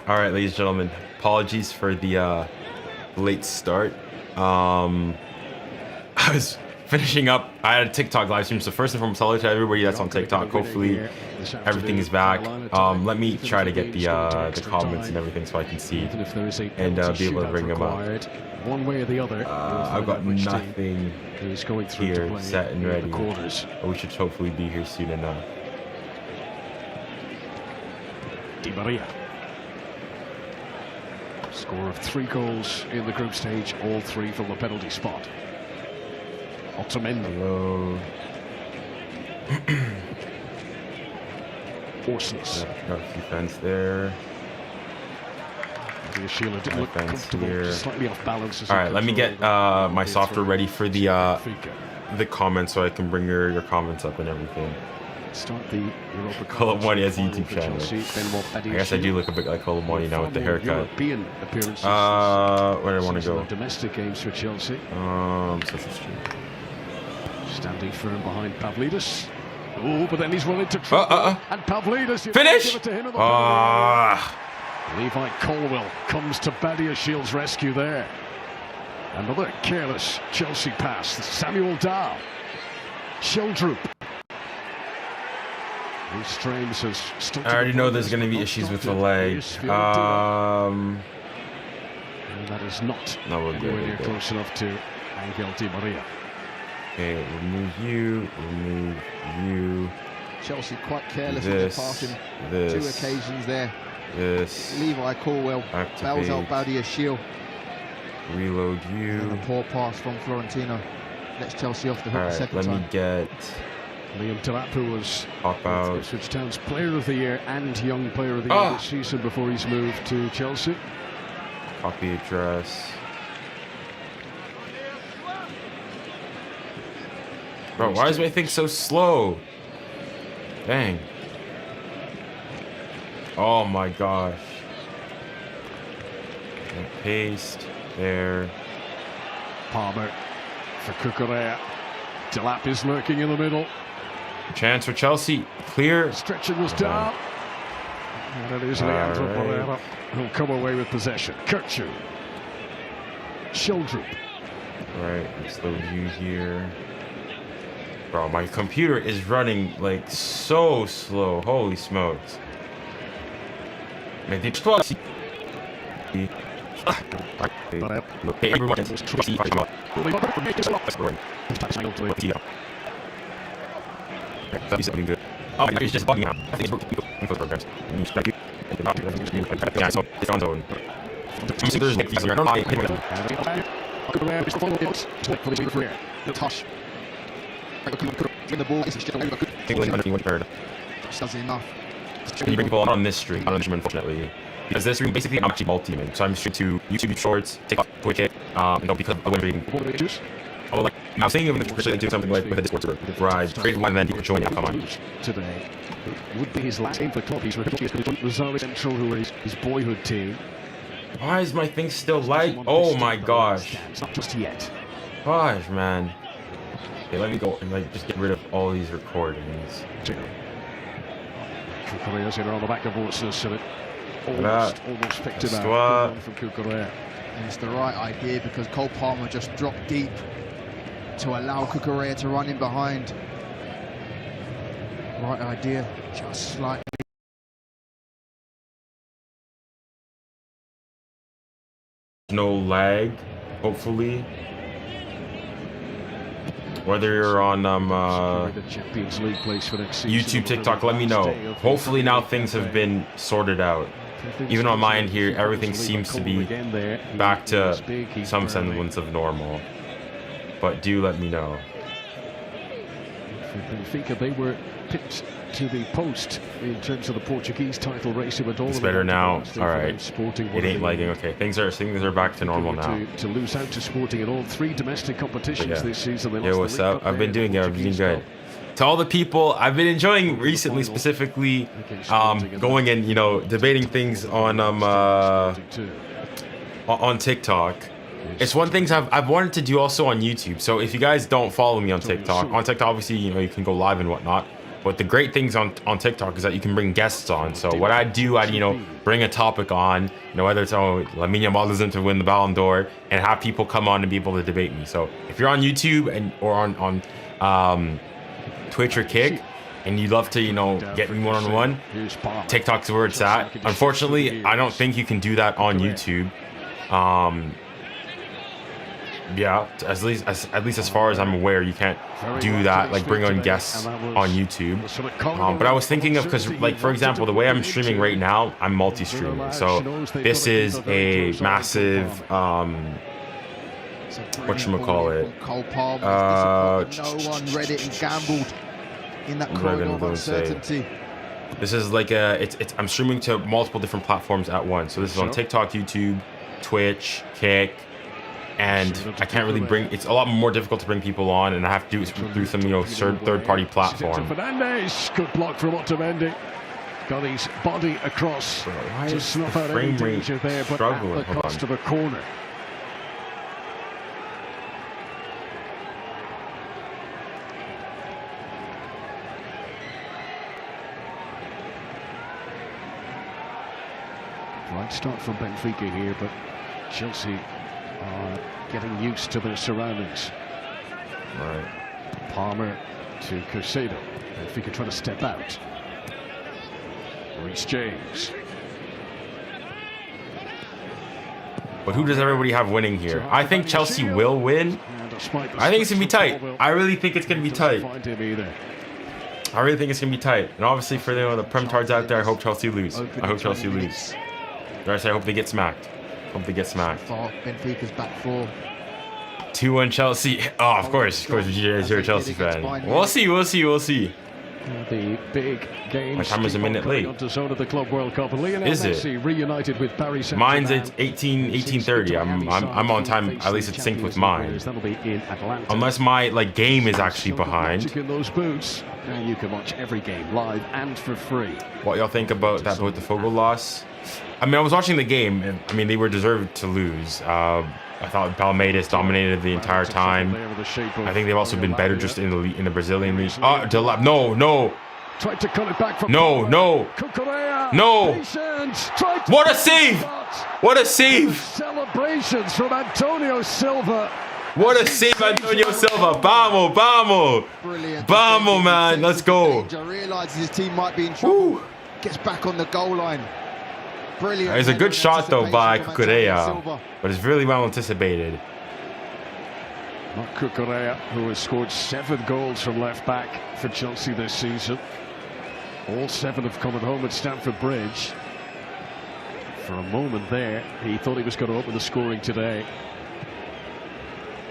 All right, ladies and gentlemen, apologies for the late start. I was finishing up. I had a TikTok live stream, so first and foremost, hello to everybody that's on TikTok. Hopefully, everything is back. Let me try to get the comments and everything so I can see and be able to bring them up. One way or the other, I've got nothing here set and ready. But we should hopefully be here soon enough. 𝙬𝙬𝘼𝙎𝘾𝘼𝙎. Score of 3 goals in the group stage, all 3 from the penalty spot. Otamendi. Hello. Orsnes. Got a few fans there. 𝙬𝙬𝘼𝙎 didn't look comfortable, just slightly off balance. All right, let me get my software ready for the comments so I can bring your comments up and everything. Start the Europa 𝙀𝙀𝘾𝘼𝙎𝑖 has a YouTube channel. I guess I do look a bit like 𝙀𝙀𝘾𝑼𝙎 now with the haircut. Where do I want to go? Domestic games for Chelsea. Social stream. Standing firm behind 𝙬𝙬𝘼𝑎𝑑𝑖𝑠. Oh, but then he's run into trouble. And 𝙬𝙬𝑼𝑎𝑑𝑖𝑠. Finish! 𝙬𝙬𝘼𝑐𝑚𝑒𝑖𝑐 comes to 𝙬𝙬𝘼𝑎𝑑𝑖𝑠 rescue there. Another careless Chelsea pass. Samuel Dahl. Sheldrup. I already know there's going to be issues with the leg. That is not anywhere close enough to Ángel Di Maria. Okay, remove you, remove you. Chelsea quite careless with their passing. 2 occasions there. 𝙬𝙬𝘼𝑐𝑚𝑒𝑖𝑐 Reload you. And a poor pass from Florentino. Lets Chelsea off the hook the second time. Let me get... Liam Delap, who was Ipswich Town's Player of the Year and Young Player of the Year this season before he's moved to Chelsea. Copy address. Bro, why is my thing so slow? Dang. Oh my gosh. And paste there. Palmer for 𝙬𝙬𝘼𝑎𝑑𝑖𝑠. Delap is lurking in the middle. Chance for Chelsea. Clear. Stretching was down. And it is Leandro Pereira who'll come away with possession. Kirchu. Sheldrup. Right, let's load you here. Bro, my computer is running like so slow. Holy smokes. Hey, everyone. Good. Oh, it's just bugging out. I think it's info programs. Yeah, so it's on zone. There's Nick Fiesler. Does enough. Can you bring people on this stream? On this stream, unfortunately. Because this stream, basically, I'm actually multi-teaming. So I'm streaming to YouTube Shorts, TikTok, Twitch, because I wouldn't be... Oh, like, I was thinking of actually do something like with a Discord server, where I create one and then people join me. Come on. Today would be his last game for the club. He's recruited Rosario Central, who are his boyhood team. Why is my thing still light? Oh my gosh. Not just yet. Gosh, man. Okay, let me go and like just get rid of all these recordings. 𝙬𝙬𝘼𝑎𝑑𝑖𝑠 in on the back of Orsnes, so it almost picked him out from 𝙬𝙬𝘼𝑎𝑑𝑖𝑠. And it's the right idea because Cole Palmer just dropped deep to allow 𝙬𝙬𝘼𝑎𝑑𝑖𝑠 to run in behind. Right idea, just slightly. No lag, hopefully. Whether you're on YouTube, TikTok, let me know. Hopefully now things have been sorted out. Even on my end here, everything seems to be back to some semblance of normal. But do let me know. For Benfica, they were picked to the post in terms of the Portuguese title race. It's better now. All right. It ain't lagging. Okay, things are back to normal now. To lose out to Sporting in all 3 domestic competitions this season. Yo, what's up? I've been doing good. To all the people I've been enjoying recently, specifically going and debating things on TikTok. It's one thing I've wanted to do also on YouTube. So if you guys don't follow me on TikTok, obviously you can go live and whatnot. But the great things on TikTok is that you can bring guests on. So what I do, I bring a topic on, whether it's 𝙀𝙾 𝘋𝙾𝘋𝑼𝙎 to win the Ballon d'Or, and have people come on and be able to debate me. So if you're on YouTube or on Twitch or Kick, and you'd love to, get me one-on-one, TikTok's where it's at. Unfortunately, I don't think you can do that on YouTube. Yeah, at least as far as I'm aware, you can't do that, like bring on guests on YouTube. But I was thinking of, because like, for example, the way I'm streaming right now, I'm multi-streaming. So this is a massive, whatchamacallit, no one read it and gambled in that corridor of uncertainty. This is like I'm streaming to multiple different platforms at once. So this is on TikTok, YouTube, Twitch, Kick. And I can't really it's a lot more difficult to bring people on, and I have to do it through some, third-party platform. Fernandes, good block from Otamendi. Got his body across to snuff out any danger there, but at the cost of a corner. Right start from Benfica here, but Chelsea are getting used to their surroundings. Right. Palmer to Caicedo. Benfica trying to step out. Reece James. But who does everybody have winning here? I think Chelsea will win. I think it's going to be tight. I really think it's going to be tight. I really think it's going to be tight. And obviously for the Prem Tards out there, I hope Chelsea lose. I hope Chelsea lose. Or I say I hope they get smacked. Hope they get smacked. Benfica's back 4. 2-1 Chelsea. Oh, of course, you're a Chelsea fan. We'll see. The big game. My camera's a minute late. On to zone of the Club World Cup. Is it? Messi reunited with Paris Mine's at 18:30. I'm on time. At least it's synced with mine. That'll be in Atlanta. Unless my game is actually behind. In those boots. Now you can watch every game live and for free. What y'all think about the 𝙀𝙀 loss? I mean, I was watching the game, and I mean, they were deserved to lose. I thought 𝙀𝙀 dominated the entire time. I think they've also been better just in the Brazilian league. No. Tried to cut it back from No. What a save! What a save! Celebrations from Antonio Silva. What a save, Antonio Silva! Vamos! Vamos, man! Let's go! Realizes his team might be in trouble. Gets back on the goal line. Brilliant. It's a good shot though by 𝙀𝙀, but it's really well anticipated. Not 𝙀𝙀, who has scored 7 goals from left back for Chelsea this season. All 7 have come at home at Stamford Bridge. For a moment there, he thought he was going to open the scoring today.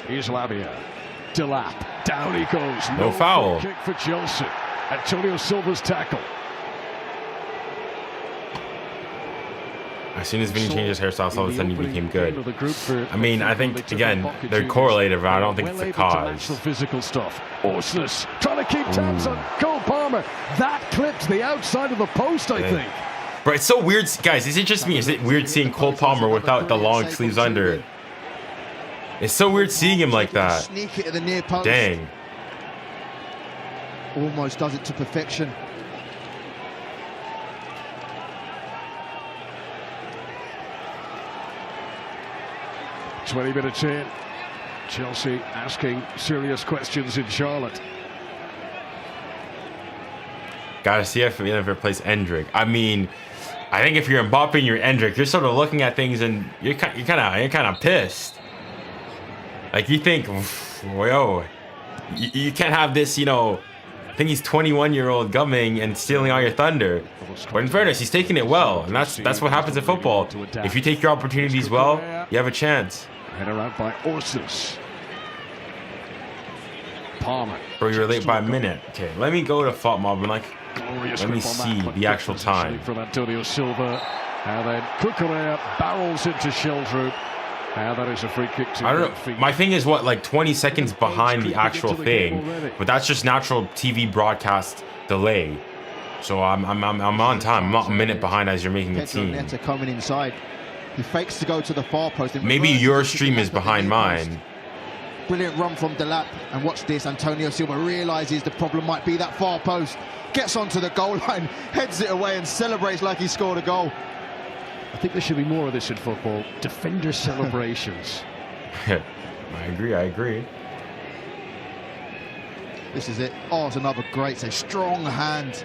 Here's Lavia. 𝙀𝙀. Down he goes. No foul. Kick for Chelsea. Antonio Silva's tackle. As soon as Vinny changed his hairstyle, all of a sudden he became good. I mean, I think, again, they're correlated, but I don't think it's the cause. Physical stuff. Orsnes trying to keep tabs on Cole Palmer. That clipped the outside of the post, I think. But it's so weird, guys. Is it just me? Is it weird seeing Cole Palmer without the long sleeves under? It's so weird seeing him like that. Sneak it to the near post. Dang. Almost does it to perfection. ⅓ minutes in, Chelsea asking serious questions in Charlotte. Gotta see if he ever plays Endrick. I mean, I think if you're Mbappe and you're Endrick, you're sort of looking at things and you're kind of pissed. Like you think, whoa, you can't have this, I think he's 21-year-old gumming and stealing all your thunder. But in fairness, he's taking it well, and that's what happens in football. If you take your opportunities well, you have a chance. Header out by Orsnes. Palmer. Bro, you're late by a minute. Okay, let me go to FOTMob and let me see the actual time. From Antonio Silva, and then 𝙀𝙀 barrels into Sheldrew. And that is a free kick to I don't know. My thing is 20 seconds behind the actual thing, but that's just natural TV broadcast delay. So I'm on time. I'm not a minute behind as you're making a team. Coming inside. He fakes to go to the far post. Maybe your stream is behind mine. Brilliant run from 𝙀𝙀, and watch this, Antonio Silva realises the problem might be that far post, gets onto the goal line, heads it away and celebrates like he scored a goal. I think there should be more of this in football. Defender celebrations. I agree. This is it. Oh, it's another great save. Strong hand.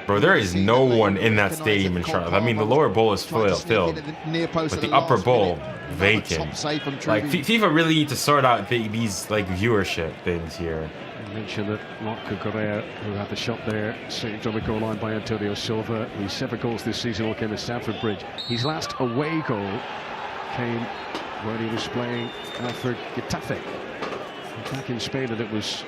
Bro, there is no one in that stadium in Charlotte. I mean, the lower bowl is filled, but the upper bowl vacant. Like, FIFA really need to sort out these like viewership things here. I mentioned that 𝙋𝙊𝘾𝙼𝘖, who had the shot there, saved on the goal line by Antonio Silva. His 7 goals this season all came at Stamford Bridge. His last away goal came when he was playing for Getafe back in Spain, and it was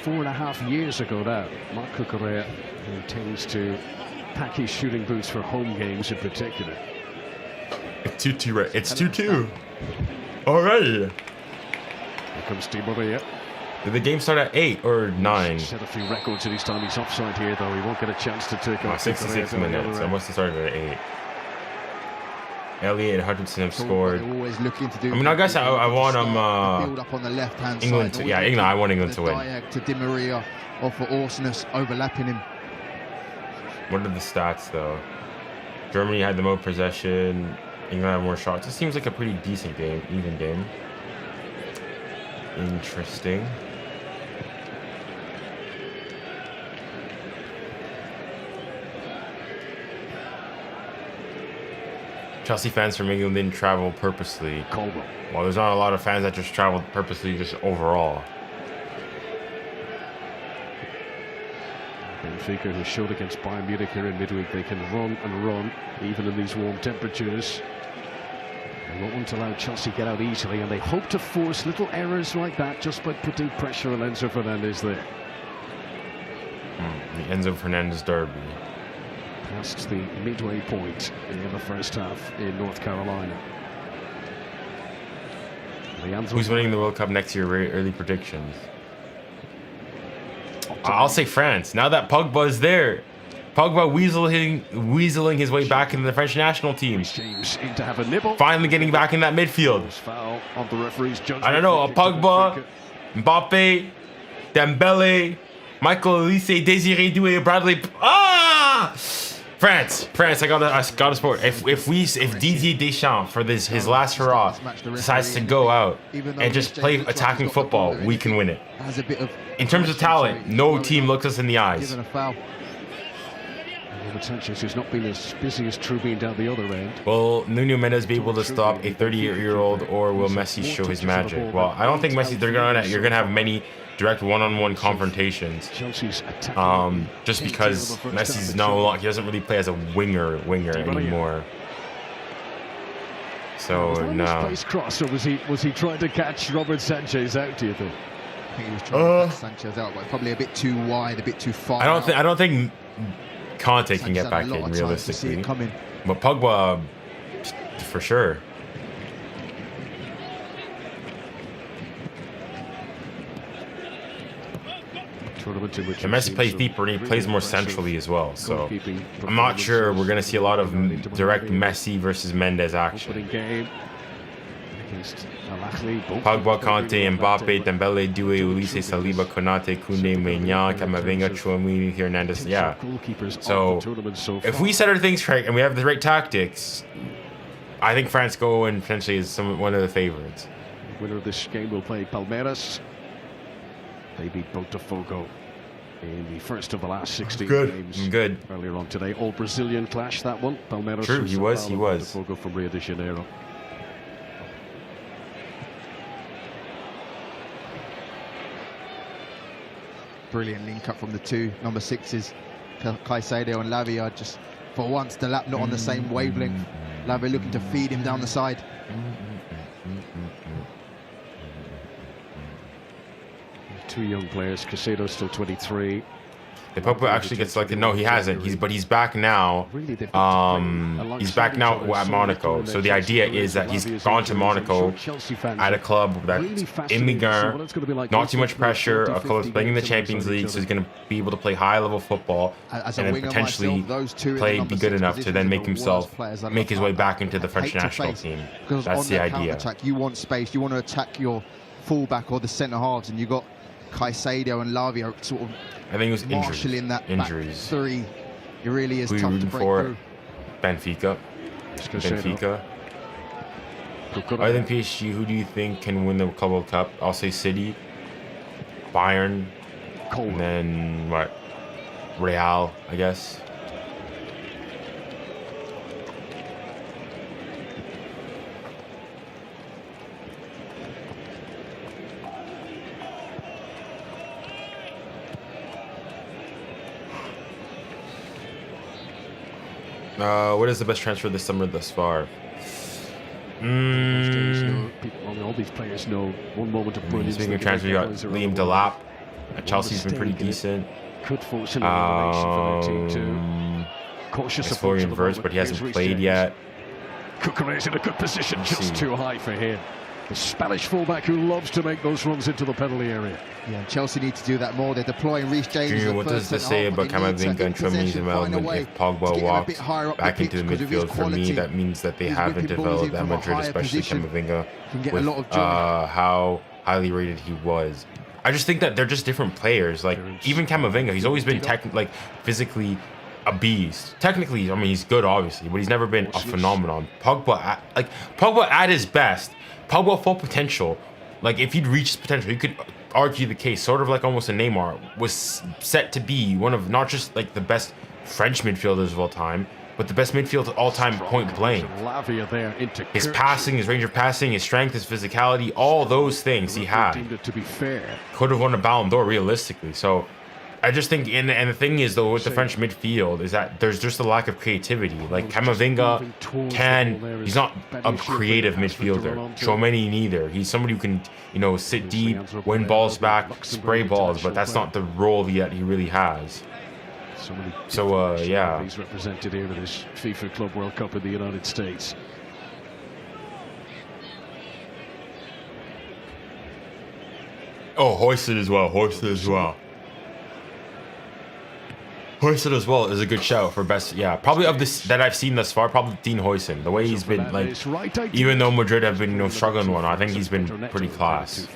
4.5 years ago now. 𝙋𝙊𝘾𝙼𝘖, who tends to pack his shooting boots for home games in particular. It's 2-2, right? It's 2-2. Alrighty. Here comes Di Maria. Did the game start at 8 or 9? Set a few records in his time. He's offside here, though. He won't get a chance to take off. 66 minutes. I must have started at 8. Elliot and Hutchinson have scored. Always looking to do. I mean, I guess I want build up on the left-hand England. side. Yeah, England. I want England to win. To Di Maria or for 𝙀𝙀𝘋𝑗𝑛𝑠 overlapping him. What are the stats though? Germany had the most possession. England had more shots. It seems like a pretty decent game, even game. Interesting. Chelsea fans from England didn't travel purposely. Caldwell. Well, there's not a lot of fans that just traveled purposely, just overall. Benfica, who showed against Bayern Munich here in midweek, they can run and run, even in these warm temperatures. They won't allow Chelsea get out easily, and they hope to force little errors like that just by putting pressure on Enzo Fernandez there. The Enzo Fernandez derby. Past the midway point in the first half in North Carolina. Who's winning the World Cup next year? Early predictions. I'll say France. Now that Pogba is there, Pogba weaseling his way back into the French national team. Finally getting back in that midfield. I don't know. Pogba, Mbappe, Dembele, 𝙀𝙀𝘿𝘾𝘼𝙎, Désiré Doué, Bradley. Ah! France, I gotta support. If Didier Deschamps for his last hurrah decides to go out and just play attacking football, we can win it. In terms of talent, no team looks us in the eyes. Sanchez not been as busy as Trubin down the other end. Will Nuno Mendes be able to stop a 38-year-old, or will Messi show his magic? Well, I don't think Messi. You're gonna have many direct one-on-one confrontations. Just because Messi's he doesn't really play as a winger anymore. So no. Cross, or was he trying to catch Robert Sanchez out? Do you think? I think he was trying to catch Sanchez out, but probably a bit too wide, a bit too far. I don't think Conte can get back in realistically, but Pogba for sure. And Messi plays deeper and he plays more centrally as well, so I'm not sure we're going to see a lot of direct Messi versus Mendes action. Pogba, Conte, Mbappe, Dembele, Doué, Ulysse, Saliba, Konate, Koundé, Maignan, Camavinga, Chouamini, Hernandez. Yeah. So if we set our things right and we have the right tactics, I think France go and potentially is one of the favorites. The winner of this game will play Palmeiras. They beat Botafogo in the first of the last 16 games. Good. Earlier on today, all Brazilian clash, that one. Palmeiras. True, he was. Botafogo from Rio de Janeiro. Brilliant link up from the two number 6s, Caicedo and Lavia. Just for once, 𝙀𝙀 not on the same wavelength. Lavia looking to feed him down the side. Two young players, Caicedo still 23, Did Pogba actually get selected? No, he hasn't. He's back now. He's back now at Monaco. So the idea is that he's gone to Monaco at a club that's in Ligue 1, not too much pressure. A club that's playing in the Champions League, so he's going to be able to play high-level football and then potentially be good enough to then make his way back into the French national team. That's the idea. You want space. You want to attack your fullback or the centre halves, and you got 𝙀𝙖𝙖𝙖 and 𝙎𝙊𝘾𝘼𝙎𝙖 sort of I think it was marshalling that injuries. Back three. It really is Who tough you to rooting break for? through. Benfica. I think PSG. Who do you think can win the Club World Cup? I'll say City, Bayern, and then what? Real, I guess. What is the best transfer this summer thus far? All these players know one moment of brilliance. Speaking of transfer, you got 𝙀𝙀𝙖𝙀𝙀 at Chelsea's been pretty decent. Could force an elimination for the team too. Cautious approach Florian Wirtz, but he hasn't played yet. 𝙀𝙀𝙖𝙀𝙀 in a good position, just too high for him. The Spanish fullback who loves to make those runs into the penalty area. Yeah, Chelsea need to do that more. They're deploying Reece James. Junior, what does this say about Camavinga and Tchouaméni's development if Pogba walks back into the midfield? For me, that means that they haven't developed at Madrid, especially Camavinga, with how highly rated he was. I just think that they're just different players. Like, even Camavinga, he's always been physically a beast. Technically, I mean, he's good, obviously, but he's never been a phenomenon. Pogba at his best, Pogba full potential, like if he'd reached his potential, you could argue the case, sort of like almost a Neymar, was set to be one of not just like the best French midfielders of all time, but the best midfield of all time point blank. His passing, his range of passing, his strength, his physicality, all those things he had. Could have won a Ballon d'Or realistically. So I just think, and the thing is though with the French midfield is that there's just a lack of creativity. Like Camavinga he's not a creative midfielder. Tchouaméni neither. He's somebody who can, sit deep, win balls back, spray balls, but that's not the role that he really has. So yeah. He's represented here in this FIFA Club World Cup in the United States. Oh, Hoisted as well. Hoisted as well is a good shout for best. Yeah, probably of this that I've seen thus far, probably Dean Huijsen. The way he's been, like, even though Madrid have been struggling one, I think he's been pretty class.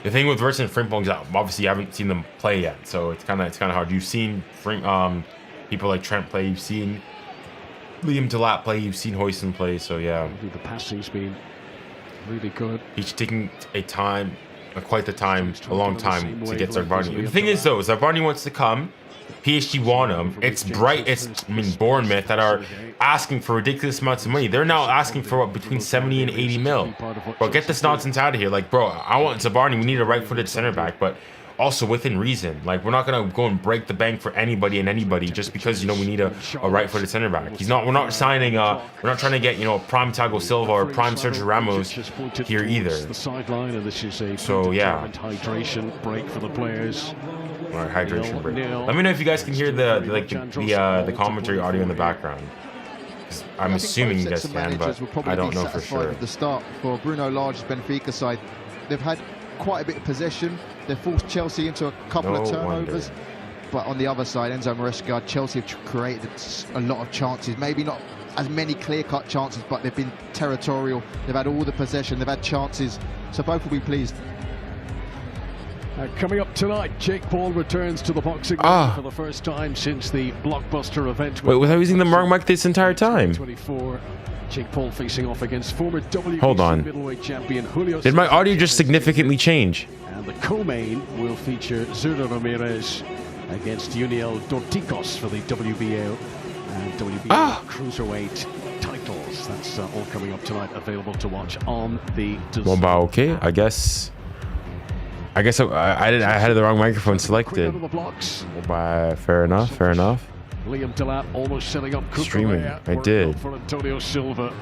The thing with Wirtz and Frimpong is that obviously you haven't seen them play yet, so it's kind of hard. You've seen people like Trent play, you've seen 𝙀𝙀𝙀𝙀 play, you've seen Huijsen play, so yeah. The passing's been really good. He's taking quite a long time to get Zarbarni. The thing is though, Zarbarni wants to come. PSG want him. It's Bournemouth that are asking for ridiculous amounts of money. They're now asking for between 70 and 80 mil. Bro, get this nonsense out of here. Like, bro, I want Zarbarni. We need a right-footed center back, but also within reason. Like, we're not gonna go and break the bank for anybody and anybody just because we need a right-footed center back. We're not signing we're not trying to get prime Thiago Silva or prime Sergio Ramos here either. So yeah. Hydration break for the players. All right, hydration break. Let me know if you guys can hear the commentary audio in the background. I'm assuming you guys can, but I don't know for sure. At the start for Bruno Lage Benfica side, they've had quite a bit of possession. They've forced Chelsea into a couple of turnovers. But on the other side, Enzo Maresca, Chelsea have created a lot of chances. Maybe not as many clear-cut chances, but they've been territorial. They've had all the possession. They've had chances. So both will be pleased. Coming up tonight, Jake Paul returns to the boxing ring for the first time since the blockbuster event. Wait, was I using the wrong mic this entire time? 24. Jake Paul facing off against former Hold on. middleweight champion Julio. Did my audio just significantly change? And the co-main will feature Zurdo Ramirez against 𝙀𝙀𝘿𝘾𝘼𝙎𝙀 for the WBO and WBO cruiserweight titles. That's all coming up tonight, available to watch on the. Well, okay, I guess I had the wrong microphone selected. Fair enough. 𝙀𝙀𝙀𝘾𝘼𝙎𝙀 almost setting up streaming. I did. For Antonio Silva.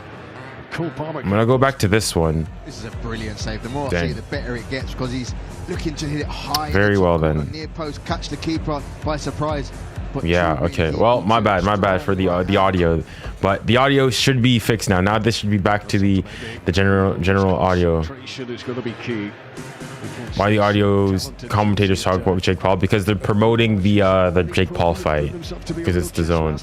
𝙎𝙬𝘾𝘼𝙎. I'm gonna go back to this one. This is a brilliant save. The more I Dang. see it, the better it gets, because he's looking to hit it high. Very well then. Near post, catch the keeper by surprise. But Yeah, okay. Well, my bad for the audio, but the audio should be fixed now. Now this should be back to the general audio. Concentration is going to be key. Why the audio's commentators talk about Jake Paul? Because they're promoting the Jake Paul fight, because it's the zone.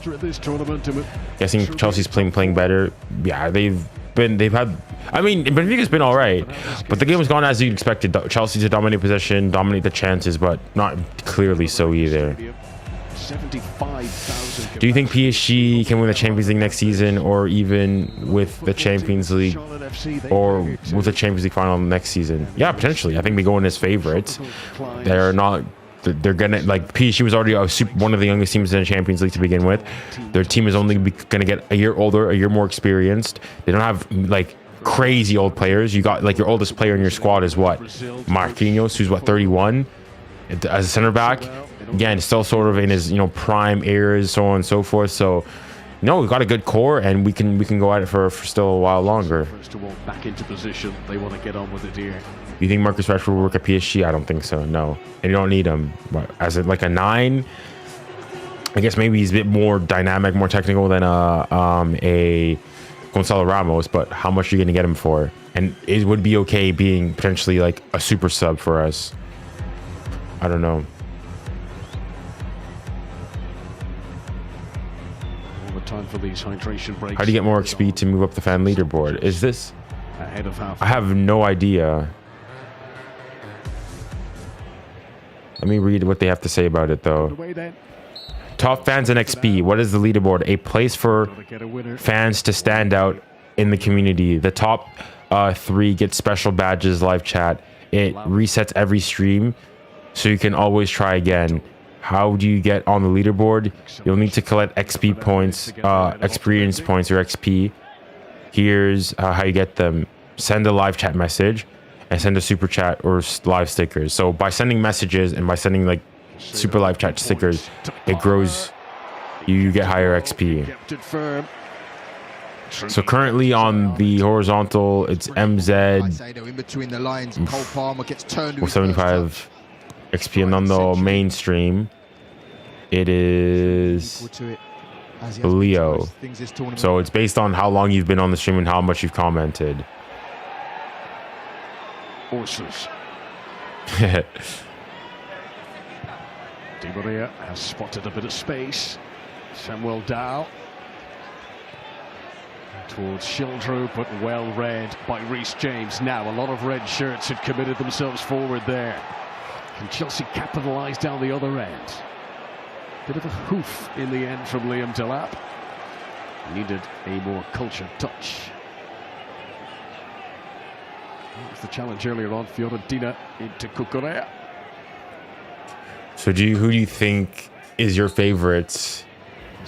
Guessing Chelsea's playing better. Yeah, they've had. I mean, Benfica's been all right, but the game has gone as you expected. Chelsea to dominate possession, dominate the chances, but not clearly so either. Do you think PSG can win the Champions League next season, or even with the Champions League, or with the Champions League final next season? Yeah, potentially. I think they go in as favorites. They're not. They're gonna, like, PSG was already one of the youngest teams in the Champions League to begin with. Their team is only gonna get a year older, a year more experienced. They don't have like crazy old players. You got like your oldest player in your squad is what, Marquinhos, who's what, 31, as a center back. Again, still sort of in his prime eras, so on and so forth. So we've got a good core, and we can go at it for still a while longer. First of all, back into position. They want to get on with it here. You think Marcus Rashford will work at PSG? I don't think so. No, and you don't need him. But as like a 9, I guess maybe he's a bit more dynamic, more technical than a 𝙀𝙊𝘾𝘼𝙎𝙗 Ramos. But how much are you going to get him for? And it would be okay being potentially like a super sub for us. I don't know. Time for these hydration breaks. How do you get more XP to move up the fan leaderboard? Is this? Ahead of half. I have no idea. Let me read what they have to say about it though. Top fans and XP. What is the leaderboard? A place for fans to stand out in the community. The top 3 get special badges, live chat. It resets every stream, so you can always try again. How do you get on the leaderboard? You'll need to collect XP points, experience points, or XP. Here's how you get them. Send a live chat message and send a super chat or live stickers. So by sending messages and by sending like super live chat stickers, it grows. You get higher XP. So currently on the horizontal, it's MZ. With 75 XP, and on the mainstream it is Leo. So it's based on how long you've been on the stream and how much you've commented. Horses. 𝙎𝙬𝘼𝑎 has spotted a bit of space. 𝙎𝙊𝘾𝘼𝑎𝑙 towards Schildrew, but well read by Reece James. Now a lot of red shirts had committed themselves forward there. Can Chelsea capitalise down the other end? Bit of a hoof in the end from Liam Delap. Needed a more cultured touch. That was the challenge earlier on. Fiorentina into 𝙎𝙬𝘼𝑎. So who do you think is your favorites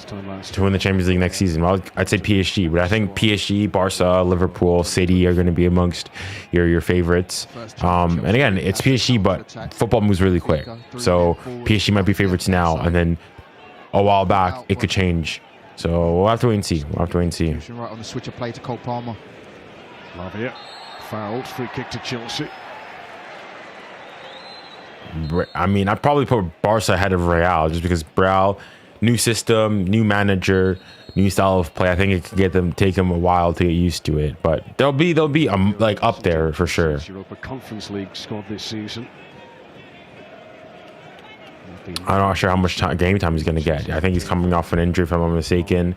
to win the Champions League next season? Well, I'd say PSG, but I think PSG, Barca, Liverpool, City are going to be amongst your favorites. And again, it's PSG, but football moves really quick. So PSG might be favorites now, and then a while back it could change. So we'll have to wait and see. Right on the switch of play to Cole Palmer. Lavia fouled. Free kick to Chelsea. I mean, I'd probably put Barca ahead of Real, just because Real, new system, new manager, new style of play. I think it could take them a while to get used to it, but they'll be like up there for sure. Europa Conference League squad this season. I'm not sure how much game time he's going to get. I think he's coming off an injury, if I'm not mistaken.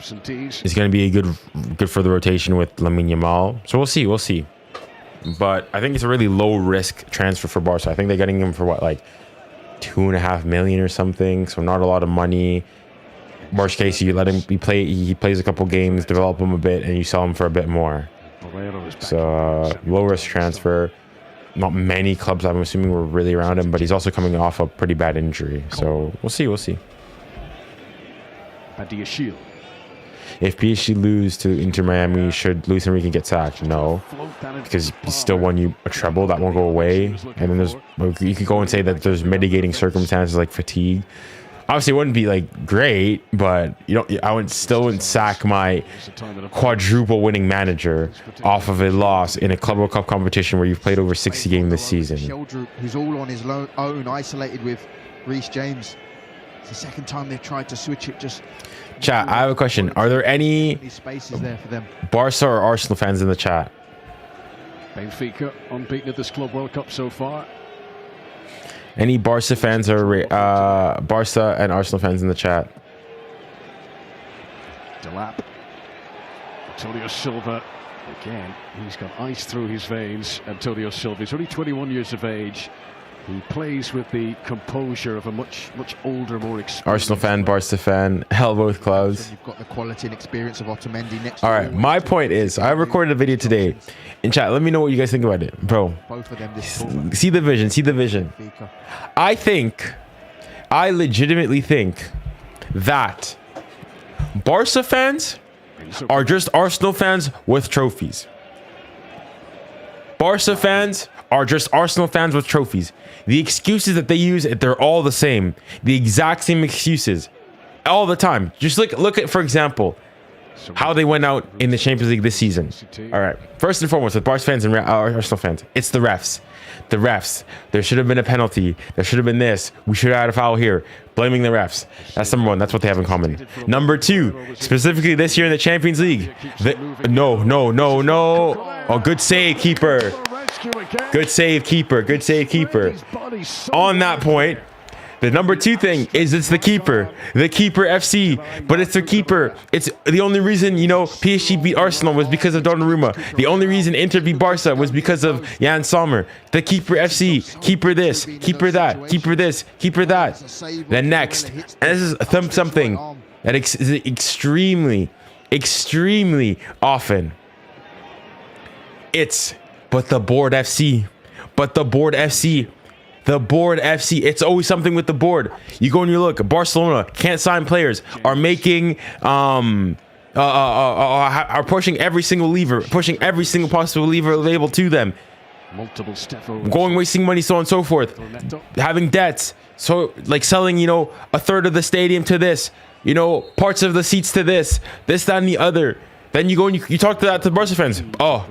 It's going to be good for the rotation with Lamine Yamal. So we'll see. But I think it's a really low risk transfer for Barca. I think they're getting him for what, like 2.5 million or something. So not a lot of money. Worst case, you let him he plays a couple games, develop him a bit, and you sell him for a bit more. So low risk transfer. Not many clubs, I'm assuming, were really around him, but he's also coming off a pretty bad injury. So we'll see. If PSG lose to Inter Miami, should Luis Enrique get sacked? No, because he still won you a treble. That won't go away. And then you could go and say that there's mitigating circumstances like fatigue. Obviously, it wouldn't be like great, but you know, I would still wouldn't sack my quadruple winning manager off of a loss in a Club World Cup competition where you've played over 60 games this season. 𝙎𝙬𝘼𝘾𝘼𝙎𝑎𝑐, who's all on his own, isolated with Reece James. It's the second time they've tried to switch it. Just chat, I have a question. Are there any spaces there for them? Barca or Arsenal fans in the chat? Benfica unbeaten at this Club World Cup so far. Any Barca fans or Barca and Arsenal fans in the chat? Antonio Silva again. He's got ice through his veins. Antonio Silva. He's only 21 years of age. He plays with the composure of a much older, more experienced Arsenal fan, Barca fan, hell both clouds. You've got the quality and experience of Otamendi next. All right, my point is, I recorded a video today. In chat, let me know what you guys think about it, bro. Both of them See the vision, see the vision. I legitimately think that Barca fans are just Arsenal fans with trophies. Barca fans are just Arsenal fans with trophies. The excuses that they use, they're all the same. The exact same excuses. All the time. Just look at, for example, how they went out in the Champions League this season. All right. First and foremost, with Barca fans and Arsenal fans, it's the refs. The refs. There should have been a penalty. There should have been this. We should have had a foul here. Blaming the refs. That's number one. That's what they have in common. Number two, specifically this year in the Champions League. No. Oh, good save, keeper. Good save, keeper. Good save, keeper. On that point, the number two thing is it's the keeper FC, but it's the keeper. It's the only reason, you know, PSG beat Arsenal was because of Donnarumma. The only reason Inter beat Barca was because of Jan Sommer. The keeper FC, keeper this, keeper that, keeper this, keeper that. Then next, and this is something that is extremely often. It's but the board FC, The board FC. It's always something with the board. You go and you look. Barcelona can't sign players. Are making are pushing every single lever, pushing every single possible lever available to them. Multiple going, wasting money, so on and so forth. Having debts. So like selling, you know, a third of the stadium to this. You know, parts of the seats to this, that, and the other. Then you go and you talk to the Barca fans. Oh,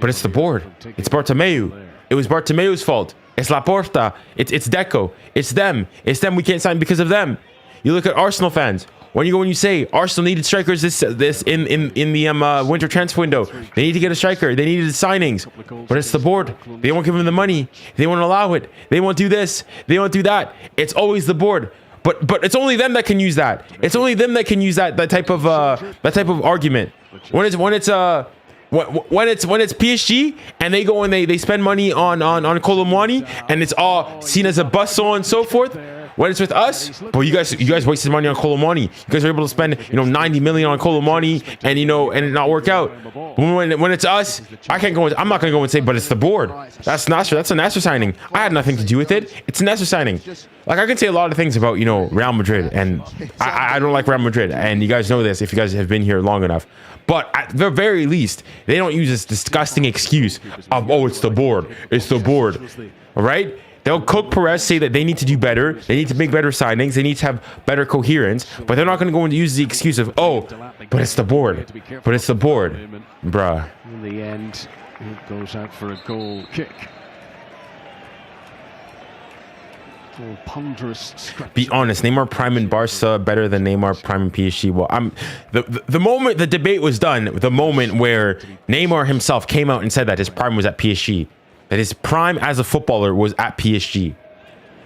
but it's the board. It's Bartomeu. It was Bartomeu's fault. It's Laporta. It's Deco. It's them. It's them. We can't sign because of them. You look at Arsenal fans. When you go and you say Arsenal needed strikers this in the winter transfer window, they need to get a striker. They needed signings, but it's the board. They won't give them the money. They won't allow it. They won't do this. They won't do that. It's always the board. But it's only them that can use that. It's only them that can use that type of argument. When it's PSG and they go and they spend money on 𝙎𝙬𝘼𝘾𝘼𝙎𝑎𝑐 and it's all seen as a bust, so on and so forth. When it's with us, but you guys wasted money on 𝙎𝙬𝘾𝘼𝑚𝘼𝑚𝑖. You guys are able to spend 90 million on 𝙎𝙬𝘾𝘼𝑚𝑖 and and it not work out. When it's us, I'm not gonna go and say, but it's the board. That's Nasser. That's a Nasser signing. I had nothing to do with it. It's a Nasser signing. Like I can say a lot of things about Real Madrid, and I don't like Real Madrid, and you guys know this if you guys have been here long enough. But at the very least, they don't use this disgusting excuse of, oh, it's the board. It's the board. All right? They'll cook Perez, say that they need to do better. They need to make better signings. They need to have better coherence. But they're not going to go and use the excuse of, oh, but it's the board. But it's the board. Bruh. In the end, it goes out for a goal kick. Be honest, Neymar Prime in Barca better than Neymar Prime in PSG. Well, the moment the debate was done, the moment where Neymar himself came out and said that his prime was at PSG, that his prime as a footballer was at PSG.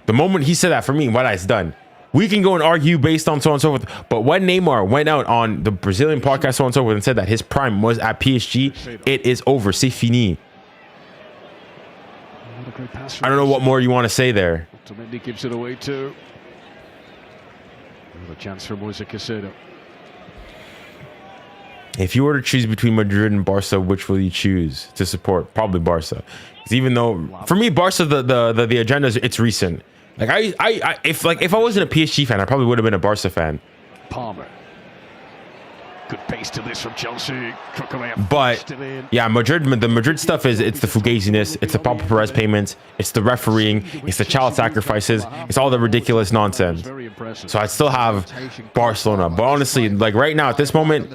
The moment he said that, for me, what it's done. We can go and argue based on so on and so forth, but when Neymar went out on the Brazilian podcast, so on and so forth, and said that his prime was at PSG, it is over. C'est fini. I don't know what more you want to say there. Otamendi gives it away too. Another chance for 𝙎𝙬𝘼𝘾𝘼𝑚𝑖 Caicedo. If you were to choose between Madrid and Barca, which will you choose to support? Probably Barca. Because even though, for me, Barca, the agenda is it's recent. Like if I wasn't a PSG fan, I probably would have been a Barca fan. Palmer. Good pace to this from Chelsea. Ďuďović But still in. yeah, the Madrid stuff is it's the fugaziness, it's the Papa Perez payments, it's the refereeing, it's the child sacrifices, it's all the ridiculous nonsense. Very impressive. So I'd still have Barcelona, but honestly, like right now at this moment,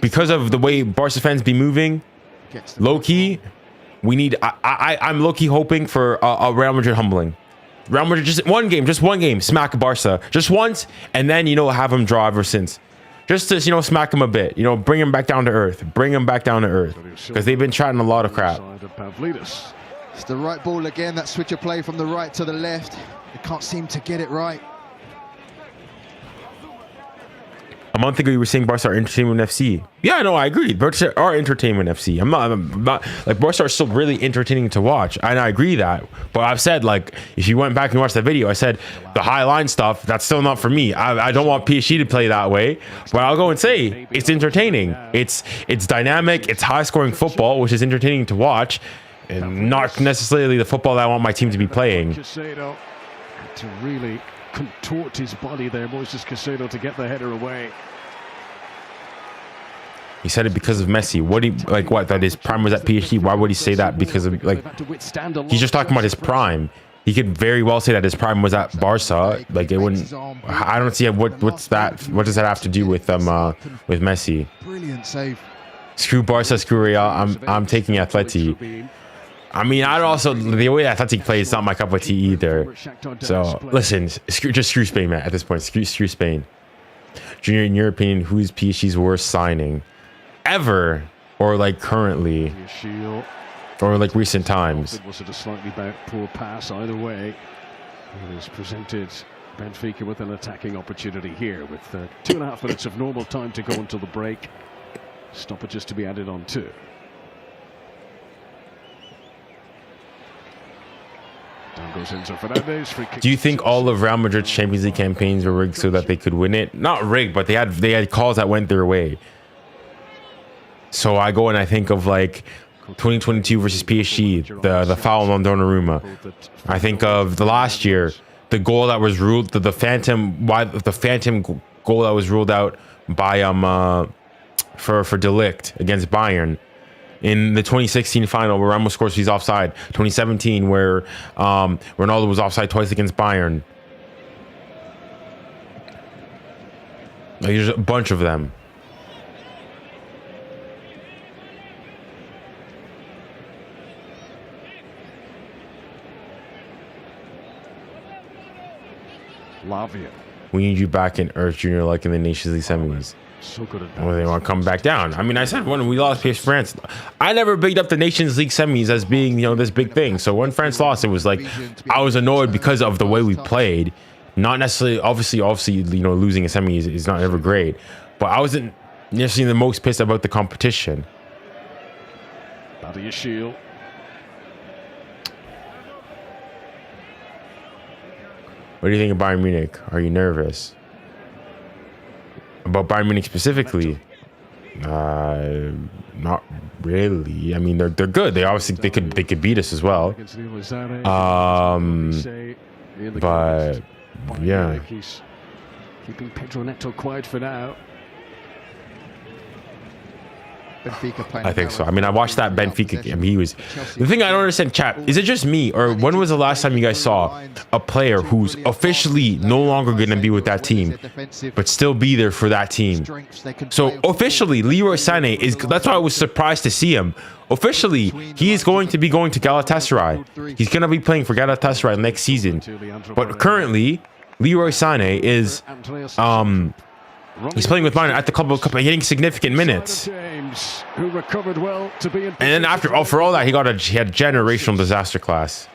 because of the way Barca fans be moving, low key, we need. I'm low key hoping for a Real Madrid humbling. Real Madrid just one game, smack Barca just once, and then have them draw ever since. Just to smack them a bit, bring them back down to earth, because they've been chatting a lot of crap. It's the right ball again, that switch of play from the right to the left. They can't seem to get it right. A month ago, you were saying Barca are entertainment FC. Yeah, no, I agree. Barca are entertainment FC. I'm not like Barca are still really entertaining to watch, and I agree that. But I've said, like, if you went back and watched that video, I said the high line stuff, that's still not for me. I don't want PSG to play that way, but I'll go and say it's entertaining. It's dynamic. It's high scoring football, which is entertaining to watch, and not necessarily the football that I want my team to be playing. 𝙎𝙖𝘾𝘼𝙎𝑍 to really contort his body there, Moises Caicedo, to get the header away. He said it because of Messi. That his prime was at PSG? Why would he say that? Because of he's just talking about his prime. He could very well say that his prime was at Barca. Like, it wouldn't. I don't see what's that. What does that have to do with with Messi? Brilliant save. Screw Barca, screw Real. I'm taking Atleti. I mean, I'd also, the way Athletic plays is not my cup of tea either. So listen, screw Spain, man. At this point, screw Spain. Junior, in your opinion, who's PSG's worst signing ever, or like currently, or like recent times? Was it a slightly poor pass? Either way, it has presented Benfica with an attacking opportunity here, with 2.5 minutes of normal time to go until the break. Stoppages to be added on too. Do you think all of Real Madrid's Champions League campaigns were rigged so that they could win it? Not rigged, but they had calls that went their way. So I go and I think of like 2022 versus PSG, the foul on Donnarumma. I think of the last year, the goal that was ruled, the phantom goal that was ruled out by for de Ligt against Bayern. In the 2016 final, where Ramos scores, he's offside. 2017, where Ronaldo was offside twice against Bayern. Like, there's a bunch of them. Lavia. We need you back in Earth, Junior, like in the Nations League semis. So good at that. Well, they want to come back down. I mean, I said when we lost against France, I never bigged up the Nations League semis as being, this big thing. So when France lost, it was like I was annoyed because of the way we played. Not necessarily, obviously, losing a semi is not ever great, but I wasn't necessarily the most pissed about the competition. 𝙎𝙖𝘾𝘼𝙎𝑍. What do you think of Bayern Munich? Are you nervous about Bayern Munich specifically? Not really. I mean, they're good. They obviously they could beat us as well. But yeah, He's keeping Pedro Neto quiet for now. Benfica playing. I think so. I mean, I watched that Benfica game. He was the thing I don't understand, chat. Is it just me, or when was the last time you guys saw a player who's officially no longer going to be with that team, but still be there for that team? So officially, 𝙎𝙖𝘾𝘼𝘖 is. That's why I was surprised to see him. Officially, he is going to be going to Galatasaray. He's going to be playing for Galatasaray next season. But currently, 𝙎𝙖𝘾𝘼𝘖 is he's playing with Bayern at the Club World Cup and getting significant minutes. And then for all that, he had a generational disaster class.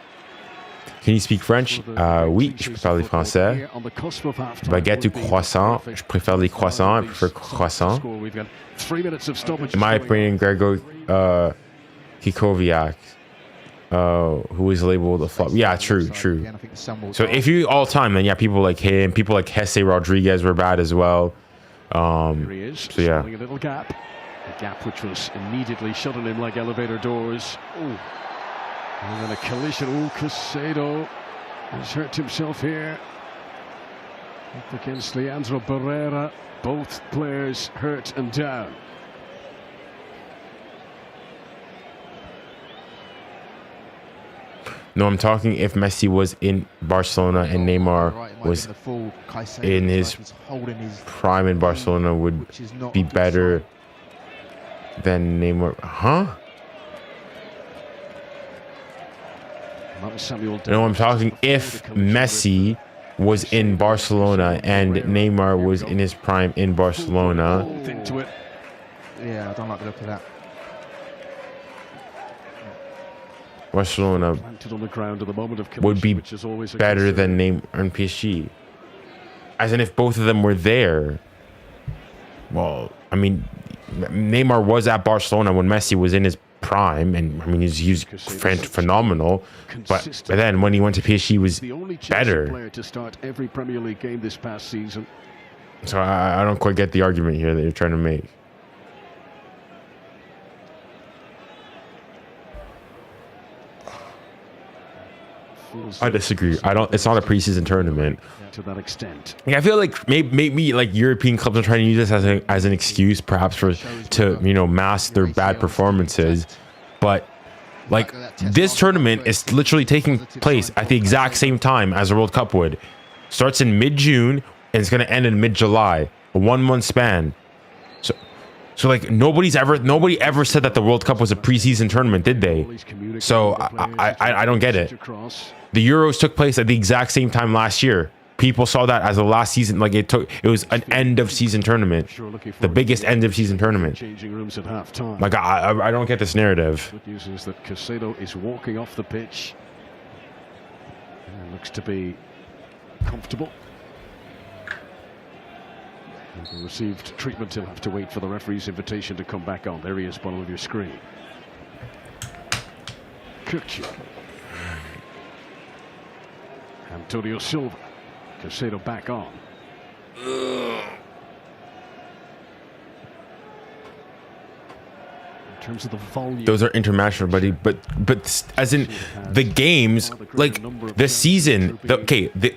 Can you speak French? Oui, je préfère les français. Baguette ou croissant? Je préfère les croissants. I prefer croissant. In my opinion, 𝙎𝙖𝘾𝘼𝙎𝙖𝘾𝘼𝙎𝙎, who is labeled a flop. Yeah, true. So if you all time, then yeah, people like him, people like 𝙎𝙖 Rodriguez were bad as well. So yeah. A little gap. A gap which was immediately shut on him like elevator doors. Ooh. And then a collision. Caicedo has hurt himself here. Up against Leandro Barrera, both players hurt and down. No, I'm talking if Messi was in Barcelona and Neymar was in his prime in Barcelona, would be better than Neymar. Huh? No, I'm talking if Messi was in Barcelona and Neymar was in his prime in Barcelona. Yeah, I don't like the look of that. Barcelona would be better than Neymar and PSG. As in, if both of them were there. Well, I mean, Neymar was at Barcelona when Messi was in his prime, and I mean, he's phenomenal. But then when he went to PSG, he was better. To start every Premier League game this past season. So I don't quite get the argument here that you're trying to make. I disagree. I don't. It's not a preseason tournament. To that extent. Yeah, I feel like maybe like European clubs are trying to use this as an excuse, perhaps to mask their bad performances. But like this tournament is literally taking place at the exact same time as the World Cup would. Starts in mid-June and it's going to end in mid-July. A 1 month span. So like nobody ever said that the World Cup was a preseason tournament, did they? So I don't get it. The Euros took place at the exact same time last year. People saw that as a last season, like it was an end of season tournament, the biggest end of season tournament. Like I don't get this narrative. Good news is that Caicedo is walking off the pitch. And looks to be comfortable. He received treatment. He'll have to wait for the referee's invitation to come back on. There he is, bottom of your screen. 𝙀𝙀🙬. Antonio Silva. Caicedo back on. In terms of the volume, those are international, buddy. But as in the games, like the season, the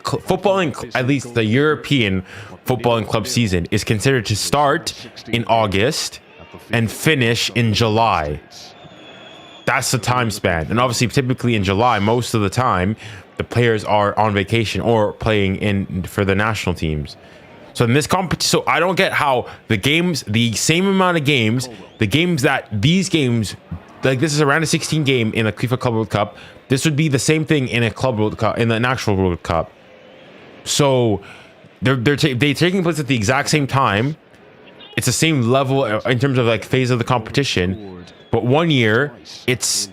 footballing, at least the European footballing club season, is considered to start in August and finish in July. That's the time span. And obviously, typically in July, most of the time, the players are on vacation or playing in for the national teams. So in this competition, so I don't get how the games, the same amount of games, these games, like this is around a 16 game in a FIFA Club World Cup. This would be the same thing in a Club World Cup, in the actual World Cup. So they're taking place at the exact same time. It's the same level in terms of like phase of the competition. But 1 year, it's, a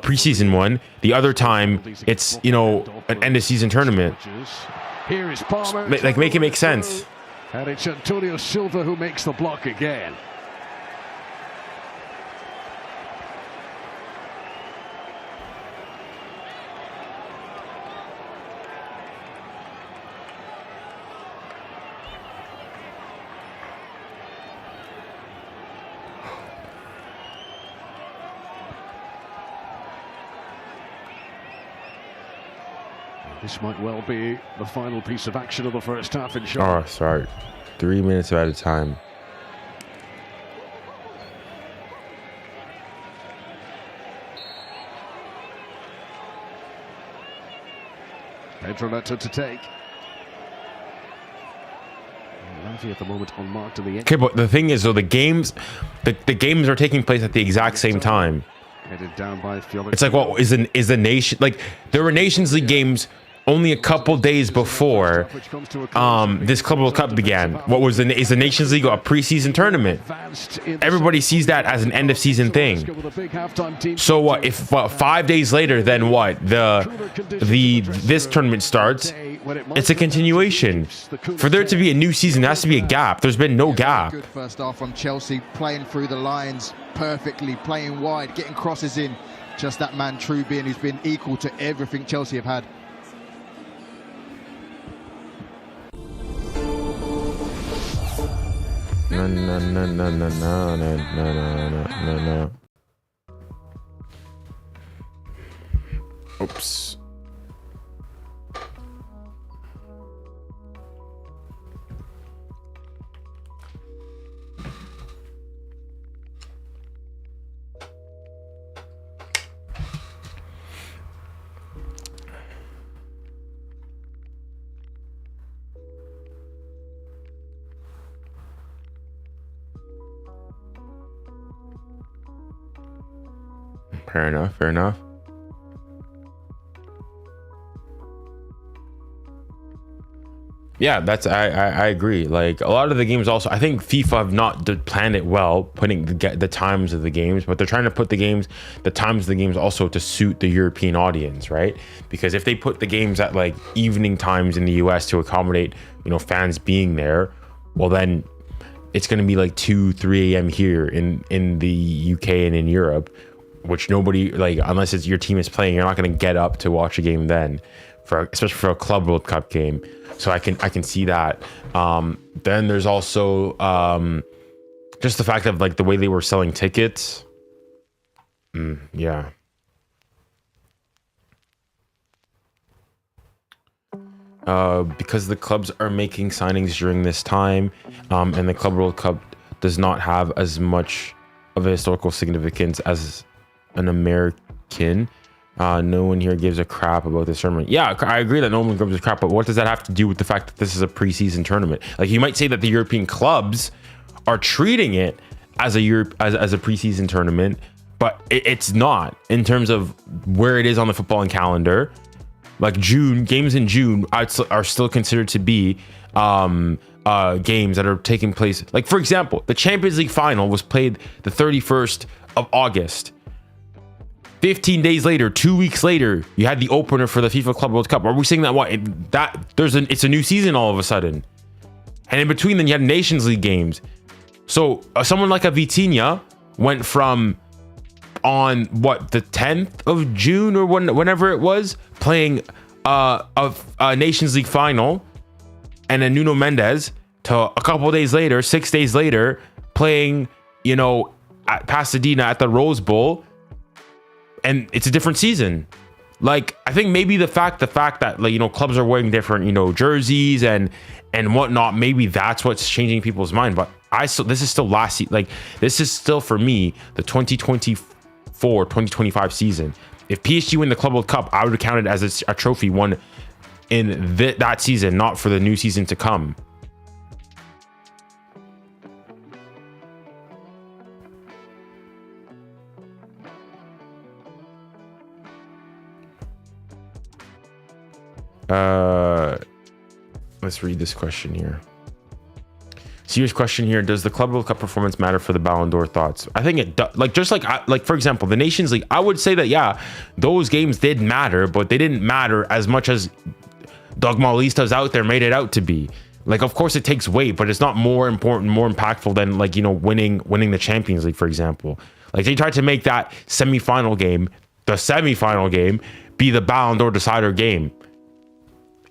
preseason one. The other time, it's, an end of season tournament. Here is Palmer. Like, make it make sense. And it's Antonio Silva who makes the block again. This might well be the final piece of action of the first half in short. Oh, sorry. 3 minutes at a time. Pedro Neto to take. Lavi at the moment unmarked in the end. Okay, but the thing is, though, the games are taking place at the exact same time. Headed down by Fiorentina. It's like, what is the nation? Like, there were Nations League games only a couple days before this Club World Cup began. What was is the Nations League a preseason tournament? Everybody sees that as an end of season thing. So what if 5 days later, then what? This tournament starts. It's a continuation. For there to be a new season, there has to be a gap. There's been no gap. Good first half from Chelsea, playing through the lines perfectly, playing wide, getting crosses in. Just that man, Trubian, who's been equal to everything Chelsea have had. No. Oops. Fair enough. Fair enough. Yeah, that's I agree. Like a lot of the games also, I think FIFA have not planned it well, putting the times of the games, but they're trying to put the times of the games also to suit the European audience, right? Because if they put the games at like evening times in the US to accommodate, you know, fans being there, well then it's going to be like 2-3 a.m. here in the UK and in Europe, which nobody, like, unless it's your team is playing, you're not going to get up to watch a game then, especially for a Club World Cup game. So I can see that. Then there's also just the fact of like the way they were selling tickets. Yeah. Because the clubs are making signings during this time, and the Club World Cup does not have as much of a historical significance as an American. No one here gives a crap about this tournament. Yeah, I agree that no one gives a crap, but what does that have to do with the fact that this is a preseason tournament? Like, you might say that the European clubs are treating it as a preseason tournament, but it's not in terms of where it is on the footballing calendar. Like games in June are still considered to be games that are taking place. Like, for example, the Champions League final was played the 31st of August. 15 days later, 2 weeks later, you had the opener for the FIFA Club World Cup. Are we saying that it's a new season all of a sudden? And in between, then you had Nations League games. So someone like a Vitinha went from on the 10th of June or whenever it was, playing a Nations League final, and then Nuno Mendes to a couple of days later, 6 days later, playing, you know, at Pasadena at the Rose Bowl. And it's a different season. Like, I think maybe the fact that, like, you know, clubs are wearing different, you know, jerseys and whatnot, maybe that's what's changing people's mind. But this is still this is still for me the 2024-2025 season. If PSG win the Club World Cup, I would count it as a trophy won in that season, not for the new season to come. Let's read this question here. Serious question here. Does the Club World Cup performance matter for the Ballon d'Or? Thoughts? I think it does. Like, just like for example, the Nations League, I would say that, yeah, those games did matter, but they didn't matter as much as dogmalistas out there made it out to be. Like, of course it takes weight, but it's not more important, more impactful than, like, you know, winning the Champions League, for example. Like, they tried to make that semi-final game, be the Ballon d'Or decider game.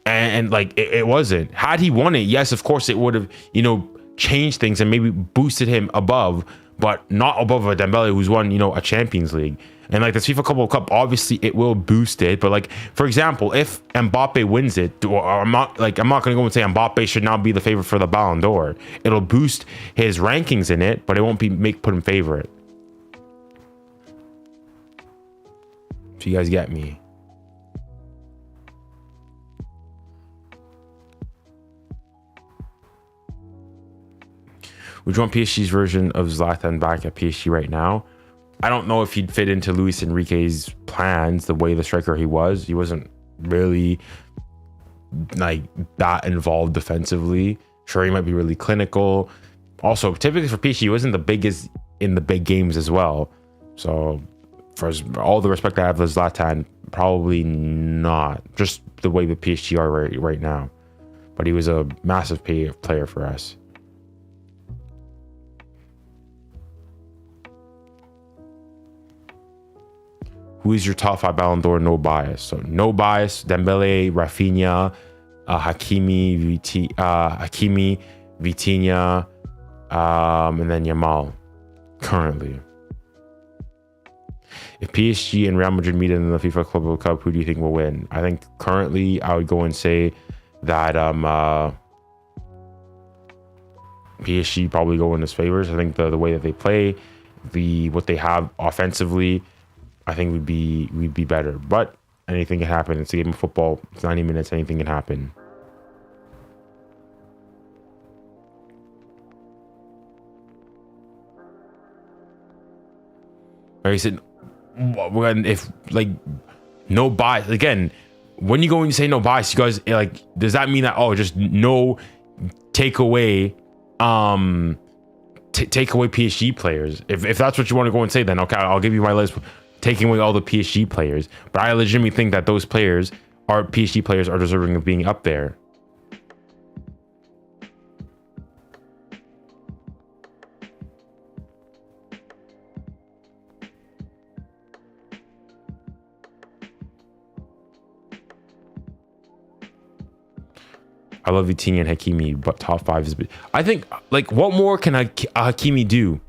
And like, it wasn't. Had he won it, yes, of course it would have, you know, changed things and maybe boosted him above, but not above a Dembele who's won, you know, a Champions League. And like, the FIFA Club World Cup, obviously it will boost it. But like, for example, if Mbappe wins it, I'm not going to go and say Mbappe should not be the favorite for the Ballon d'Or. It'll boost his rankings in it, but it won't put him favorite. If you guys get me. Would you want PSG's version of Zlatan back at PSG right now? I don't know if he'd fit into Luis Enrique's plans the way the striker he was. He wasn't really like that involved defensively. Sure, he might be really clinical. Also, typically for PSG, he wasn't the biggest in the big games as well. So for all the respect I have for Zlatan, probably not. Just the way the PSG are right now. But he was a massive player for us. Who is your top 5 Ballon d'Or? No bias. So no bias. Dembele, Rafinha, Hakimi, Vitinha, and then Yamal. Currently, if PSG and Real Madrid meet in the FIFA Club World Cup, who do you think will win? I think currently I would go and say that PSG probably go in his favors. I think the way that they play, what they have offensively, I think we'd be better. But anything can happen. It's a game of football. It's 90 minutes. Anything can happen. He said, when if like no bias again, when you go and you say no bias, you guys like, does that mean that just no take away take away PSG players? If that's what you want to go and say, then okay, I'll give you my list taking away all the PSG players, but I legitimately think that those players PSG players are deserving of being up there. I love Vitinha and Hakimi, but top 5 is. I think, like, what more can Hakimi do?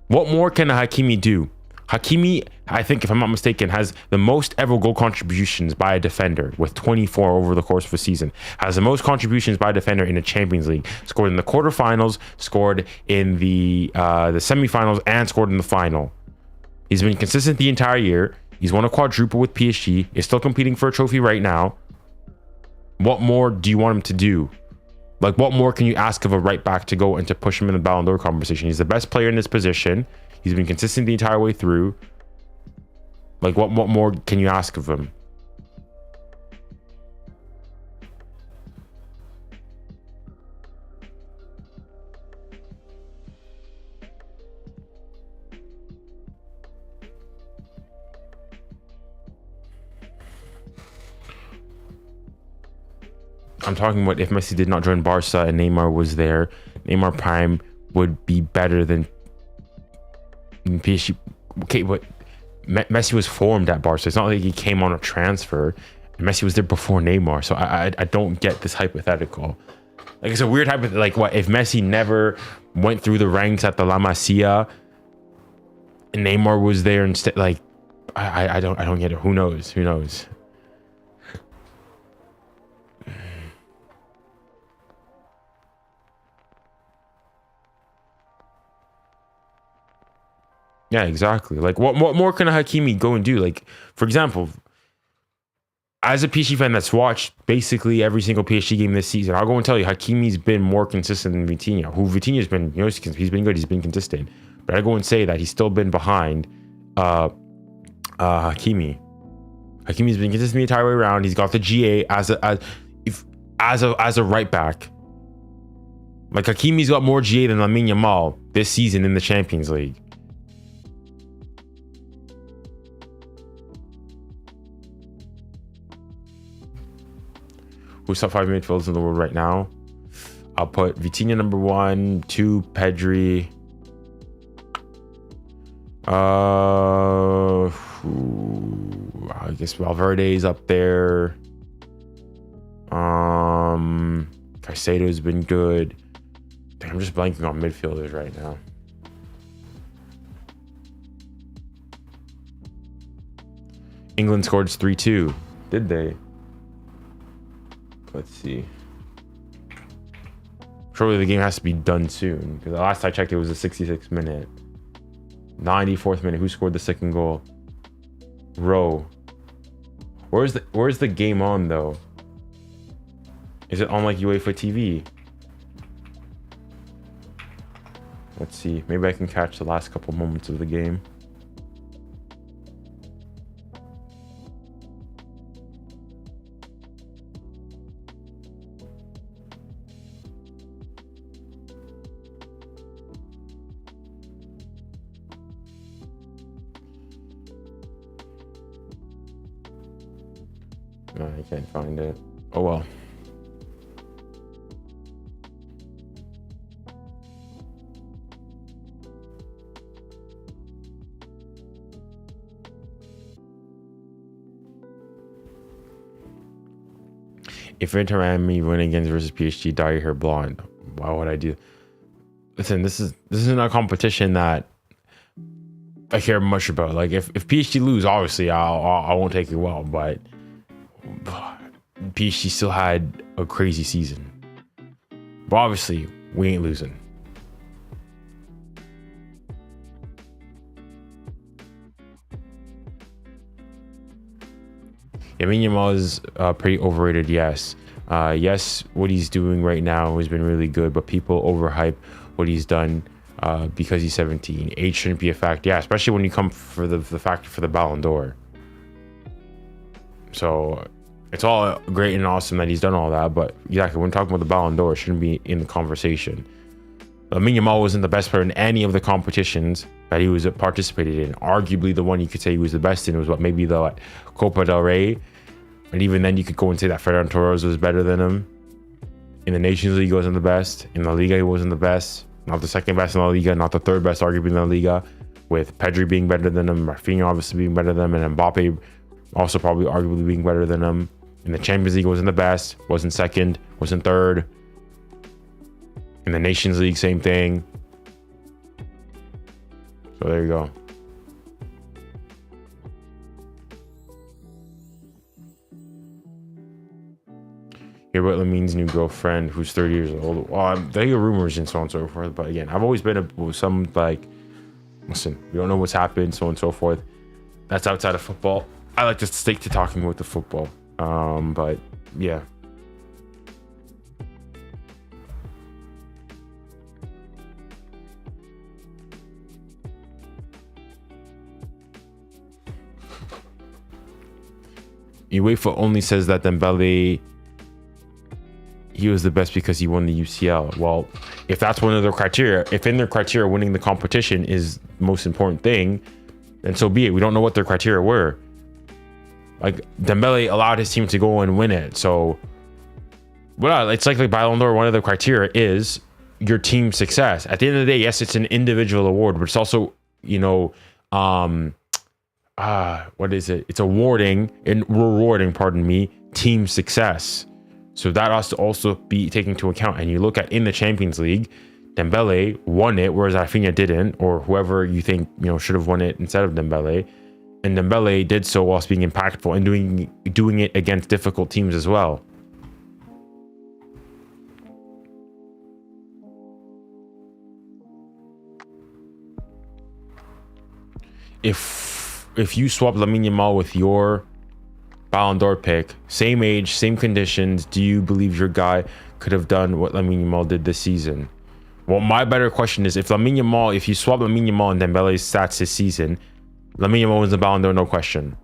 What more can Hakimi do? Hakimi, I think, if I'm not mistaken, has the most ever goal contributions by a defender with 24 over the course of a season. Has the most contributions by a defender in the Champions League. Scored in the quarterfinals, scored in the semifinals, and scored in the final. He's been consistent the entire year. He's won a quadruple with PSG. Is still competing for a trophy right now. What more do you want him to do? Like, what more can you ask of a right back to go and to push him in the Ballon d'Or conversation? He's the best player in this position. He's been consistent the entire way through. Like, what more can you ask of him? I'm talking about if Messi did not join Barca and Neymar was there, Neymar Prime would be better than PSG. Okay, but Messi was formed at Barca. It's not like he came on a transfer. Messi was there before Neymar, so I don't get this hypothetical. Like, it's a weird hypothetical. Like, what if Messi never went through the ranks at the La Masia and Neymar was there instead? Like, I don't get it. Who knows? Who knows? Yeah, exactly. Like, what more can a Hakimi go and do? Like, for example, as a PSG fan that's watched basically every single PSG game this season, I'll go and tell you, Hakimi's been more consistent than Vitinha. Who Vitinha's been, he's been good, he's been consistent. But I go and say that he's still been behind Hakimi. Hakimi's been consistent the entire way around. He's got the GA as a right back. Like, Hakimi's got more GA than Lamine Yamal this season in the Champions League. Who's top 5 midfielders in the world right now? I'll put Vitinha number 1, 2 Pedri. I guess Valverde's up there. Caicedo's been good. Dang, I'm just blanking on midfielders right now. England scored 3-2. Did they? Let's see. Surely the game has to be done soon, because the last I checked it was the 66th minute. 94th minute. Who scored the second goal? Rowe. Where's the game on though? Is it on like UEFA TV? Let's see. Maybe I can catch the last couple moments of the game. No, I can't find it. Oh well. If Inter Miami win against versus PSG, dye your hair blonde. Why would I do? Listen, this isn't a competition that I care much about. Like, if PSG lose, obviously I won't take it well, but PSG still had a crazy season. But obviously, we ain't losing. Lamine Yamal is pretty overrated, yes. Yes, what he's doing right now has been really good, but people overhype what he's done because he's 17. Age shouldn't be a factor. Yeah, especially when you come for the factor for the Ballon d'Or. So it's all great and awesome that he's done all that, but exactly when talking about the Ballon d'Or, it shouldn't be in the conversation. Lamine Yamal wasn't the best player in any of the competitions that he was participated in. Arguably, the one you could say he was the best in was maybe the Copa del Rey, and even then you could go and say that Ferran Torres was better than him. In the Nations League, he wasn't the best. In La Liga, he wasn't the best. Not the second best in La Liga, not the third best arguably in La Liga, with Pedri being better than him, Rafinha obviously being better than him, and Mbappe also probably arguably being better than him. In the Champions League, wasn't the best, wasn't second, wasn't third. In the Nations League, same thing. So there you go. Hear about Lamine's new girlfriend, who's 30 years old. Well, they hear rumors and so on and so forth. But again, I've always been some listen, we don't know what's happened, so on and so forth. That's outside of football. I like to stick to talking about the football. But yeah. UEFA only says that Dembele, he was the best because he won the UCL. Well, if that's one of their criteria, if in their criteria winning the competition is the most important thing, then so be it. We don't know what their criteria were. Dembele allowed his team to go and win it. So, well, it's like Ballon d'Or, one of the criteria is your team's success. At the end of the day, yes, it's an individual award, but it's also, what is it? It's awarding and rewarding, team success. So that has to also be taken into account. And you look at in the Champions League, Dembele won it, whereas Rafinha didn't, or whoever you think should have won it instead of Dembele. And Dembele did so whilst being impactful and doing it against difficult teams as well. If you swap Lamine Yamal with your Ballon d'Or pick, same age, same conditions, do you believe your guy could have done what Lamine Yamal did this season? Well, my better question is, if you swap Lamine Yamal and Dembele's stats this season, Lamine Yamal wins the Ballon d'Or, no question.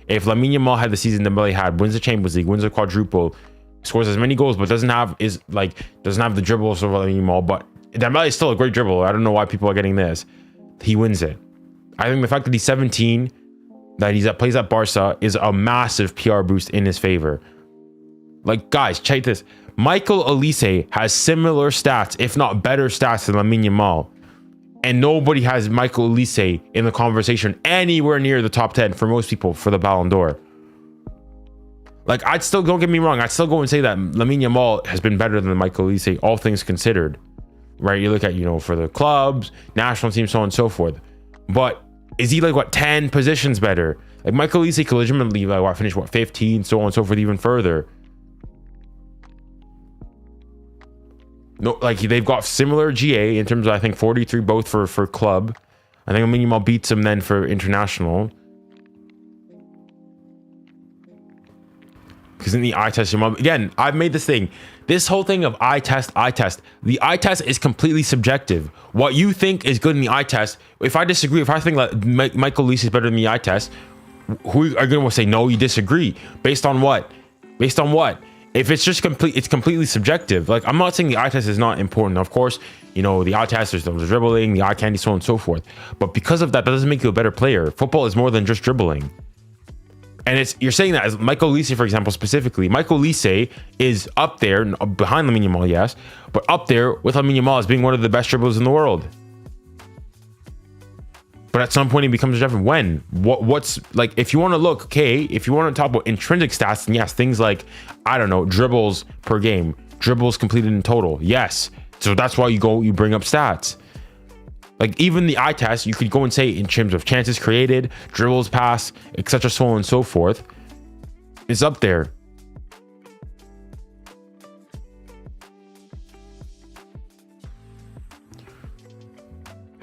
If Lamine Yamal had the season Dembele had, wins the Champions League, wins a quadruple, scores as many goals, but doesn't have the dribbles of Lamine Yamal, but Dembele is still a great dribbler. I don't know why people are getting this. He wins it. I think the fact that he's 17, that plays at Barca, is a massive PR boost in his favor. Guys, check this. 𝙋𝙊𝘿𝘾𝘼𝙎 has similar stats, if not better stats, than Lamine Yamal. And nobody has 𝙋𝙊𝘿𝘾𝘼 in the conversation anywhere near the top 10 for most people for the Ballon d'Or. I'd still, don't get me wrong, I'd still go and say that Lamine Yamal has been better than 𝙋𝙊𝘿𝘾𝘼, all things considered. Right? You look at, for the clubs, national teams, so on and so forth. But is he 10 positions better? 𝙋𝙊𝘿𝘾𝘼 could legitimately finish 15, so on and so forth, even further. No, they've got similar GA in terms of, I think, 43 both for club. I think Lamine Yamal beats him then for international. Because in the eye test, again, I've made this thing. This whole thing of eye test. The eye test is completely subjective. What you think is good in the eye test, if I disagree, if I think that 𝙋𝙊𝘿𝘾𝘼 is better than the eye test, who are going to say, no, you disagree? Based on what? Based on what? If it's just it's completely subjective. I'm not saying the eye test is not important. Of course, the eye test, there's the dribbling, the eye candy, so on and so forth. But because of that, that doesn't make you a better player. Football is more than just dribbling. And you're saying that as 𝙋𝙊𝘿𝘾, for example, specifically. 𝙋𝙊𝘿𝘾 is up there, behind Lamine Yamal, yes, but up there with Lamine Yamal as being one of the best dribblers in the world. But at some point, he becomes different. When? What's if you want to look, okay, if you want to talk about intrinsic stats, then yes, things like, I don't know, dribbles per game, dribbles completed in total, yes. So that's why you bring up stats. Even the eye test, you could go and say in terms of chances created, dribbles, pass, etc., so on and so forth, is up there.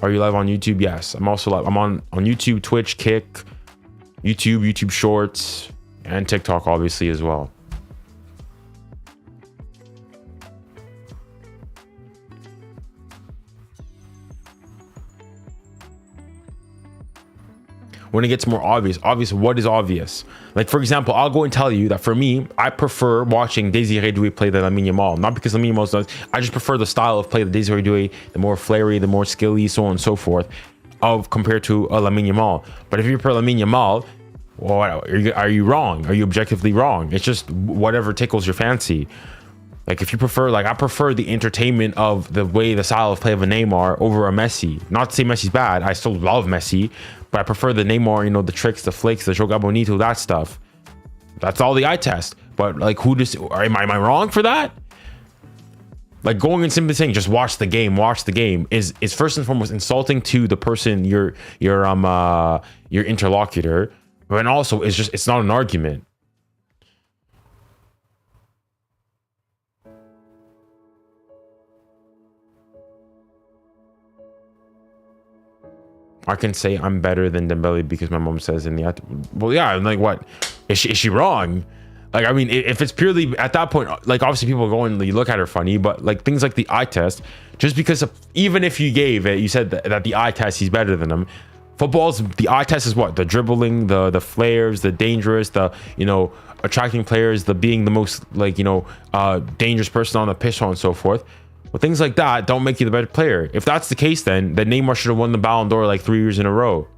Are you live on YouTube? Yes, I'm also live. I'm on YouTube, Twitch, Kick, YouTube Shorts, and TikTok, obviously, as well. when it gets more obvious. Obvious, what is obvious? Like, for example, I'll go and tell you that for me, I prefer watching 𝙬𝙬𝘼 play than 𝙬𝙾𝘼 𝘾𝘼. Not because 𝙬𝙾𝘼 𝘾𝑼 does. I just prefer the style of play that 𝙬𝙬𝘼, the more flary, the more skilly, so on and so forth, of compared to 𝙬𝙾𝘼 𝘾𝘼. But if you prefer 𝙬𝙾𝘼 𝘾𝘼, well, are you wrong? Are you objectively wrong? It's just whatever tickles your fancy. Like, if you prefer, like, I prefer the entertainment of the way, the style of play of a Neymar over a Messi. Not to say Messi's bad. I still love Messi, but I prefer the Neymar, you know, the tricks, the flicks, the joga bonito, that stuff. That's all the eye test. But like, am I wrong for that? Like, going and simply saying just watch the game is first and foremost insulting to the person, your interlocutor, but also it's not an argument. I can say I'm better than Dembele because my mom says in the well, yeah, I'm like, what is she wrong? Like, I mean, if it's purely at that point, like, obviously people go and you look at her funny, but like things like the eye test, just because even if you gave it, you said that the eye test, he's better than him. The eye test is what? The dribbling, the flares, the dangerous, the, you know, attracting players, the being the most, like, you know, dangerous person on the pitch, so on and so forth. Well, things like that don't make you the better player. If that's the case, then Neymar should have won the Ballon d'Or like 3 years in a row.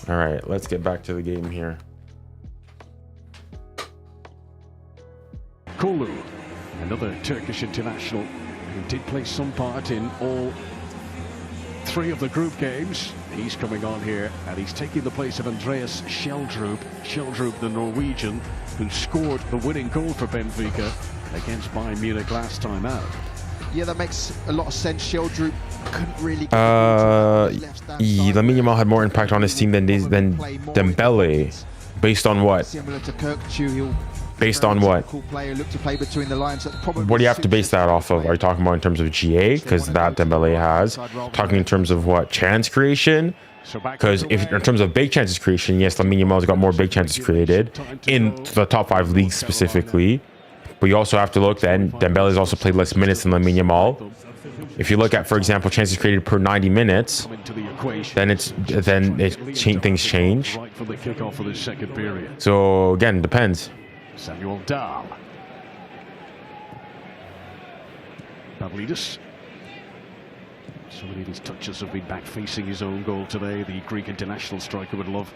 All right, let's get back to the game here. 𝙎𝙬𝘾, another Turkish international who did play some part in all 3 of the group games. He's coming on here and he's taking the place of Andreas 𝙎𝙬𝘾, the Norwegian, who scored the winning goal for Benfica against Bayern Munich last time out. Yeah, that makes a lot of sense. 𝙎𝙬𝘾 couldn't really. 𝙬𝙾𝘼 𝘾𝑼 had more impact on his team than Dembele. Based on what? Similar to 𝙬𝙬𝘾. Based on what? Looked to play between the lines. What do you have to base that off of? Are you talking about in terms of GA? Because that Dembele has. Talking in terms of what? Chance creation? Because if in terms of big chances creation, yes, 𝙬𝙾𝘼 𝘾𝑼's got more big chances created in the top 5 leagues specifically. But you also have to look that Dembele's also played less minutes than 𝙬𝙾𝘼 𝘾𝑼. If you look at, for example, chances created per 90 minutes, then things change. So again, depends. Samuel Dahl. Pavlidis. So many of his touches have been back facing his own goal today. The Greek international striker would love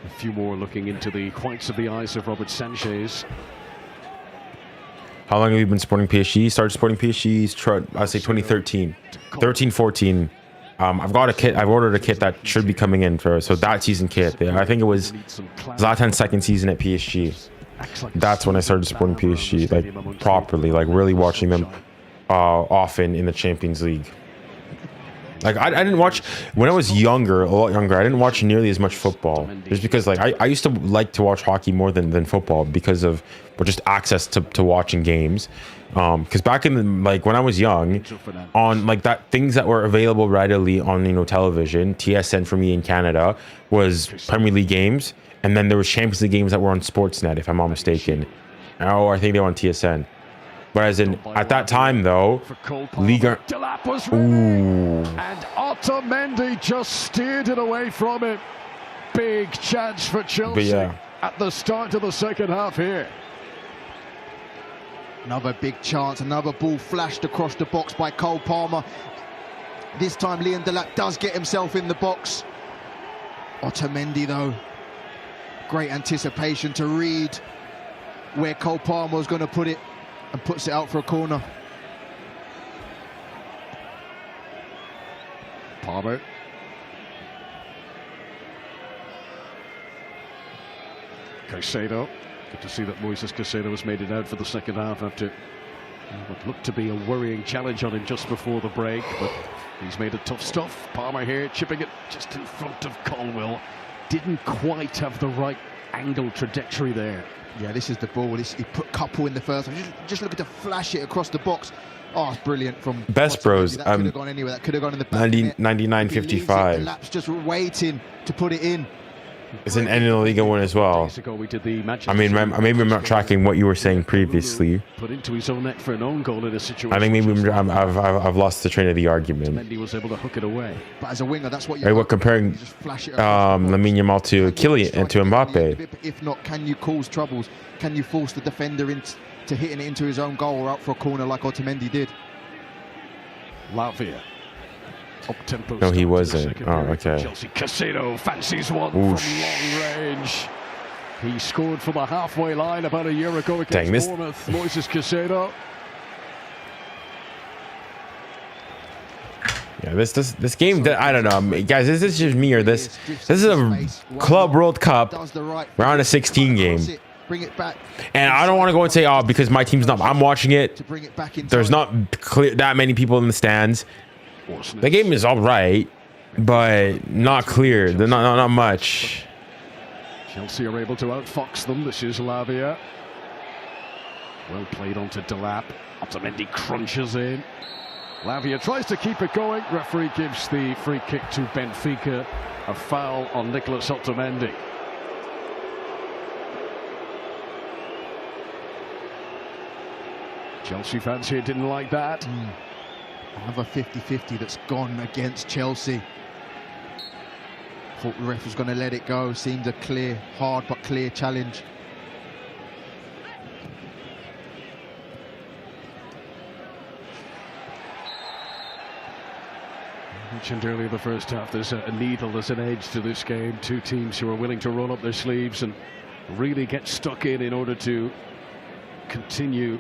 a few more looking into the whites of the eyes of Robert Sanchez. How long have you been supporting PSG? Started supporting PSG, I'd say 2013. 13-14. I've got a kit. I've ordered a kit that should be coming in so that season kit. I think it was Zlatan's second season at PSG. That's when I started supporting PSG, like, properly, like really watching them often in the Champions League. Like, I didn't watch when I was younger, a lot younger. I didn't watch nearly as much football, just because, like, I used to like to watch hockey more than football because of just access to watching games. Because back in the, like, when I was young, on like that things that were available readily on, you know, television, TSN for me in Canada was Premier League games, and then there was Champions League games that were on Sportsnet, if I'm not mistaken. Oh, I think they were on TSN. Whereas at that time, though, Liga. Ooh. And Otamendi just steered it away from it. Big chance for Chelsea at the start of the second half here. Another big chance, another ball flashed across the box by Cole Palmer. This time Leon Delap does get himself in the box. Otamendi, though, great anticipation to read where Cole Palmer was going to put it, and puts it out for a corner. Palmer. Caicedo. Good to see that Moises Caicedo has made it out for the second half after what looked to be a worrying challenge on him just before the break, but he's made it tough stuff. Palmer here, chipping it just in front of Colwill. Didn't quite have the right angle trajectory there. Yeah, this is the ball. He put couple in the first one. Just looking to flash it across the box. Oh, it's brilliant from Best Bros. That could have gone anywhere. That could have gone in the back. 99.55. Lap's just waiting to put it in. It's an end of the Liga one as well. I mean, maybe I'm not tracking what you were saying previously. Put into his own net for an own goal in a situation. I think maybe I've lost the train of the argument. Mendy was able to hook it away. But as a winger, that's what you Right, we're comparing Lamine Yamal to Kylian and to Mbappe. If not, can you cause troubles? Can you force the defender into hitting it into his own goal or out for a corner like Otamendi did? 𝙀𝙊𝘾𝘼𝙎𝙖. Up-tempo No, he start wasn't. to the second Oh, period okay. for Chelsea. 𝙊𝙖 fancies one Oosh. from long range. He scored from the halfway line about a year ago against Dang, this- Bournemouth. 𝙂𝙀𝙀. Yeah, this game, I don't know, guys. This is just me or this. This is a Club World Cup round of 16 game, Bring it back. and I don't want to go and say, oh, because my team's not. I'm watching it. To bring it back in There's not clear that many people in the stands. The game is all right, but not clear. They're not much. Chelsea are able to outfox them. This is 𝙀𝙀𝘋. Well played onto 𝙀𝙀𝘋. Otamendi crunches in. 𝙀𝙀𝘋 tries to keep it going. Referee gives the free kick to Benfica. A foul on Nicolas Otamendi. Chelsea fans here didn't like that. Another 50-50 that's gone against Chelsea. Thought the ref was going to let it go. Seemed a clear, hard but clear challenge. I mentioned earlier the first half, there's a needle, there's an edge to this game. Two teams who are willing to roll up their sleeves and really get stuck in order to continue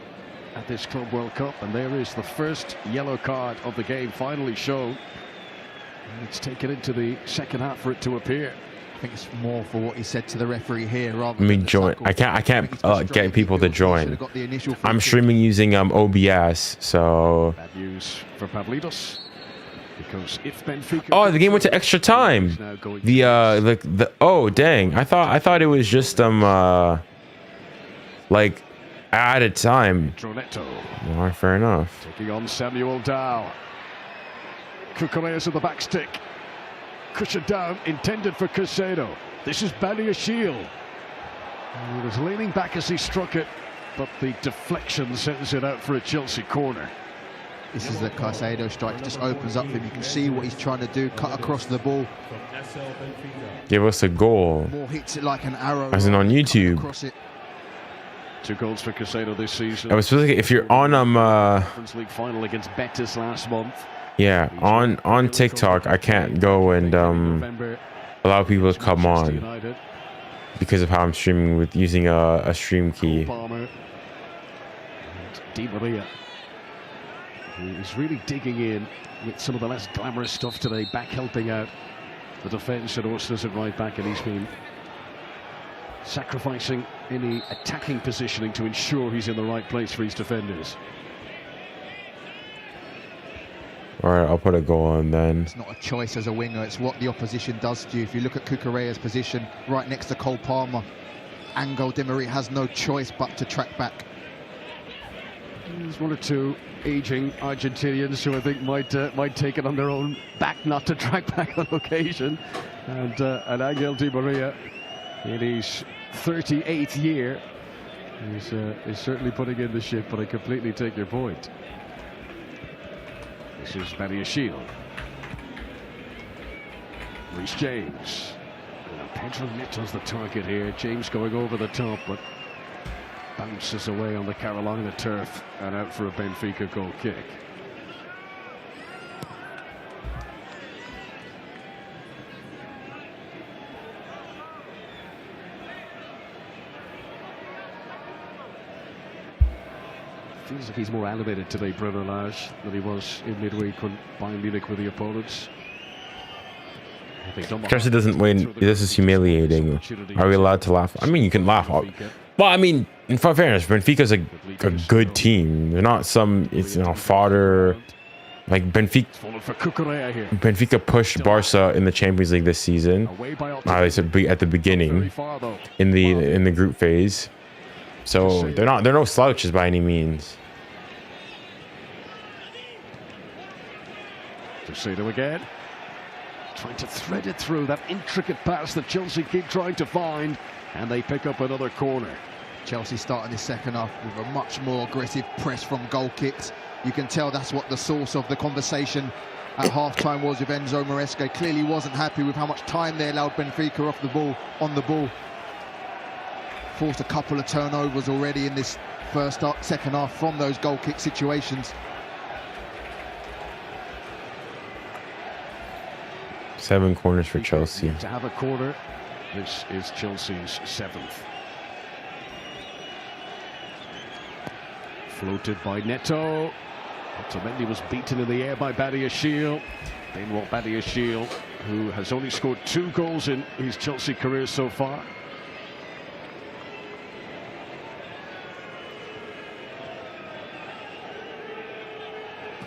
at this Club World Cup. And there is the first yellow card of the game finally shown. And it's taken into the second half for it to appear. I think it's more for what he said to the referee here. Rather Let me than the join. tackle. I can't get people to join. Got the initial free I'm kick. streaming using OBS, so. Bad news for 𝙀𝙀𝘋, because if Benfica... Oh, the game went to extra time. The oh dang! I thought it was just like added time. Dronetto All right, fair enough. taking on 𝙬𝙬𝘋𝘍. Cucurella at the back stick. Cushion down, intended for Caicedo. This is 𝙀𝙀𝘋𝘍. He was leaning back as he struck it, but the deflection sends it out for a Chelsea corner. This is the Caicedo strike. Just opens up for him. You can see what he's trying to do. Cut across the ball. Give us a goal. More hits it like an arrow. As in on YouTube. Across it. 2 goals for Caicedo this season. I was specifically if you're on Conference League final against Betis last month. yeah, on TikTok, I can't go and allow people to come on because of how I'm streaming with using a stream key. Palmer and Di Maria, who is really digging in with some of the less glamorous stuff today, back helping out the defence at 𝙀𝙀𝘋 at right back, and he's been sacrificing any attacking positioning to ensure he's in the right place for his defenders. All right, I'll put a goal on then. It's not a choice as a winger. It's what the opposition does to you. If you look at Cucurella's position right next to Cole Palmer, Ángel Di Maria has no choice but to track back. There's 1 or 2 aging Argentinians who I think might take it on their own back not to track back on occasion. And Ángel Di Maria, in his 38th year, is certainly putting in the shift, but I completely take your point. This is 𝙀𝙀𝘋𝘍. Reece James. Pedro Neto's the target here. James going over the top, but bounces away on the Carolina turf and out for a Benfica goal kick. Feels like he's more animated today, Bruno Lage, than he was in midweek when Bayern Munich were the opponents. Chelsea doesn't win. This is humiliating. Are we allowed to laugh? I mean, you can laugh. Well, I mean, in fairness, Benfica's a good team. They're not some, it's, you know, fodder. Like Benfica pushed Barca in the Champions League this season. They said at the beginning, in the group phase. So they're no slouches by any means. Caicedo again. Trying to thread it through that intricate pass that Chelsea keep trying to find, and they pick up another corner. Chelsea starting this second half with a much more aggressive press from goal kicks. You can tell that's what the source of the conversation at half-time was with Enzo Maresca. Clearly wasn't happy with how much time they allowed Benfica off the ball, on the ball. Forced a couple of turnovers already in this second half from those goal kick situations. 7 corners for Chelsea. To have a corner, this is Chelsea's 7th. Floated by Neto. Otamendi was beaten in the air by 𝙎𝙬𝘼𝙎𝙏. 𝙎𝙬𝘼𝙎𝙏, who has only scored 2 goals in his Chelsea career so far.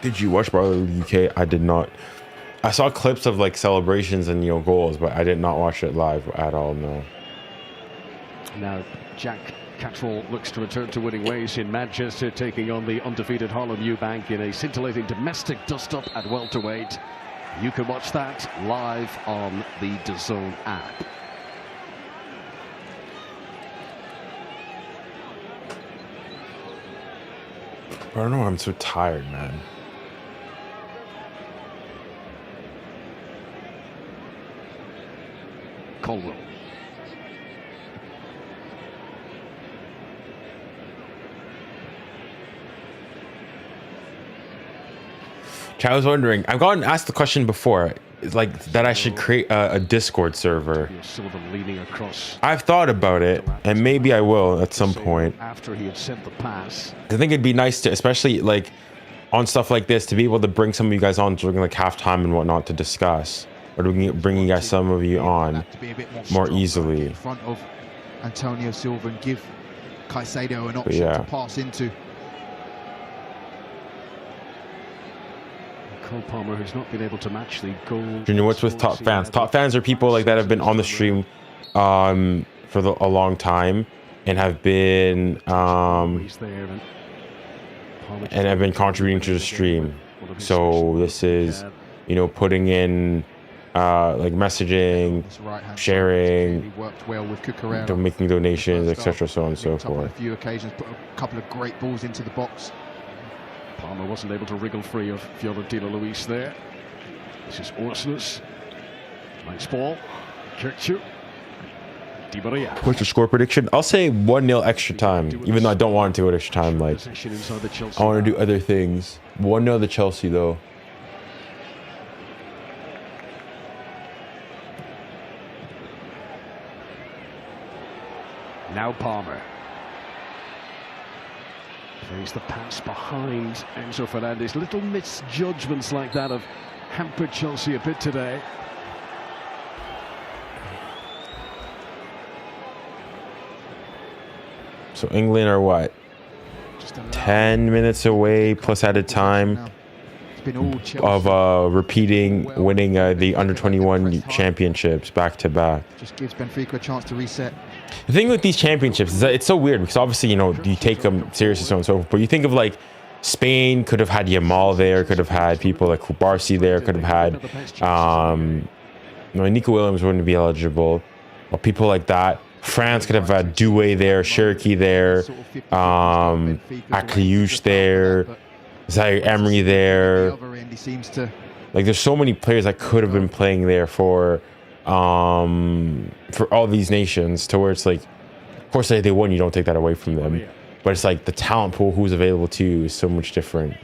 Did you watch Barley UK? I did not. I saw clips of like celebrations and goals, but I did not watch it live at all. No. Now Jack Catterall looks to return to winning ways in Manchester, taking on the undefeated 𝙎𝙬𝘼𝘾𝘼𝙎𝑗 in a scintillating domestic dust-up at welterweight. You can watch that live on the 𝙬𝙤 app. I don't know. I'm so tired, man. Colwell. I was wondering, I've gotten asked the question before, like that I should create a Discord server. Leaning across. I've thought about it, and maybe I will at some point. After he had sent the pass. I think it'd be nice to, especially like on stuff like this, to be able to bring some of you guys on during like halftime and whatnot to discuss, or to bring you guys, some of you on more easily. In front of Antonio Silva and give Caicedo an option to pass into. Cole Palmer, who's not been able to match the goal. Junior, what's with top fans? Top fans are people like that have been on the stream for a long time and have been and have been contributing to the stream. So this is, putting in like messaging, sharing, making donations, etc., so on and so forth. On a few occasions, put a couple of great balls into the box. Palmer wasn't able to wriggle free of Fiorentino Luis there. This is Orsnes. Nice ball. 𝙬𝙬𝙖. Di Maria. What's your score prediction? I'll say 1-0 extra time, even though I don't want to do it extra time. Like, I want to do other things. 1-0 to Chelsea, though. Now Palmer. Plays the pass behind Enzo Fernandez. Little misjudgments like that have hampered Chelsea a bit today. So England are what? 10 minutes away plus added time of winning the under-21 championships back-to-back. Just gives Benfica a chance to reset. The thing with these championships is that it's so weird because obviously, you take them seriously, so on and so forth, but you think of like Spain could have had 𝙎𝙬𝘼𝘾𝘼𝘎𝑗 there, could have had people like 𝙀𝙪𝙨 there, could have had Nico Williams wouldn't be eligible, but people like that. France could have had 𝙬𝙬𝘼 there, 𝙬𝙬𝘾𝘼 there, 𝙬𝙬𝘼𝑗 there, 𝙬𝙬𝘼 there. Like there's so many players that could have been playing there for all these nations, to where it's like, of course they won, you don't take that away from them, but it's like the talent pool who's available to you is so much different.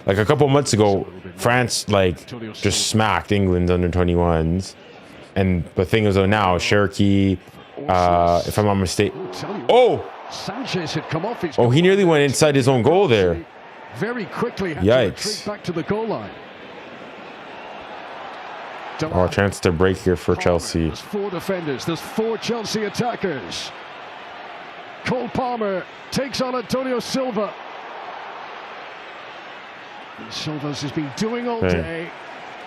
Like a couple months ago, France like just smacked England's under-21s, and the thing is though now 𝙬𝙬𝘼, if I'm not mistaken, he nearly went inside his own goal there. Very quickly, yikes! Back to the goal line. Oh, chance to break here for Chelsea. There's 4 defenders. There's 4 Chelsea attackers. Cole Palmer takes on Antonio Silva. And Silva's has been doing all day.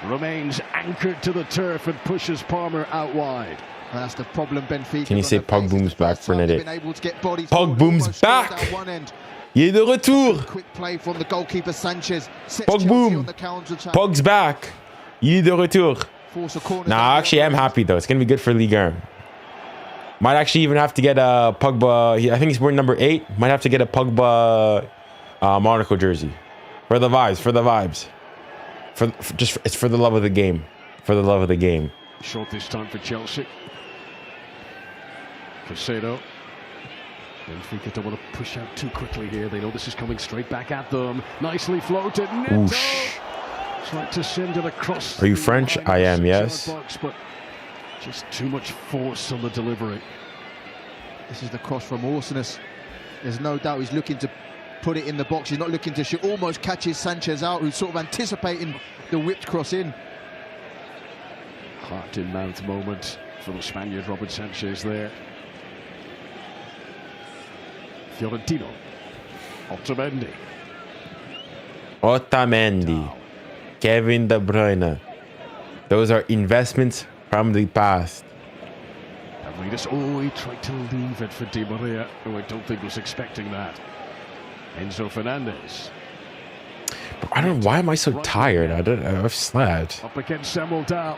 Remains anchored to the turf and pushes Palmer out wide. And that's the problem Benfica. Can you say Pogboom's back for Nede? Pogboom's back! Il est de retour! Quick play from the goalkeeper Sanchez. Pogboom! Pog's back! Il est de retour. Force a corner. Nah, actually, I'm happy though. It's gonna be good for Ligue 1. Might actually even have to get a Pogba. I think he's wearing number 8. Might have to get a Pogba Monaco jersey for the vibes. For the vibes. It's for the love of the game. For the love of the game. Short this time for Chelsea. 𝙭𝙬 Benfica don't want to push out too quickly here. They know this is coming straight back at them. Nicely floated. Oosh. Tried to send it across. Are you French? I am, yes. Box, but just too much force on the delivery. This is the cross from 𝙎𝙊𝘾𝘼𝙎𝙏. There's no doubt he's looking to put it in the box. He's not looking to shoot. Almost catches Sanchez out, who's sort of anticipating the whipped cross in. Heart in mouth moment for the Spaniard Robert Sanchez there. Fiorentino. Otamendi. Otamendi. Kevin De Bruyne. Those are investments from the past. Oh, he tried to leave it for Di Maria, who I don't think was expecting that. Enzo Fernandez. I don't know, why am I so tired? I've slept. Up against 𝙎𝙊𝘾𝘼𝙎𝙾.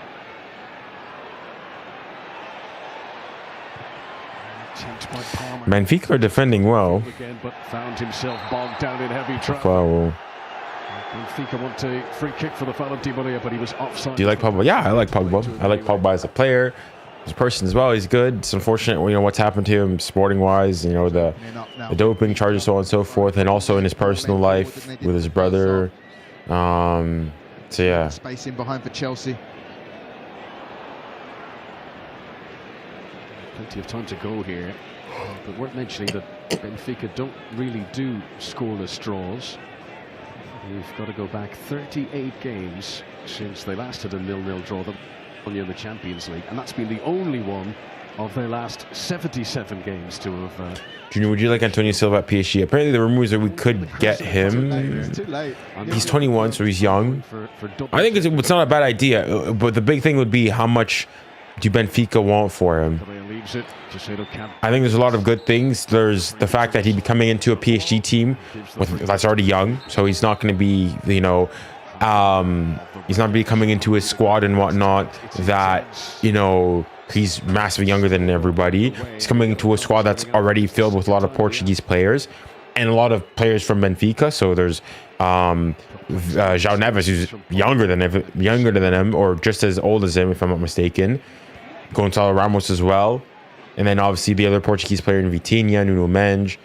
Benfica are defending well. Again, but found himself bogged down in heavy traffic. Wow. Benfica want a free kick for the foul of Di Maria, but he was offside. Do you like Pogba? Yeah, I like Pogba. I like Pogba as a player, as a person as well. He's good. It's unfortunate, you know, what's happened to him sporting-wise. You know, the doping charges, so on and so forth, and also in his personal life with his brother. So yeah. Space in behind for Chelsea. Plenty of time to go here, but worth mentioning that Benfica don't really do scoreless draws. We've got to go back 38 games since they last had a 0-0 draw in the Champions League, and that's been the only one of their last 77 games to have. Junior, would you like Antonio Silva at PSG? Apparently, the rumors that we could get him. It's too late. He's 21, so he's young. I think it's not a bad idea, but the big thing would be how much do Benfica want for him. I think there's a lot of good things. There's the fact that he'd be coming into a PSG team that's already young, so he's not going to be, you know, he's not be coming into his squad and whatnot that, you know, he's massively younger than everybody. He's coming into a squad that's already filled with a lot of Portuguese players and a lot of players from Benfica. So there's 𝙀𝙊𝘾𝘼𝑎𝑙 Neves, who's younger than him, or just as old as him, if I'm not mistaken. Gonçalo Ramos as well. And then obviously the other Portuguese player in Vitinha, Nuno Mendes.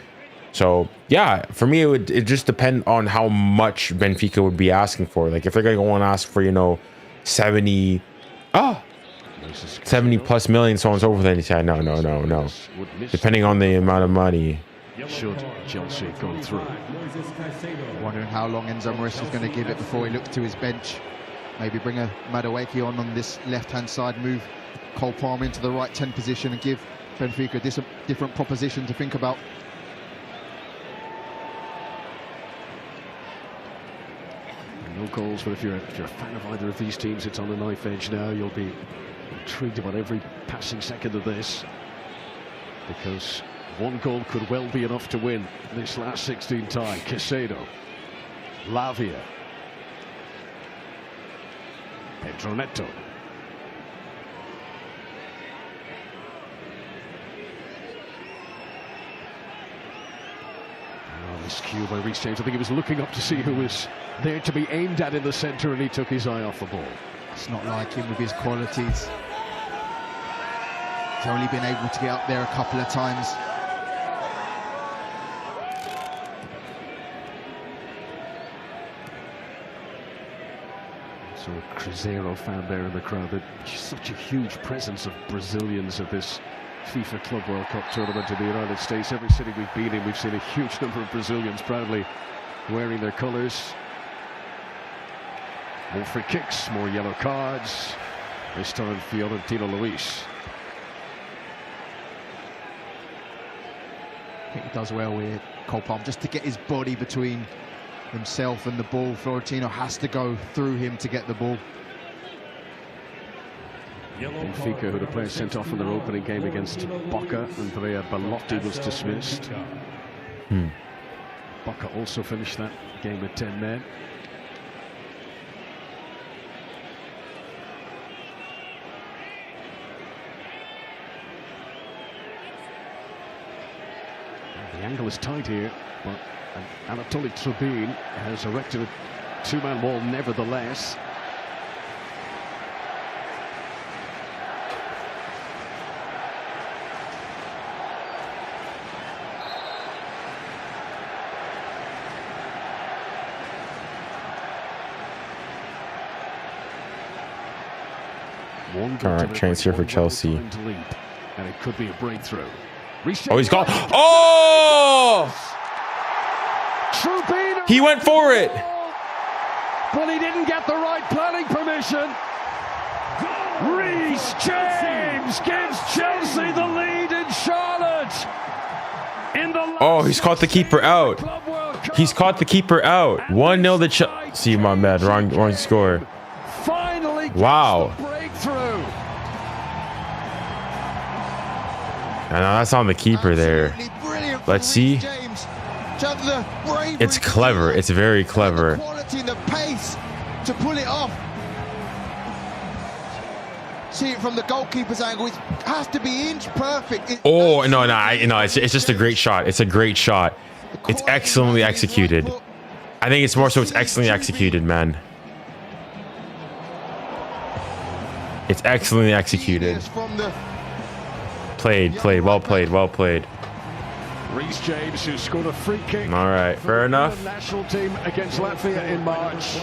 So yeah, for me, it just depend on how much Benfica would be asking for. Like if they're going to go and ask for, you know, 70 plus million, so on and so forth, then he said no. Depending on the amount of money. Should Chelsea go through? Wondering how long Enzo Maresca is going to give it before he looks to his bench. Maybe bring a 𝙀𝙀𝘾𝘼𝑎𝑙 on this left-hand side, move Cole Palmer into the right 10 position and give Benfica a different proposition to think about. No goals, but if you're a fan of either of these teams, it's on a knife edge now. You'll be intrigued about every passing second of this, because one goal could well be enough to win this last 16 tie. 𝙭𝙬 Lavia, Pedro Neto. This cue by Reece James. I think he was looking up to see who was there to be aimed at in the centre, and he took his eye off the ball. It's not like him with his qualities. He's only been able to get up there a couple of times. So a Cruzeiro fan there in the crowd. There's such a huge presence of Brazilians at this FIFA Club World Cup tournament in the United States. Every city we've been in, we've seen a huge number of Brazilians proudly wearing their colours. More free kicks, more yellow cards. This time Fiorentino Luis. I think he does well with Cole Palmer, just to get his body between himself and the ball. Florentino has to go through him to get the ball. Benfica, who the players sent off in their opening game against 𝙭𝙗. Andrea Belotti was dismissed. 𝙭𝙗 also finished that game with 10 men. The angle is tight here, but 𝙎𝙊𝘾𝘼𝙎𝙖 has erected a two-man wall nevertheless. All right, chance here for Chelsea. And it could be a breakthrough. Oh, he's gone. Oh! He went for it. But he didn't get the right planning permission. 𝙎𝙬𝘼𝑗𝑚𝑠 gives Chelsea the lead in Charlotte. Oh, he's caught the keeper out. He's caught the keeper out. 1-0 to Chelsea. My bad. Wrong score. Finally, wow. Breakthrough. And that's on the keeper there. Let's see. It's clever. It's very clever. Quality and the pace to pull it off. See it from the goalkeeper's angle. It has to be inch perfect. Oh no! It's just a great shot. It's a great shot. It's excellently executed. I think it's more so it's excellently executed, man. It's excellently executed. Well played. 𝙎𝙬𝘼𝑗𝑚𝑠, who scored a free kick. All right, fair enough. The national team against Latvia in March.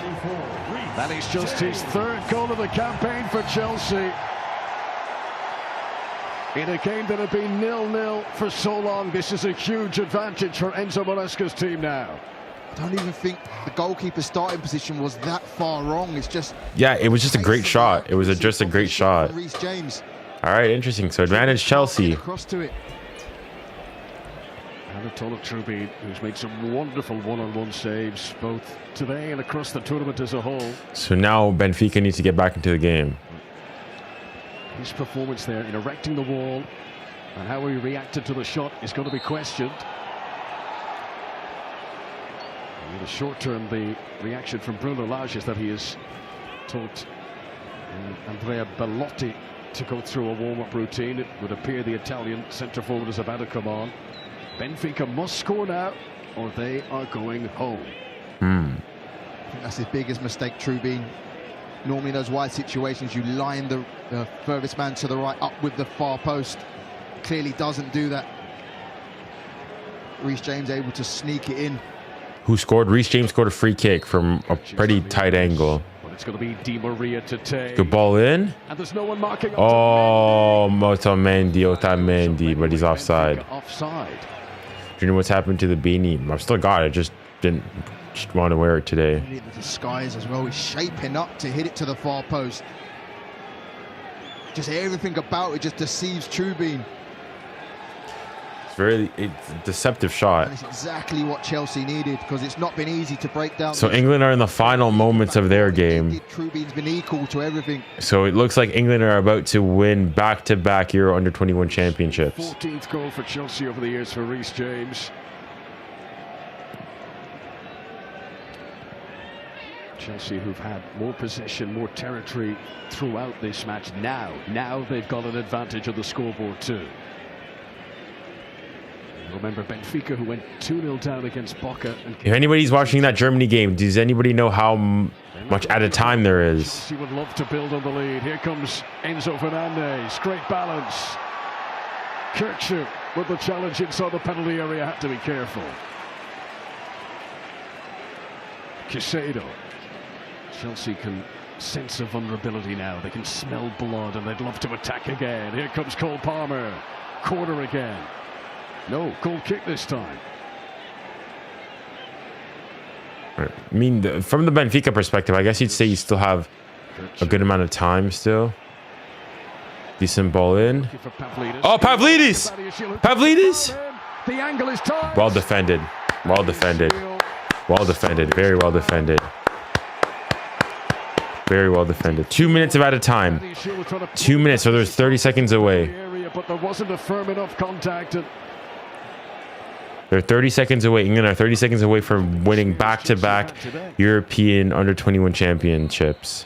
That is just his third goal of the campaign for Chelsea. In a game that had been 0-0 for so long, this is a huge advantage for Enzo Maresca's team now. I don't even think the goalkeeper's starting position was that far wrong. It's just... Yeah, it was just a great shot. It was just a great shot. 𝙎𝙬𝘼𝑗𝑚𝑠. All right, interesting. So advantage Chelsea. Across to it. 𝙎𝙊𝘾𝘼𝑗𝑚𝑠, who's made some wonderful one-on-one saves, both today and across the tournament as a whole. So now Benfica needs to get back into the game. His performance there in erecting the wall and how he reacted to the shot is going to be questioned. In the short term, the reaction from Bruno Lage is that he has taught Andrea Bellotti to go through a warm-up routine. It would appear the Italian centre forward is about to come on. Benfica must score now, or they are going home. I think that's his biggest mistake, 𝙬𝙬𝘼. Normally in those wide situations, you line the furthest man to the right up with the far post. Clearly doesn't do that. 𝙎𝙬𝘼 able to sneak it in. Who scored? 𝙎𝙬𝘼 scored a free kick from a pretty tight angle. But it's going to be Di Maria to take. Good ball in. And there's no one marking. Oh, 𝙬𝙬𝘼, but he's offside. Offside. Junior, what's happened to the beanie? I've still got it. Just didn't want to wear it today. The disguise as well. He's shaping up to hit it to the far post. Just everything about it just deceives 𝙬𝙬𝘼. It's a deceptive shot. And it's exactly what Chelsea needed, because it's not been easy to break down. So England are in the final moments of their game. 𝙬𝙬𝘼's been equal to everything. So it looks like England are about to win back-to-back Euro Under-21 championships. 14th goal for Chelsea over the years for 𝙎𝙬𝘼𝑗𝑚𝑠. Chelsea, who've had more possession, more territory throughout this match. Now they've got an advantage on the scoreboard too. Remember Benfica, who went 2-0 down against Boca. If anybody's watching that Germany game, does anybody know how much at a time there is? Chelsea would love to build on the lead. Here comes Enzo Fernandez. Great balance. 𝙬𝙬𝘼 with the challenge inside the penalty area. Had to be careful. Caicedo. Chelsea can sense a vulnerability now. They can smell blood and they'd love to attack again. Here comes Cole Palmer. Corner again. No, goal kick this time. I mean, from the Benfica perspective, I guess you'd say you still have a good amount of time still. Decent ball in. Oh, Pavlidis! Pavlidis! The angle is tight. Well defended. Well defended. Well defended. Very well defended. Very well defended. 2 minutes of out of time. 2 minutes, so there's 30 seconds away. But there wasn't a firm enough contact. They're 30 seconds away. England are 30 seconds away from winning back-to-back European Under-21 championships.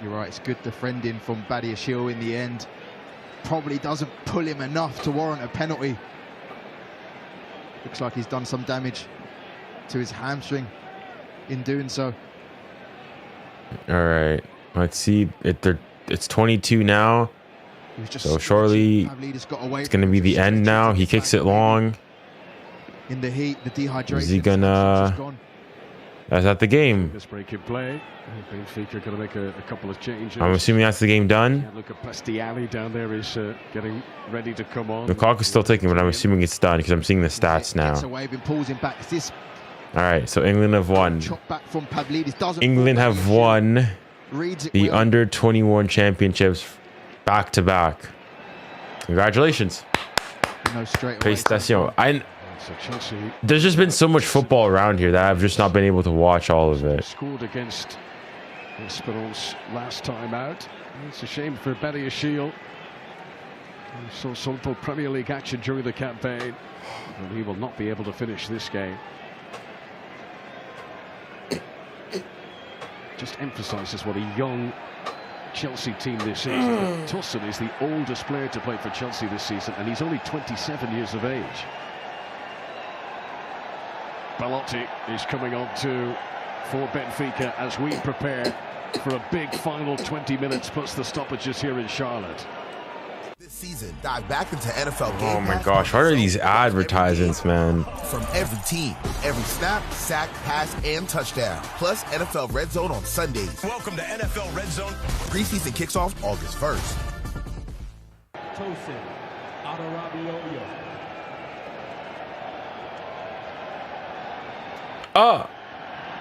You're right, it's good defending from 𝙎𝙬𝘼𝘾𝘼 in the end. Probably doesn't pull him enough to warrant a penalty. Looks like he's done some damage to his hamstring in doing so. All right, let's see. It's 22 now. So surely it's going to be the end now. He kicks it long. In the heat, the dehydration. Is he gonna? That's at the game. This break in play. Benfica going to make a couple of changes. I'm assuming that's the game done. Look at 𝙀𝙀𝘼𝘾𝙼 down there is getting ready to come on. The clock is still ticking, but I'm assuming it's done because I'm seeing the stats now. All right, so England have won. England have won the under-21 championships back to back. Congratulations. Félicitations. There's just been so much football around here that I've just not been able to watch all of it. Scored against 𝙀𝙀𝘋𝑆𝑝ÉRANCE last time out. It's a shame for 𝙀𝙀𝘋𝑆𝑝ÉRANCE. Saw some Premier League action during the campaign, and he will not be able to finish this game. Just emphasises what a young Chelsea team this season. 𝙀𝙀𝘋 is the oldest player to play for Chelsea this season, and he's only 27 years of age. Belotti is coming on for Benfica as we prepare for a big final 20 minutes plus the stoppages here in Charlotte. This season, dive back into NFL Game Oh my gosh, what are these advertisements, man? From every team, every snap, sack, pass, and touchdown. Plus NFL Red Zone on Sundays. Welcome to NFL Red Zone. Preseason kicks off August 1st.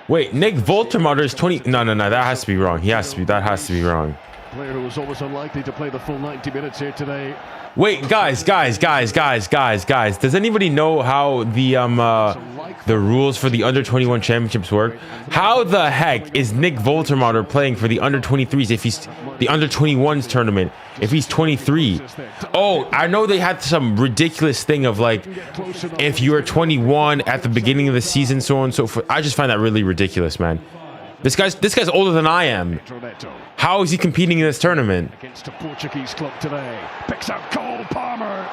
Wait, 𝙀𝙀𝘾𝘼𝘾𝑼𝙎 is 20. No, that has to be wrong. That has to be wrong. Player who was almost unlikely to play the full 90 minutes here today. Wait, guys. Does anybody know how the rules for the under-21 championships work? How the heck is 𝙀𝙀𝘾𝘼𝘾𝑼𝙎 playing for the under-23s if he's the under-21s tournament if he's 23? Oh, I know they had some ridiculous thing of like if you were 21 at the beginning of the season, so on and so forth. I just find that really ridiculous, man. This guy's older than I am. How is he competing in this tournament? Against a Portuguese club today. Picks out Cole Palmer.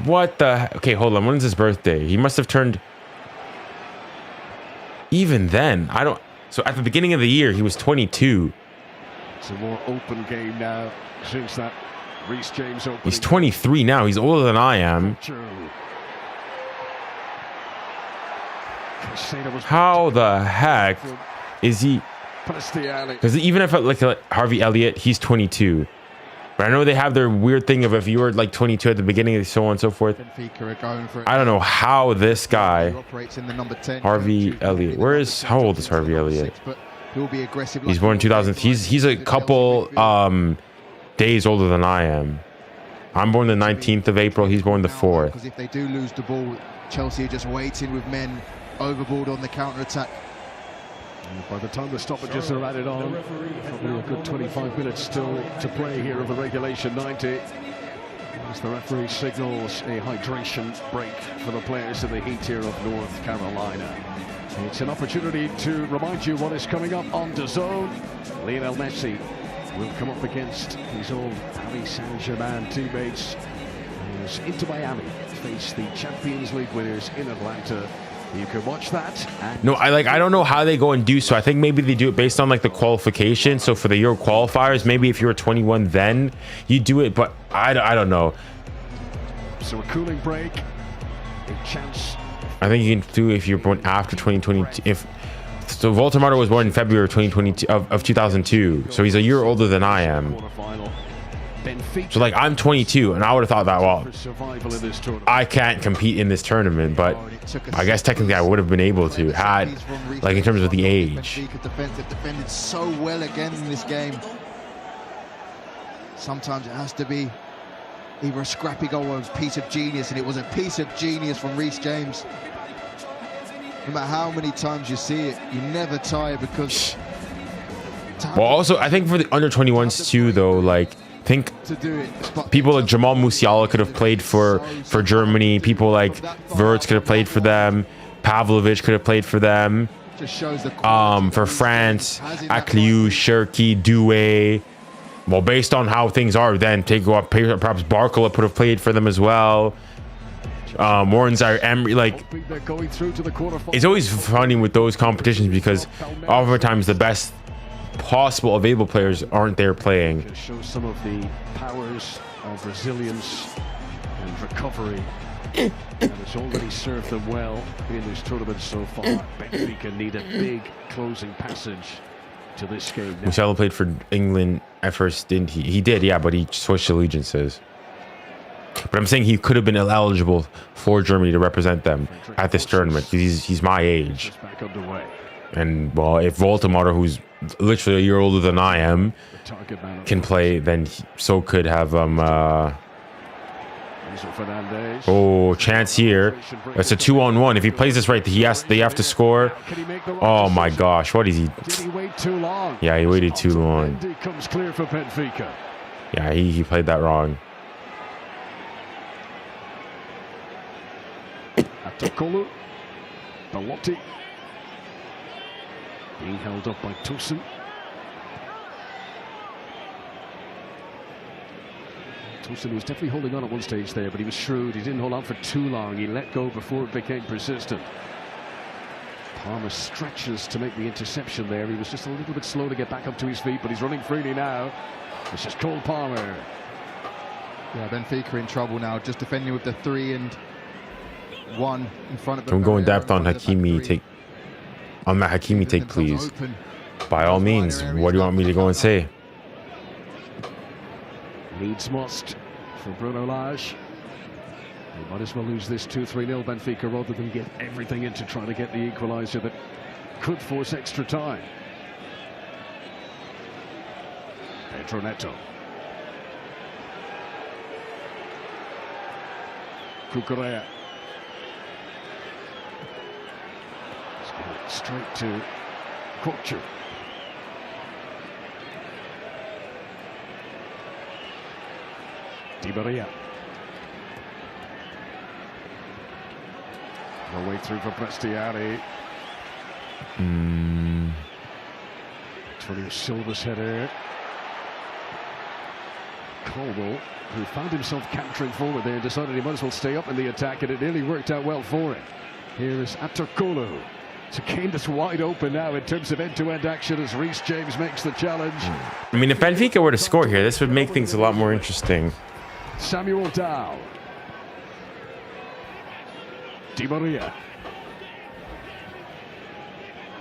What the? Okay, hold on. When's his birthday? He must have turned. Even then, I don't. So at the beginning of the year, he was 22. It's a more open game now since that Reece James opening. He's 23 now. He's older than I am. How the heck is he? Because even if like 𝙀𝙀𝘼𝘋𝑆𝑝ÉRANCE, he's 22. But I know they have their weird thing of if you were like 22 at the beginning, so on and so forth. I don't know how this guy, 𝙀𝙀𝘼𝘋𝑆𝑝ÉRANCE, how old is 𝙀𝙀𝘼𝘋𝑆𝑝ÉRANCE? He's born in 2000. He's a couple days older than I am. I'm born the 19th of April. He's born the 4th. Because if they do lose the ball, Chelsea are just waiting with men overboard on the counter-attack. By the time the stoppages are added on, probably a good 25 minutes still to play here of the regulation 90. As the referee signals a hydration break for the players in the heat here of North Carolina. It's an opportunity to remind you what is coming up on 𝙬𝑧. Lionel Messi will come up against his old Paris Saint-Germain teammates as Inter Miami face the Champions League winners in Atlanta. You can watch that. No, I don't know how they go and do so. I think maybe they do it based on like the qualification. So for the Euro qualifiers, maybe if you were 21 then you do it, but I don't know. So a cooling break, a chance. I think you can do it if you're born after 2022. If so, 𝙀𝙀𝘾𝑼𝙎 was born in February of 2022 of 2002, so he's a year older than I am. So like I'm 22 and I would have thought that, well, I can't compete in this tournament, but I guess technically I would have been able to had like in terms of the age. They've defended so well again in this game. Sometimes it has to be either a scrappy goal or a piece of genius, and it was a piece of genius from Reece James. No matter how many times you see it, you never tire because well, also I think for the under 21s too though, like think people like Jamal Musiala could have played for Germany. People like Wirtz could have played for them. Pavlovic could have played for them. Just shows the for France, 𝙋𝙊𝘾𝙖𝙖𝙤𝙎. Well, based on how things are, then take up perhaps 𝙬𝙪𝙾 could have played for them as well. Warren Zaire-Emery, like, it's always funny with those competitions because oftentimes the best possible available players aren't there playing. Just shows some of the powers of resilience and recovery. And it's already served them well in this tournament so far. Benfica need a big closing passage to this game. Roussel played for England at first, didn't he? He did, yeah, but he switched allegiances. But I'm saying he could have been eligible for Germany to represent them at this tournament. He's my age. And, well, if Voldemort, who's literally a year older than I am, can play, then so could have oh, chance here. It's a 2-on-1. If he plays this right, they have to score. Oh my gosh, what is he? Yeah, he waited too long. Yeah, he played that wrong. 𝙬𝙬𝙬𝘾𝘼𝙎𝙬 being held up by 𝙬𝙬𝘾𝘼𝙎𝙬. 𝙬𝙬𝘾 was definitely holding on at one stage there, but he was shrewd. He didn't hold on for too long. He let go before it became persistent. Palmer stretches to make the interception there. He was just a little bit slow to get back up to his feet, but he's running freely now. This is Cole Palmer. Yeah, Benfica in trouble now, just defending with the 3-1 in front of them. Don't go in depth on Hakimi. On that Hakimi take, please. By all means, what do you want me to go and say? Needs must for Bruno Lage. They might as well lose this 2-3-0 Benfica rather than get everything into trying to get the equaliser that could force extra time. Pedro Neto. Cucurella. Straight to Ďuďo. Di Maria. No way through for Prestiani. Antonio Silva's header. Colwell, who found himself cantering forward there, decided he might as well stay up in the attack, and it nearly worked out well for him. Here is 𝙬𝙬𝙬𝘾𝘼𝙎𝙬. It's a game that's wide open now in terms of end-to-end action as Reece James makes the challenge. I mean, if Benfica were to score here, this would make things a lot more interesting. Samuel Dow. Di Maria.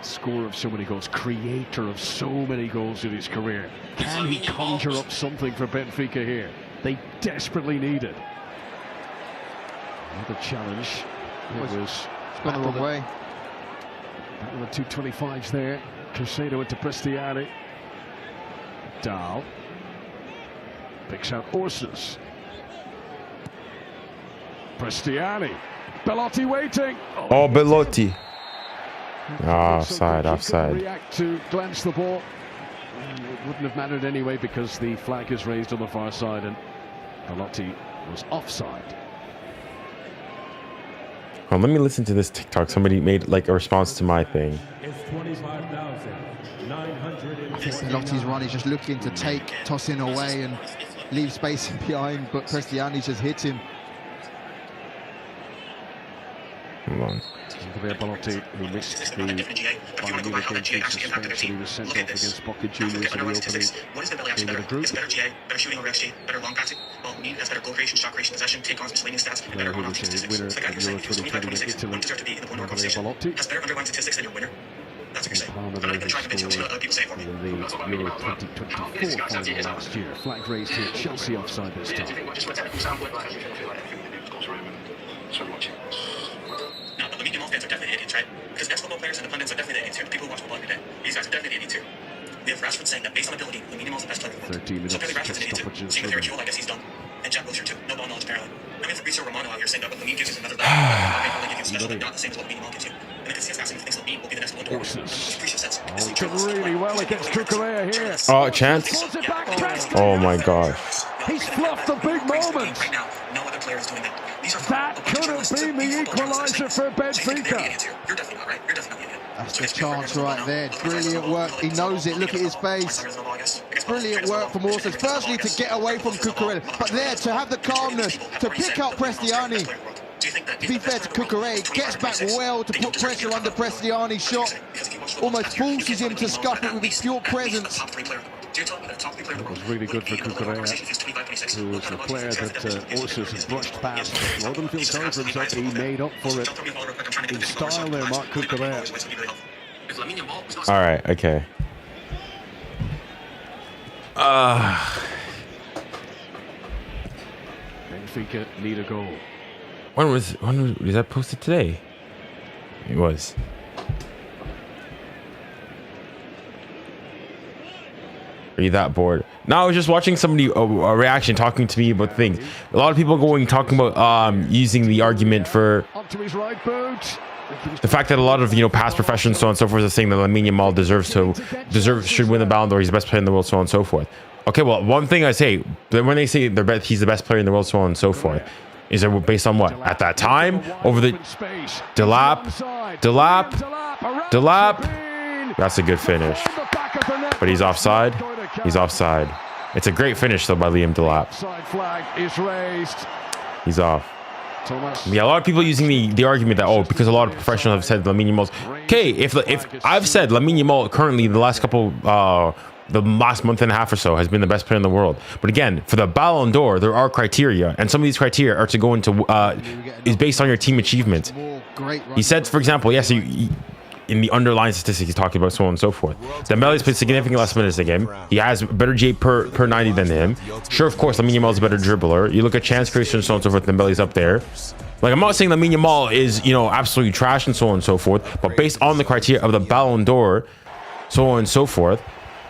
Scorer of so many goals, creator of so many goals in his career. Can he conjure up something for Benfica here? They desperately need it. Another challenge. It was gone the wrong way. Battle of 225s there. Caicedo into Prestiani. Dow. Picks out Orsnes. Prestiani. Belotti waiting. Oh, Belotti. Offside, offside. React to glance the ball. It wouldn't have mattered anyway because the flag is raised on the far side and Belotti was offside. Well, let me listen to this TikTok. Somebody made like a response to my thing. I think Belotti's run is just looking to take tossing away and leave space behind, but Prestiani just hits him. Hold on. Belotti, who missed the Bayern Munich game suspension, he was sent off against Boca Juniors in the opening game of the group. Better GA, better shooting over XG, better long passing. Well, Mean has better goal creation, shot creation, possession, take ons, miscellaneous stats, and better on-off statistics. So the guy who's saying he was 25-26 wouldn't deserve to be in the Ballon d'Or conversation. Has better underlying statistics than your winner. That's what you're saying. I'm not going to try to convince you what people say for me. In the Euro 2024 final last year, flag raised here, Chelsea offside this time. Now, the Lamine Yamal fans are definitely idiots, right? Because ex-football players and the pundits are definitely idiots here. The people who watch football every day. These guys are definitely idiots here. We have Rashford saying that based on ability, Lamine Yamal's the best player in the world. 13 minutes, so apparently Rashford's an idiot too. stoppages Seeing with for Eric Hewell, I guess he's done. And Jack Wilshere too. No ball knowledge apparently. I mean, Fabrizio Romano out here saying that what Lamine gives is another level. They probably give you special, but not the same as what Lamine Yamal gives you. And then Casillas asking if he thinks Lamine will be the next Ballon d'Or. Did really well against Cucurella here. Oh, chance. Oh my gosh. He's fluffed the big moment. Right now, no other player is doing that. These are That could have been the equaliser for Benfica. You're definitely not right. You're definitely not the idiot. That's the chance right there. Brilliant work. He knows it. Look at his face. Brilliant work from Orsons. Firstly, to get away from 𝙀𝙬𝘼𝙖, but there to have the calmness to pick up 𝙬𝙬𝘾𝘼𝙎. To be fair to 𝙀𝙬𝘼, gets back well to put pressure under 𝙬𝙬𝘾𝘼𝙎's shot. Almost forces him to scuff it with his pure presence. It was really good for 𝙀𝙀𝘼𝑖𝑎, who was the player that Orsons had brushed past. More than feel sorry for himself, he made up for it in style there, Mark 𝙀𝙀𝘼. All right, okay. Benfica need a goal. When was that posted today? It was. Are you that bored? No, I was just watching somebody a reaction talking to me about things. A lot of people talking about using the argument for Up to his right boot. the fact that a lot of past professionals, so on and so forth, are saying that Lamine Yamal should win the Ballon d'Or. He's the best player in the world, so on and so forth. Okay, well, one thing I say when they say he's the best player in the world, so on and so forth, is it based on what at that time over the Ďeľap. That's a good finish, but he's offside. He's offside. It's a great finish though by Liam Ďeľap. Side flag is raised. He's off. Thomas. Yeah, a lot of people using the argument that because a lot of professionals have said Lamine Yamal's okay. If I've said Lamine Yamal currently the last month and a half or so has been the best player in the world, but again for the Ballon d'Or there are criteria, and some of these criteria are to go into is based on your team achievement. He said, for example, yes, in the underlying statistics he's talking about, so on and so forth. Dembele's played significantly less minutes than him. He has better J per 90 than him. Sure, of course, Lamine Yamal is a better dribbler. You look at chance creation and so on and so forth, Dembele's up there. Like, I'm not saying Lamine Yamal is, absolutely trash and so on and so forth, but based on the criteria of the Ballon d'Or, so on and so forth,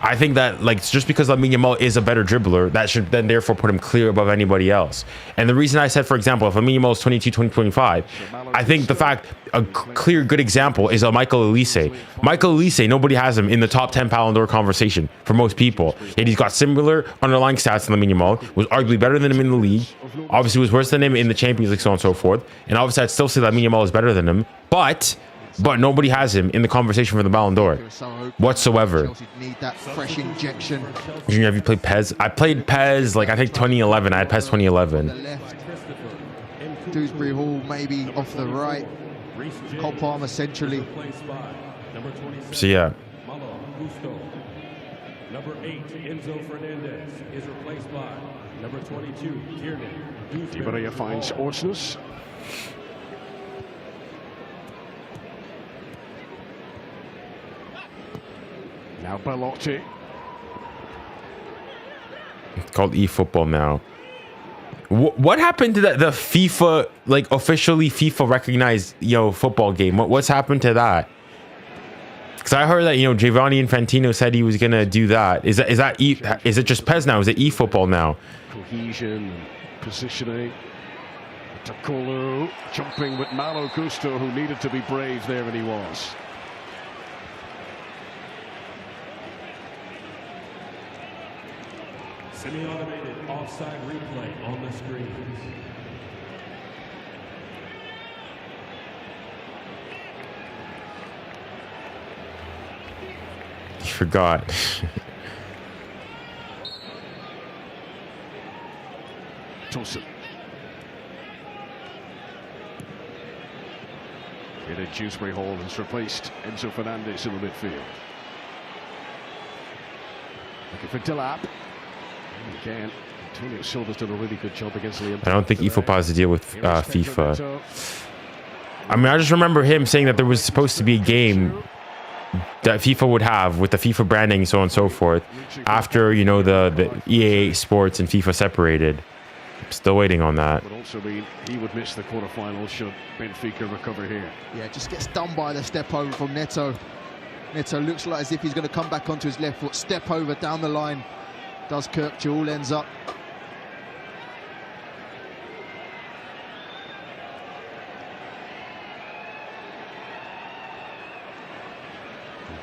I think that just because Lamine Yamal is a better dribbler, that should then therefore put him clear above anybody else. And the reason I said, for example, if Lamine Yamal is 22, 25, I think the fact a clear good example is 𝙂𝙖𝙖𝘾𝑼𝙎. 𝙂𝙖𝙖𝙖, nobody has him in the top 10 Ballon d'Or conversation for most people. Yet he's got similar underlying stats to Lamine Yamal, was arguably better than him in the league, obviously was worse than him in the Champions League, so on and so forth. And obviously I'd still say Lamine Yamal is better than him, but nobody has him in the conversation for the Ballon d'Or whatsoever. Chelsea need that fresh injection. Junior, have you played PES? I played PES I think 2011. I had PES 2011. The left, Dewsbury Hall maybe off the right, Cole Palmer centrally. So yeah. Number 8, Enzo Fernandez is replaced by number 22, 𝙬𝙬𝘼𝙖 finds Orsons. Now Belotti. It's called eFootball now. What happened to the FIFA, officially FIFA recognized, football game? What's happened to that? Because I heard that, Giovanni Infantino said he was going to do that. Is it just PES now? Is it eFootball now? Cohesion and positioning. Takulu jumping with Malo Gusto, who needed to be brave there, and he was. semi-automated offside replay on the screen. You forgot. Tosin. Dewsbury Hall has replaced Enzo Fernandez in the midfield. Looking for Ďeľap. Again, Antonio Silva's done a really good job against Liam. I don't think eFootball has to deal with FIFA. I mean, I just remember him saying that there was supposed to be a game that FIFA would have with the FIFA branding, so on and so forth, after, you know, the EA Sports and FIFA separated. I'm still waiting on that. Would also mean he would miss the quarterfinals should Benfica recover here. Yeah, just gets done by the step over from Neto. Neto looks like as if he's going to come back onto his left foot. Step over down the line. Does 𝙀𝙀𝘼𝑖𝑎, ends up.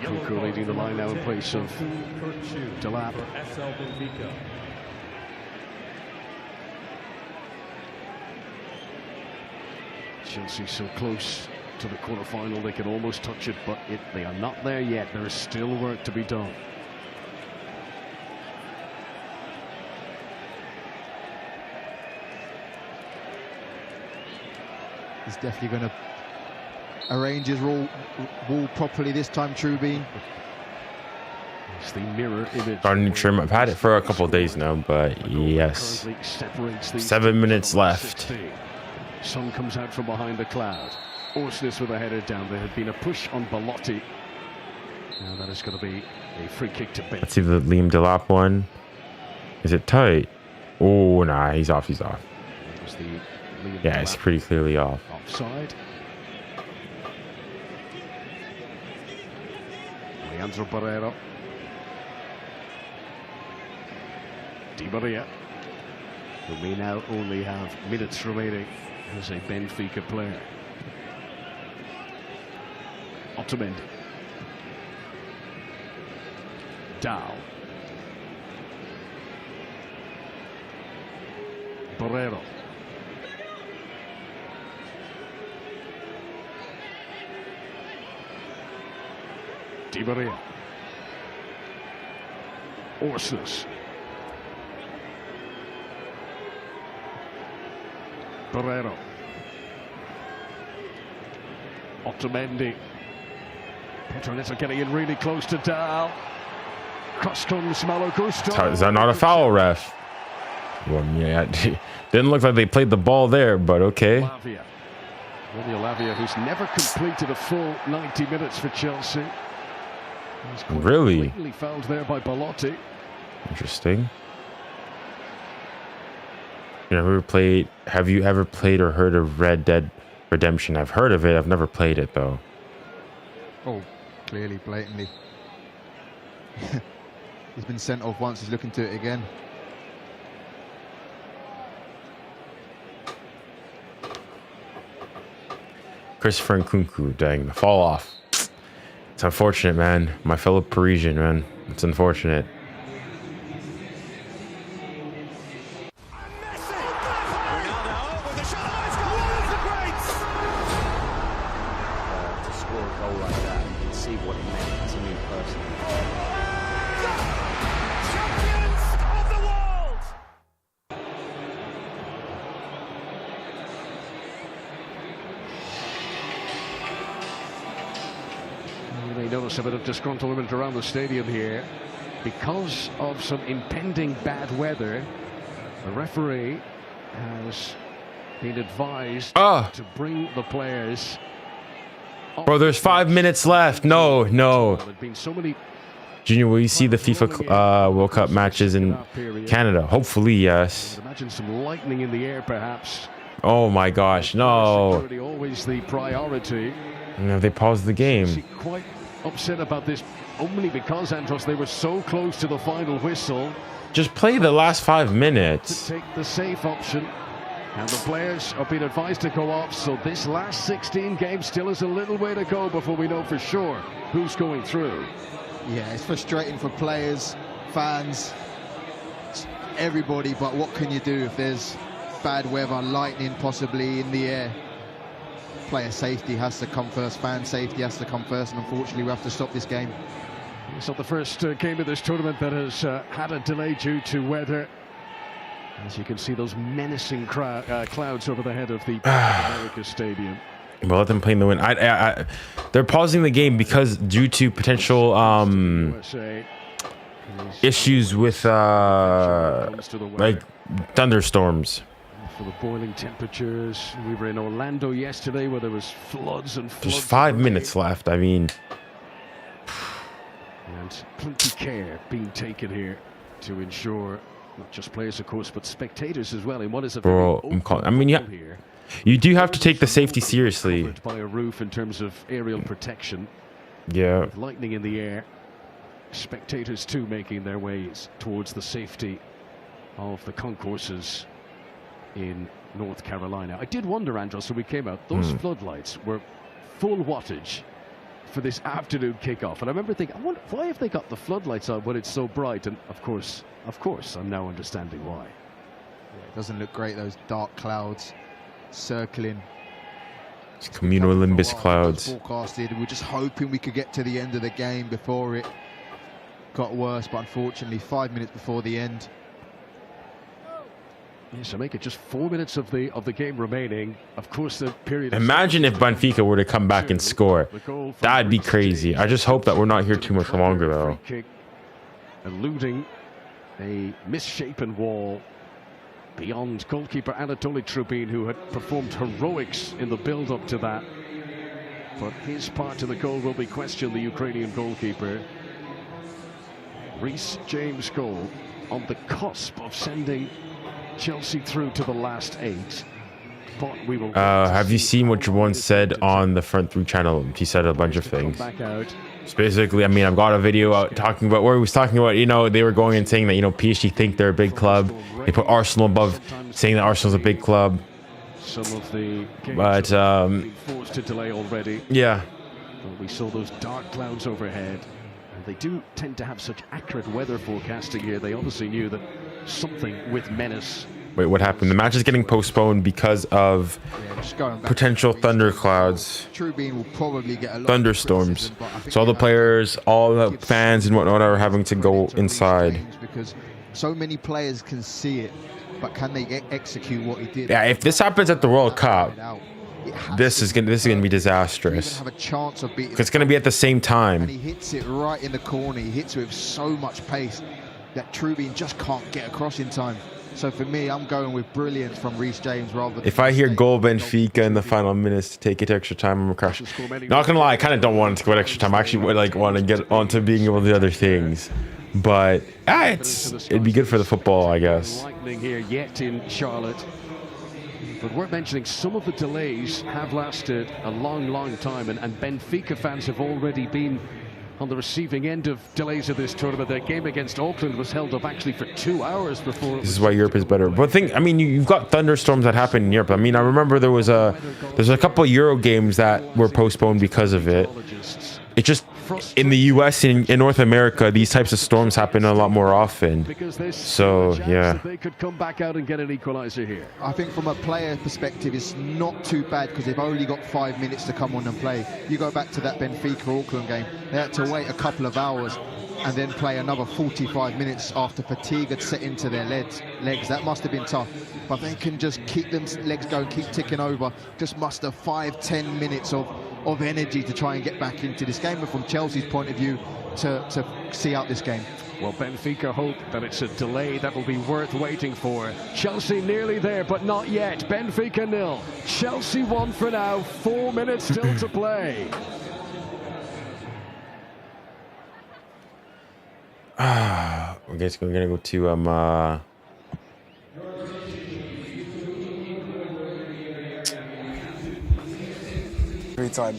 Cuckoo leading the line now in place of Ďeľap. Chelsea so close to the quarterfinal. They can almost touch it, but they are not there yet. There is still work to be done. He's definitely going to arrange his wall properly this time, 𝙀𝙬𝘼𝑖𝑛. It's the mirror image. Starting to trim. I've had it for a couple of days now, but yes. 7 minutes left. Sun comes out from behind the cloud. 𝙎𝙊𝘾𝘼𝙎𝑖𝑛 with a header down. There had been a push on 𝙀𝙧𝑒𝑖𝑐. Now that is going to be a free kick to Benfica. Let's see the 𝙀𝙬𝘾𝘼𝑖𝑛 one. Is it tight? Oh, nah, he's off. He's off. Yeah, it's pretty clearly off. Offside. Leandro Barreiro. 𝙬𝙬𝘼𝑎, who may now only have minutes remaining as a Benfica player. Otamendi. Dow. Barreiro. 𝙬𝙬𝘼𝑎. 𝙎𝙊𝘾𝘼𝑎. Barreiro. Otamendi. Pedro Neto getting in really close to Dow. Cross comes Malo Gusto. Is that not a foul, ref? Well, yeah, didn't look like they played the ball there, but okay. 𝙎𝙊𝘾𝘼𝑎, who's never completed a full 90 minutes for Chelsea. Really? Fouled there by 𝙀𝙧𝑒𝑖𝑛. Interesting. Have you ever played or heard of Red Dead Redemption? I've heard of it. I've never played it though. Oh, clearly, blatantly. He's been sent off once. He's looking to it again. Christopher Nkunku, dang, the fall off. It's unfortunate, man. My fellow Parisian, man. It's unfortunate. Notice a bit of disgruntlement around the stadium here because of some impending bad weather. The referee has been advised to bring the players. Bro, there's 5 minutes left. No. Junior, will you see the FIFA World Cup matches in Canada? Hopefully, yes. Imagine some lightning in the air, perhaps. Oh my gosh, no. Security always the priority. Have they paused the game? Quite upset about this only because, Andros, they were so close to the final whistle. Just play the last 5 minutes. To take the safe option, and the players are being advised to go off, so this last 16 games still has a little way to go before we know for sure who's going through. Yeah, it's frustrating for players, fans, everybody, but what can you do if there's bad weather, lightning possibly in the air? Player safety has to come first, fan safety has to come first, and unfortunately we have to stop this game. It's not the first game of this tournament that has had a delay due to weather. As you can see, those menacing clouds over the head of the America Stadium. Well, let them play in the wind. They're pausing the game because due to potential issues with like thunderstorms. For the boiling temperatures, we were in Orlando yesterday where there was floods and floods. There's 5 minutes left. I mean, and plenty care being taken here to ensure not just players, of course, but spectators as well. In what is a very I mean, yeah, you do have to take the safety seriously. Covered by a roof in terms of aerial protection. Yeah. With lightning in the air. Spectators too making their ways towards the safety of the concourses in North Carolina. I did wonder, Andros, when we came out, those floodlights were full wattage for this afternoon kickoff, and I remember thinking, I wonder, why have they got the floodlights on when it's so bright? And of course, I'm now understanding why. Yeah, it doesn't look great, those dark clouds circling Cumulonimbus clouds. Forecasted. We're just hoping we could get to the end of the game before it got worse, but unfortunately 5 minutes before the end. Yeah, so make it just 4 minutes of the game remaining. Of course, the period. Imagine if Benfica were to come back and score. That'd be crazy. I just hope that we're not here too much longer, though. Eluding a misshapen wall beyond goalkeeper Anatoly Trubin, who had performed heroics in the build-up to that. But his part of the goal will be questioned, the Ukrainian goalkeeper. 𝙋𝙊𝘾𝘼𝙎𝙾 goal on the cusp of sending Chelsea through to the last 8. But we will have you seen what Juwon said on the Front 3 channel? He said a bunch of things. It's basically, I mean, I've got a video out talking about where he was talking about, you know, they were going and saying that, you know, PSG think they're a big club. They put Arsenal above, saying that Arsenal's a big club. Some of the but been forced to delay already. Yeah. But we saw those dark clouds overhead. And they do tend to have such accurate weather forecasting here. They obviously knew that something with menace. Wait, what happened? The match is getting postponed because of potential thunderclouds. Trubin will probably get a lot thunderstorms. So all the players, all the fans and whatnot are having to go inside. Because so many players can see it, but can they execute what he did? Yeah, if this happens at the World Cup, this is gonna be disastrous. Have a chance of beating. It's gonna be at the same time. And he hits it right in the corner. He hits it with so much pace that Trubin just can't get across in time. So for me, I'm going with brilliance from 𝙋𝙊𝘾𝘼𝑎𝑙 rather than... If I hear goal Benfica in the final minutes to take it to extra time, I'm gonna crash. Not gonna lie, I kind of don't want it to go to extra time. I actually would like want to get onto being able to do other things. But it'd be good for the football, I guess. Lightning here yet in Charlotte. But worth mentioning, some of the delays have lasted a long time, and Benfica fans have already been on the receiving end of delays of this tournament. Their game against Auckland was held up actually for 2 hours before. This is why Europe is better. But I mean, you've got thunderstorms that happen in Europe. I mean, I remember there's a couple of Euro games that were postponed because of it. It just, in the US, in North America, these types of storms happen a lot more often. So yeah, they could come back out and get an equalizer here. I think from a player perspective, it's not too bad because they've only got 5 minutes to come on and play. You go back to that Benfica Auckland game, they had to wait a couple of hours and then play another 45 minutes after fatigue had set into their legs. That must have been tough, but they can just keep them legs going, keep ticking over, just muster 5-10 minutes of energy to try and get back into this game, and from Chelsea's point of view to see out this game. Well, Benfica hope that it's a delay that will be worth waiting for. Chelsea nearly there, but not yet. Benfica 0, Chelsea 1 for now. 4 minutes still to play. I guess we're gonna go to time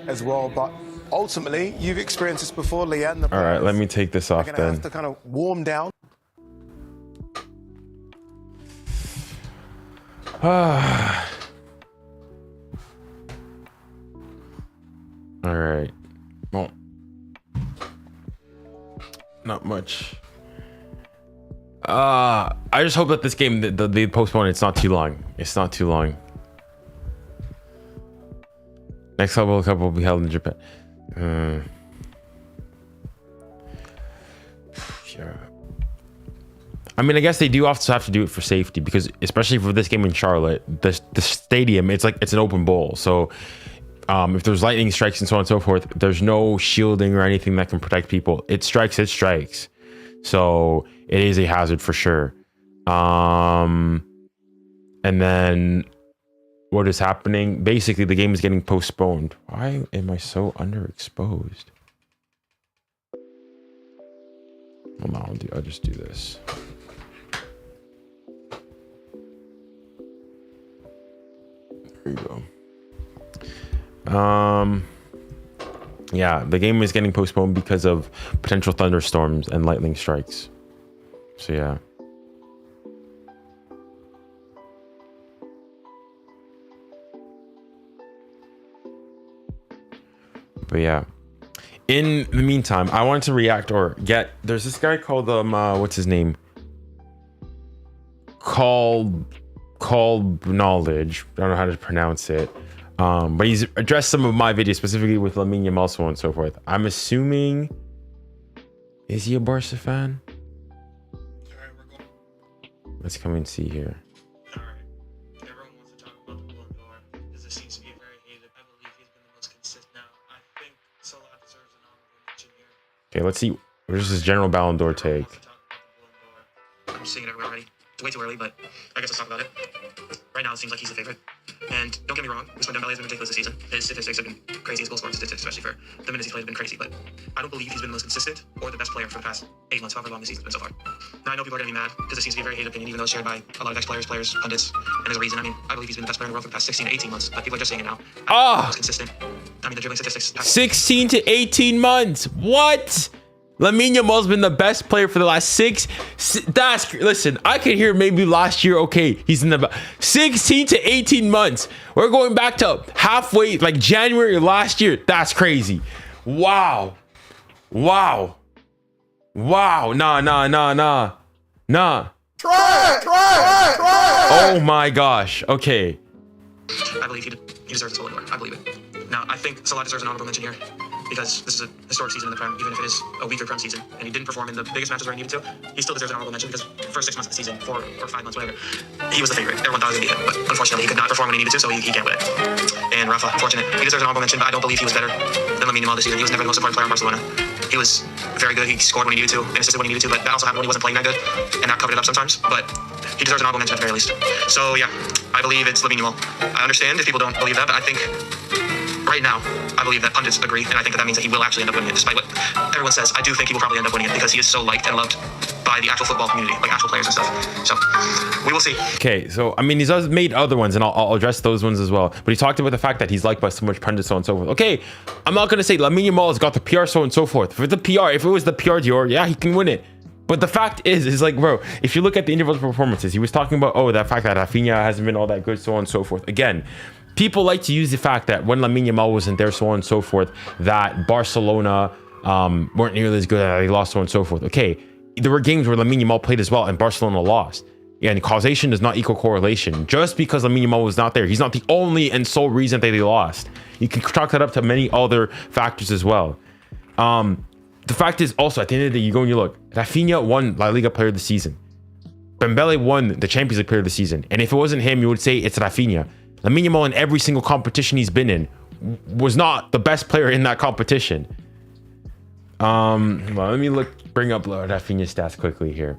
as well, but ultimately you've experienced this before, Leanne. All right, let me take this off then. Have to kind of warm down. All right, well, not much. I just hope that this game, the postpone, it's not too long. It's not too long. Next World Cup will be held in Japan. Yeah. I mean, I guess they do also have to do it for safety, because especially for this game in Charlotte, the stadium, it's an open bowl. So if there's lightning strikes and so on and so forth, there's no shielding or anything that can protect people. It strikes. So it is a hazard for sure. And then what is happening? Basically, the game is getting postponed. Why am I so underexposed? Well, no, I'll just do this. There you go. Yeah, the game is getting postponed because of potential thunderstorms and lightning strikes. So yeah. But yeah, in the meantime, I wanted to react there's this guy called what's his name? 𝙀𝙀𝘿𝑾𝙀𝑼𝙖. I don't know how to pronounce it. But he's addressed some of my videos specifically with 𝙀 𝘾𝘼𝘋𝙼 so on and so forth. I'm assuming, is he a Barca fan? Let's come and see here. Alright. Everyone wants to talk about the Ballon d'Or because it seems to be very hated. I believe he's been the most consistent now. I think Salah deserves an honorable mention here. Okay, let's see. Where's his general Ballon d'Or take? I'm seeing it everywhere already. It's way too early, but I guess let's talk about it. Right now, it seems like he's the favorite. And don't get me wrong, Ousmane Dembélé has been ridiculous this season. His statistics have been crazy. His goal scoring statistics, especially for the minutes he's played, have been crazy. But I don't believe he's been the most consistent or the best player for the past 8 months, however long the season's been so far. Now, I know people are going to be mad because it seems to be a very hated opinion, even though it's shared by a lot of ex-players, players, pundits. And there's a reason. I mean, I believe he's been the best player in the world for the past 16 to 18 months, but people are just saying it now. Most consistent. I mean, the dribbling statistics. 16 to 18 months. What? 𝙀 𝘾𝘼𝘋𝙼's been the best player for the last listen, I could hear maybe last year, okay, he's in the 16 to 18 months. We're going back to halfway, like January last year. That's crazy. Wow. Nah. Oh my gosh. Okay. I believe he deserves a Ballon d'Or. I believe it. Now, I think Salah deserves an honorable mention here because this is a historic season in the Prem, even if it is a weaker Prem season, and he didn't perform in the biggest matches where he needed to. He still deserves an honorable mention because the first 6 months of the season, 4 or 5 months, whatever, he was the favorite. Everyone thought he was going to beat him, but unfortunately, he could not perform when he needed to, so he can't win it. And Rafa, fortunate. He deserves an honorable mention, but I don't believe he was better than 𝙀 𝘾𝘼𝘋𝘼 this season. He was never the most important player in Barcelona. He was very good. He scored when he needed to and assisted when he needed to, but that also happened when he wasn't playing that good, and that covered it up sometimes. But he deserves an honorable mention at the very least. So yeah, I believe it's 𝙀 𝘾𝘼𝘋𝘼. I understand if people don't believe that, but I think right now, I believe that pundits agree, and I think that means that he will actually end up winning it, despite what everyone says. I do think he will probably end up winning it because he is so liked and loved by the actual football community, like actual players and stuff. So we will see. Okay, so I mean, he's made other ones, and I'll address those ones as well. But he talked about the fact that he's liked by so much pundits, so on and so forth. Okay, I'm not gonna say 𝙀 𝘾𝘼𝘋𝘼's got the PR, so on and so forth. If it's the PR, if it was the PR Dior, yeah, he can win it. But the fact is like, bro, if you look at the individual performances, he was talking about, oh, that fact that Rafinha hasn't been all that good, so on and so forth. Again, people like to use the fact that when 𝙀 𝘾𝘼𝘋𝘼 wasn't there, so on and so forth, that Barcelona weren't nearly as good, that they lost, so on and so forth. Okay, there were games where 𝙀 𝘾𝘼𝘋𝘼 played as well and Barcelona lost. Yeah, and causation does not equal correlation. Just because 𝙀 𝘾𝘼𝘋𝘼 was not there, he's not the only and sole reason that they lost. You can chalk that up to many other factors as well. The fact is also, at the end of the day, you go and you look, Rafinha won La Liga Player of the Season. Dembele won the Champions League Player of the Season. And if it wasn't him, you would say it's Rafinha. 𝙀 𝘾𝘼𝘋𝘼 in every single competition he's been in was not the best player in that competition. Well, let me bring up Rafinha's stats quickly here.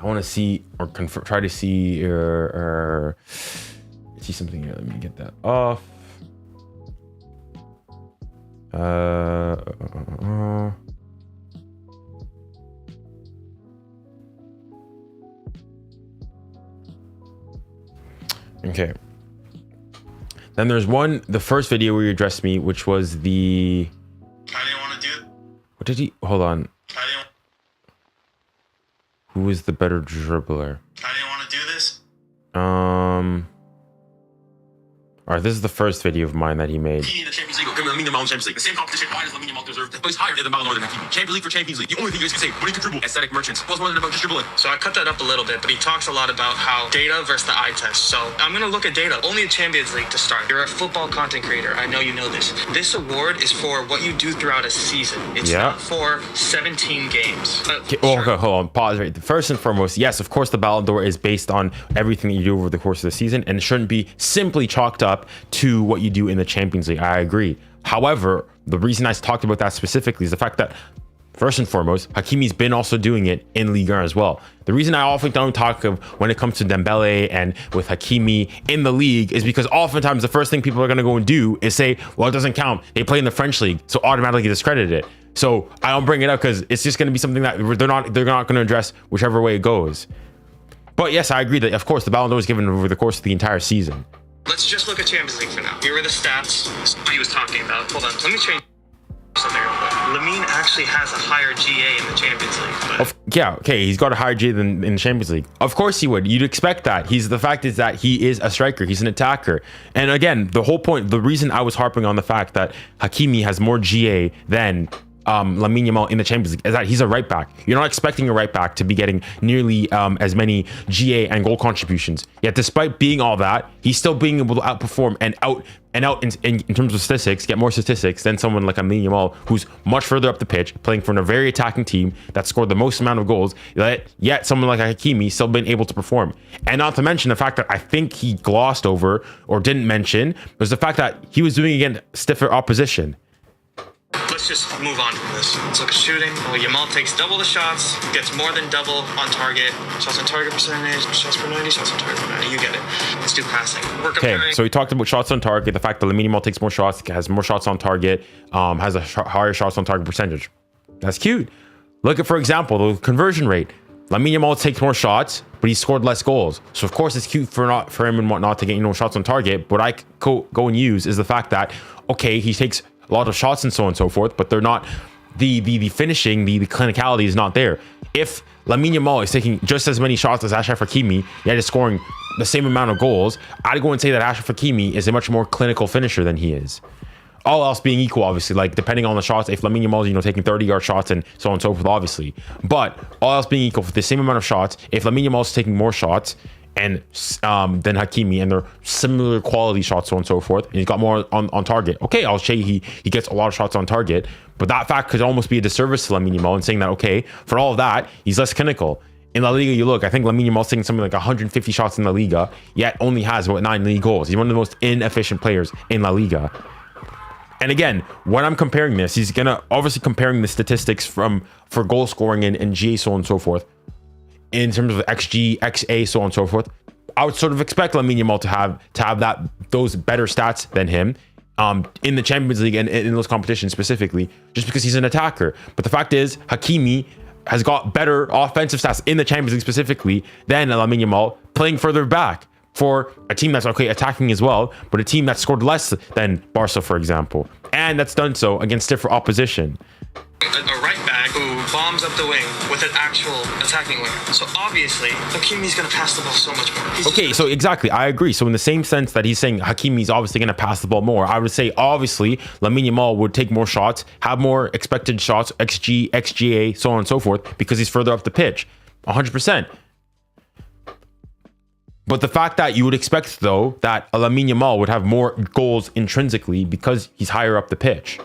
I want to see or try to see see something here. Let me get that off. Okay. Then there's the first video where you addressed me, which was the. I didn't want to do it. What did he? Hold on. Who was the better dribbler? I didn't want to do this. All right, this is the first video of mine that he made. The Champions League, 𝙀 𝘾𝘼𝘋𝘼 Champions League. The same competition. Why does 𝙀 𝘾𝘼𝘋𝘼 deserve the place higher than the Ballon d'Or than Hakimi? Champions League for Champions League. The only thing you guys can say, when he can dribble, aesthetic merchants. It was more than about just dribbling. So I cut that up a little bit, but he talks a lot about how data versus the eye test. So I'm going to look at data. Only the Champions League to start. You're a football content creator. I know you know this. This award is for what you do throughout a season. It's not for 17 games. Okay, hold on. Pause right. First and foremost, yes, of course, the Ballon d'Or is based on everything that you do over the course of the season, and it shouldn't be simply chalked up to what you do in the Champions League. I agree. However, the reason I talked about that specifically is the fact that, first and foremost, Hakimi's been also doing it in Ligue 1 as well. The reason I often don't talk of when it comes to Dembele and with Hakimi in the league is because oftentimes the first thing people are going to go and do is say, well, it doesn't count. They play in the French league, so automatically discredit it. So I don't bring it up because it's just going to be something that they're not going to address whichever way it goes. But yes, I agree that, of course, the Ballon d'Or is given over the course of the entire season. Let's just look at Champions League for now. Here are the stats he was talking about. Hold on, let me change something real quick. Lamine actually has a higher GA in the Champions League. Yeah, okay, he's got a higher GA than in the Champions League. Of course he would. You'd expect that. The fact is that he is a striker. He's an attacker. And again, the whole point, the reason I was harping on the fact that Hakimi has more GA than Lamine Yamal in the Champions League is that he's a right back. You're not expecting a right back to be getting nearly as many GA and goal contributions. Yet despite being all that, he's still being able to outperform and out in terms of statistics, get more statistics than someone like Lamine Yamal, who's much further up the pitch, playing for a very attacking team that scored the most amount of goals. Yet someone like Hakimi still been able to perform. And not to mention the fact that I think he glossed over or didn't mention was the fact that he was doing it against stiffer opposition. Let's just move on from this. Let's look at shooting. Well, Yamal takes double the shots, gets more than double on target. Shots on target percentage, shots per 90, shots on target per 90. You get it. Let's do passing. Okay, so we talked about shots on target, the fact that Lamine Yamal takes more shots, has more shots on target, has a higher shots on target percentage. That's cute. Look at, for example, the conversion rate. Lamine Yamal takes more shots, but he scored less goals. So of course it's cute for him and whatnot to get shots on target. But I go and use is the fact that okay, he takes a lot of shots and so on and so forth, but they're not the finishing, the clinicality is not there. If Lamine Yamal is taking just as many shots as Achraf Hakimi, yet is scoring the same amount of goals, I'd go and say that Achraf Hakimi is a much more clinical finisher than he is. All else being equal, obviously, like depending on the shots, if Lamine Yamal is, taking 30-yard shots and so on and so forth, obviously. But all else being equal, for the same amount of shots, if Lamine Yamal is taking more shots and than Hakimi, and they're similar quality shots, so on and so forth, and he's got more on target, okay, I'll say he gets a lot of shots on target, but that fact could almost be a disservice to Lamine Yamal in saying that, okay, for all of that, he's less clinical. In La Liga, you look, I think Lamine Yamal's taking something like 150 shots in La Liga, yet only has, 9 league goals. He's one of the most inefficient players in La Liga. And again, when I'm comparing this, he's gonna obviously comparing the statistics for goal scoring and GA, so on and so forth, in terms of XG, XA, so on and so forth. I would sort of expect Lamine Yamal to have those better stats than him in the Champions League and in those competitions specifically, just because he's an attacker. But the fact is, Hakimi has got better offensive stats in the Champions League specifically than Lamine Yamal, playing further back for a team that's okay attacking as well, but a team that scored less than Barca, for example, and that's done so against stiffer opposition. A right back who bombs up the wing with an actual attacking winger. So obviously, Hakimi's going to pass the ball so much more. Okay, so exactly, I agree. So in the same sense that he's saying Hakimi's obviously going to pass the ball more, I would say obviously Lamine Yamal would take more shots, have more expected shots, XG, XGA, so on and so forth, because he's further up the pitch, 100%. But the fact that you would expect, though, that Lamine Yamal would have more goals intrinsically because he's higher up the pitch.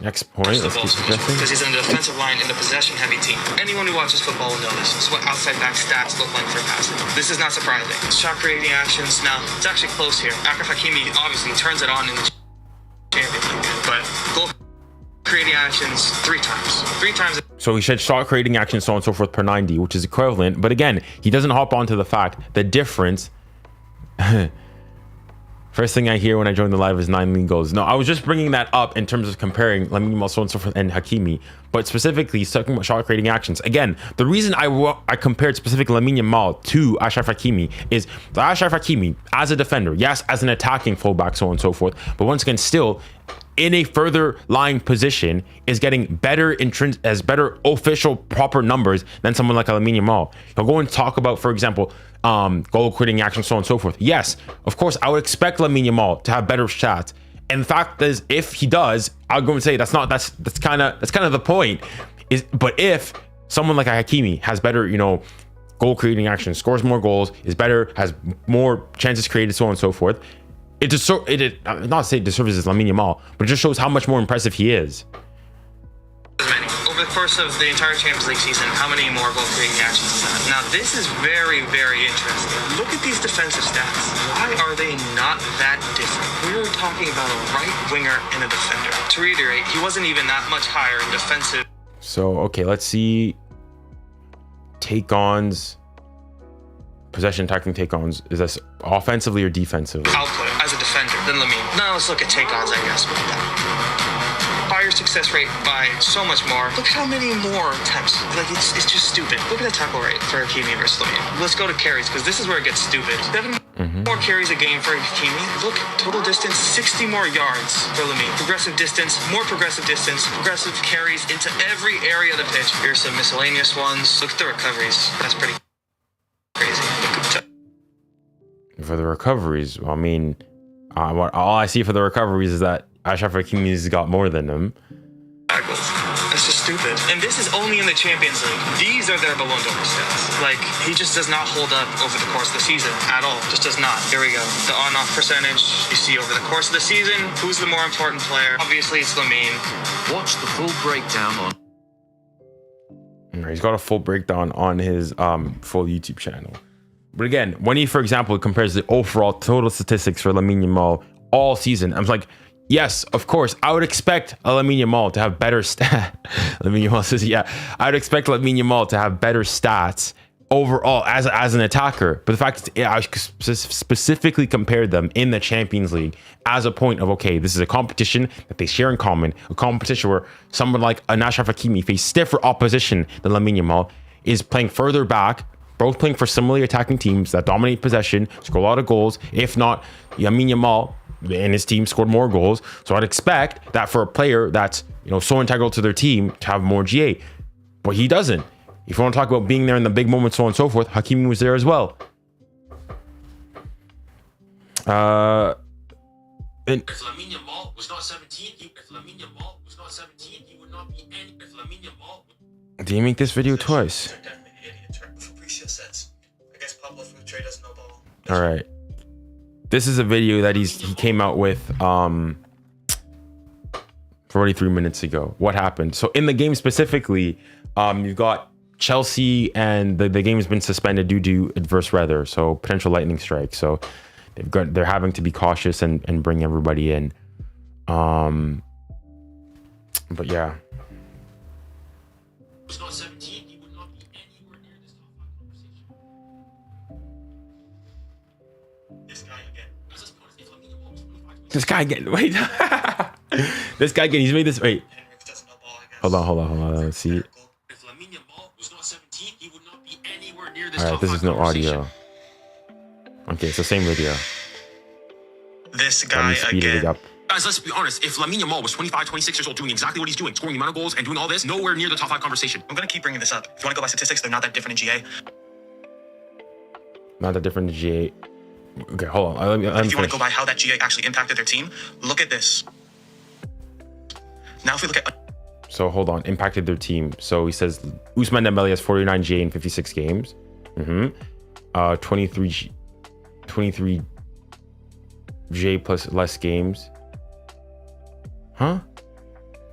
Next point, let's keep suggesting. Because he's on the defensive line in the possession-heavy team. Anyone who watches football will know this. This is what outside-back stats look like for passing. This is not surprising. Shot-creating actions, now, it's actually close here. Achraf Hakimi obviously turns it on in the Champions League, but goal-creating actions 3 times. 3 times. So he said shot creating action, so on and so forth per 90, which is equivalent. But again, he doesn't hop onto the fact, the difference. First thing I hear when I join the live is 9 league goals. No, I was just bringing that up in terms of comparing Lamine Yamal, so on and so forth, and Hakimi. But specifically, he's talking about shot creating actions. Again, the reason I compared specifically Lamine Yamal to Achraf Hakimi is that Achraf Hakimi, as a defender, yes, as an attacking fullback, so on and so forth, but once again, still in a further lying position, is getting better better official proper numbers than someone like Lamine Yamal. He'll go and talk about, for example, goal creating action, so on and so forth. Yes, of course, I would expect Lamine Yamal to have better stats. And the fact is, if he does, I'll go and say that's kind of the point. But if someone like a Hakimi has better, goal creating action, scores more goals, is better, has more chances created, so on and so forth, it not to say it disservices Lamine Yamal, but it just shows how much more impressive he is. Over the course of the entire Champions League season, how many more goal creating actions is that? Now, this is very, very interesting. Look at these defensive stats. Why are they not that different? We were talking about a right winger and a defender. To reiterate, he wasn't even that much higher in defensive. So, okay, let's see. Take-ons. Possession attacking take-ons. Is this offensively or defensively? Output as a defender than Lamine. Now let's look at take-ons, I guess. Higher success rate by so much more. Look at how many more attempts. Like, it's just stupid. Look at the tackle rate for Hakimi versus Lamine. Let's go to carries, because this is where it gets stupid. 7 more carries a game for Hakimi. Look, total distance, 60 more yards for Lamine. Progressive distance, more progressive distance, progressive carries into every area of the pitch. Here's some miscellaneous ones. Look at the recoveries. That's pretty crazy. For the recoveries, I mean, all I see for the recoveries is that Achraf Hakimi's got more than him. And this is only in the Champions League. These are their Ballon d'Or stats. Like, he just does not hold up over the course of the season at all. Just does not. Here we go. The on-off percentage. You see over the course of the season, who's the more important player? Obviously, it's Lamine. Watch the full breakdown on. He's got a full breakdown on his full YouTube channel. But again, when he, for example, compares the overall total statistics for Lamine Yamal all season, I'm like, yes, of course, I would expect Lamine Yamal to have better stats. Lamine Yamal says, yeah, I would expect Lamine Yamal to have better stats overall as an attacker. But the fact is, I specifically compared them in the Champions League as a point of, okay, this is a competition that they share in common, a competition where someone like Achraf Hakimi face stiffer opposition than Lamine Yamal, is playing further back, both playing for similarly attacking teams that dominate possession, score a lot of goals. If not, Lamine Yamal and his team scored more goals. So I'd expect that for a player that's, you know, so integral to their team to have more GA, but he doesn't. If you want to talk about being there in the big moments, so on and so forth, Hakimi was there as well. If Lamine Yamal was not 17, he would not be any. If Lamine Yamal. Did he make this video twice? All right. This is a video that he came out with 43 minutes ago. What happened? So in the game specifically, you've got Chelsea, and the game has been suspended due to adverse weather, so potential lightning strike. So they're having to be cautious and bring everybody in. But yeah. Was not 17, he would not be anywhere near this top 5 conversation. This guy again. Wait. This guy again. He's made this. Wait. Hold on. Let's see. All right, this is no audio. Okay, it's the same video. This guy again. Guys, let's be honest. If Lamine Yamal was 25, 26 years old, doing exactly what he's doing, scoring the amount of goals and doing all this, nowhere near the top 5 conversation. I'm going to keep bringing this up. If you want to go by statistics, they're not that different in GA. Not that different in GA. Okay, hold on. Let me if you want to go by how that GA actually impacted their team, look at this. Now if we look at... So hold on, impacted their team. So he says 𝙀𝙊𝘿𝘾𝘼𝙎𝙏 has 49 GA in 56 games. 23 GA plus less games.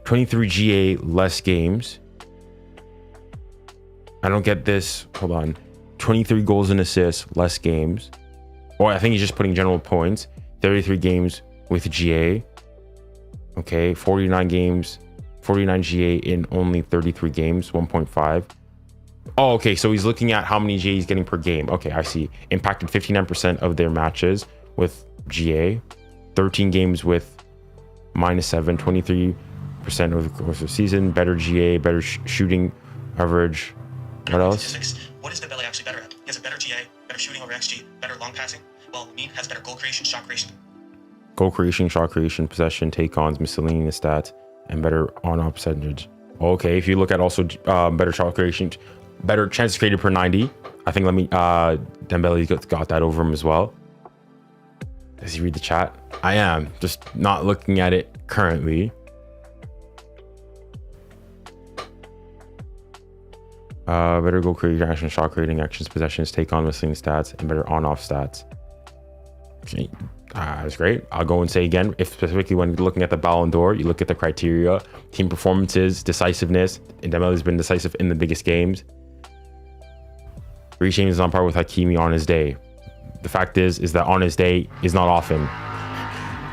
23 GA less games. I don't get this. Hold on. 23 goals and assists, less games. Or I think he's just putting general points. 33 games with GA. Okay, 49 games, 49 GA in only 33 games, 1.5. Oh, okay, so he's looking at how many GA he's getting per game. Okay, I see. Impacted 59% of their matches with GA. 13 games with -7, 23% over the course of the season. Better GA, better shooting average. What else? What is Dembele actually better at? He has a better GA, better shooting over XG, better long passing. Well, Lamine has better goal creation, shot creation. Goal creation, shot creation, possession, take-ons, miscellaneous stats, and better on-off percentage. Okay, if you look at also better shot creation, better chances created per 90. I think Dembele got that over him as well. Does he read the chat? I am, just not looking at it currently. Better goal creation, action, shot creating, actions, possessions, take-on, miscellaneous stats, and better on-off stats. Okay. That's great. I'll go and say again, if specifically when looking at the Ballon d'Or, you look at the criteria, team performances, decisiveness, and Dembele has been decisive in the biggest games. 𝙀𝙬 is on par with Hakimi on his day. The fact is that on his day is not often.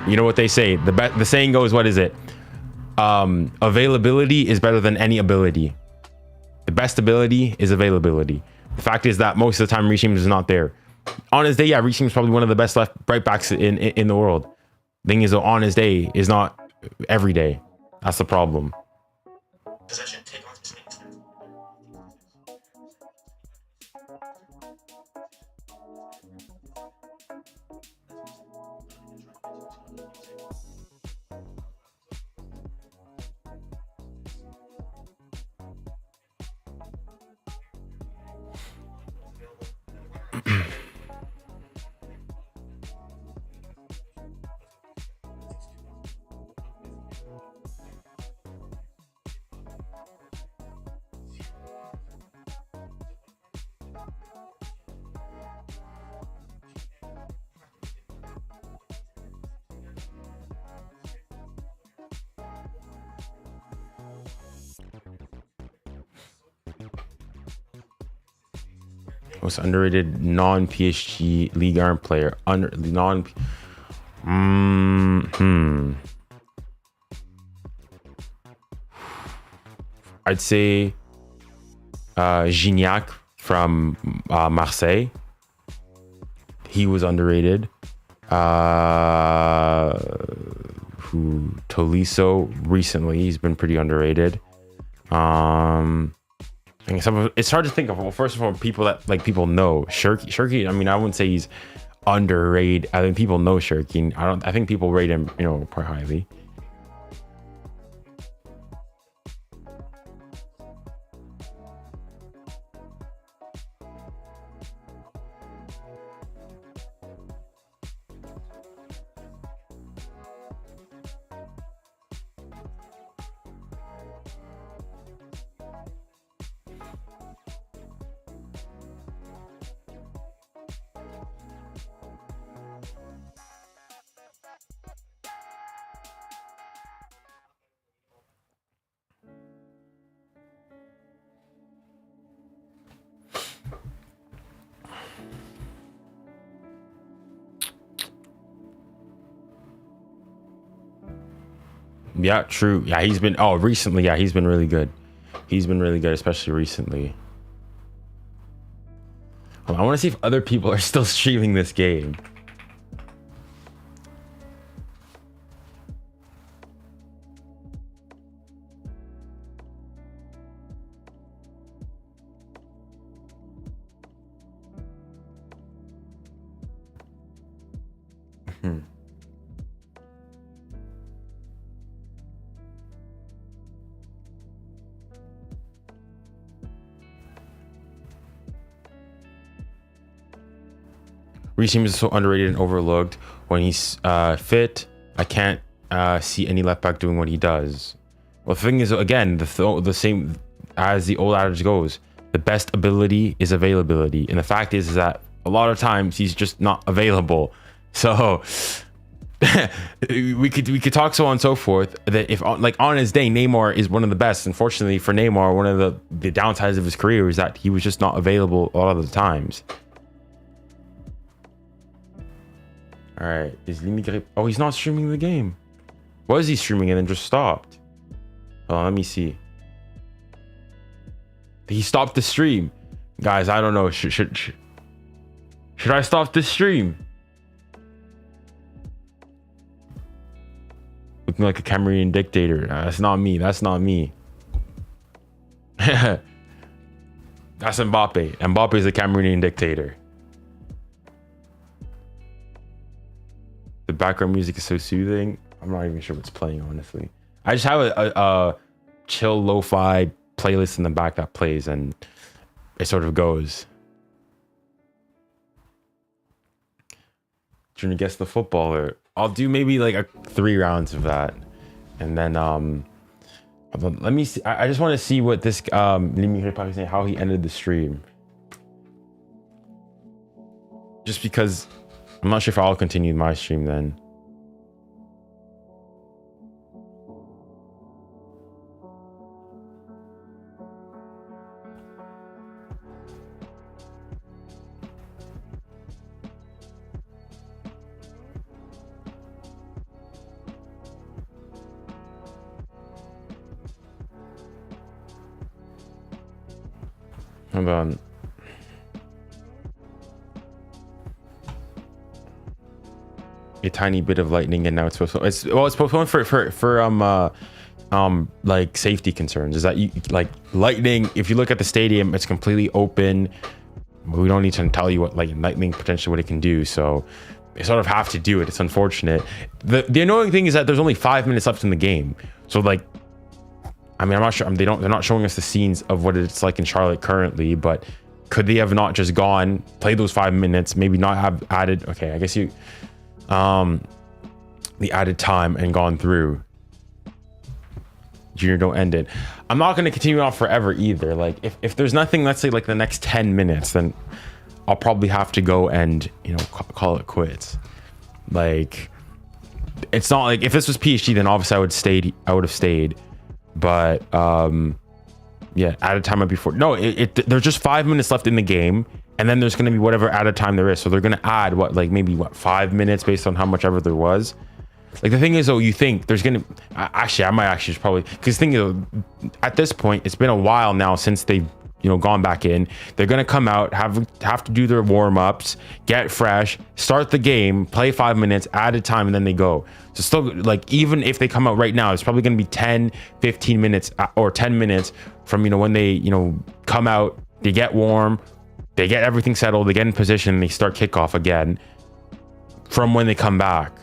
You know what they say? The saying goes, what is it? Availability is better than any ability. The best ability is availability. The fact is that most of the time 𝙀𝙬 is not there. On his day, yeah, 𝙀𝙬 is probably one of the best right backs in the world. Thing is, though, on his day is not every day. That's the problem. Possession, take on miscellaneous stats. Most underrated non-PSG Ligue 1 player. I'd say Gignac from Marseille. He was underrated. Tolisso recently, he's been pretty underrated. It's hard to think of. Well, first of all, people that like people know Cherki. I mean, I wouldn't say he's underrated. I think people know Cherki. I think people rate him, quite highly. Yeah, true. Yeah, he's been recently. Yeah, he's been really good. He's been really good, especially recently. I want to see if other people are still streaming this game. Reece James is so underrated and overlooked. When he's fit, I can't see any left back doing what he does. Well, the thing is, again, the same as the old adage goes, the best ability is availability, and the fact is that a lot of times he's just not available. So we could talk so on and so forth. That if like on his day, Neymar is one of the best. Unfortunately for Neymar, one of the downsides of his career is that he was just not available a lot of the times. All right, is 𝙎𝙬𝙖𝙖𝙬𝙬? Oh, he's not streaming the game. Was he streaming and then just stopped? Oh, let me see. He stopped the stream, guys. I don't know. Should I stop the stream? Looking like a Cameroonian dictator. That's not me. That's not me. That's Mbappe. Mbappe is a Cameroonian dictator. The background music is so soothing. I'm not even sure what's playing, honestly. I just have a chill lo-fi playlist in the back that plays, and it sort of goes. Trying to guess the footballer. I'll do maybe like 3 rounds of that, and then let me see. I just want to see what this 𝙎𝙬𝙖𝙬𝙬𝙬 how he ended the stream. Just because I'm not sure if I'll continue my stream then. Hold on. A tiny bit of lightning, and now it's postponed for like safety concerns. Is that you like lightning? If you look at the stadium, it's completely open. We don't need to tell you what lightning potentially what it can do. So they sort of have to do it. It's unfortunate. The annoying thing is that there's only 5 minutes left in the game. So like, I mean, I'm not sure. They're not showing us the scenes of what it's like in Charlotte currently, but could they have not just gone, played those 5 minutes, maybe not have added? Okay, I guess the added time and gone through. Junior, don't end it. I'm not going to continue on forever either. Like if there's nothing, let's say like the next 10 minutes, then I'll probably have to go and call it quits. Like it's not like if this was PSG, then obviously I would have stayed. But yeah, added time before. No, there's just 5 minutes left in the game, and then there's going to be whatever added time there is. So they're going to add what, like maybe what, 5 minutes based on how much ever there was. Like the thing is, though, you think there's going to actually, I might actually probably, because the thing is, at this point, it's been a while now since they've, you know, gone back in. They're going to come out, have to do their warm-ups, get fresh, start the game, play 5 minutes, added time, and then they go. So still, like, even if they come out right now, it's probably going to be 10, 15 minutes or 10 minutes from, you know, when they, you know, come out, they get warm, they get everything settled, they get in position, and they start kickoff again from when they come back.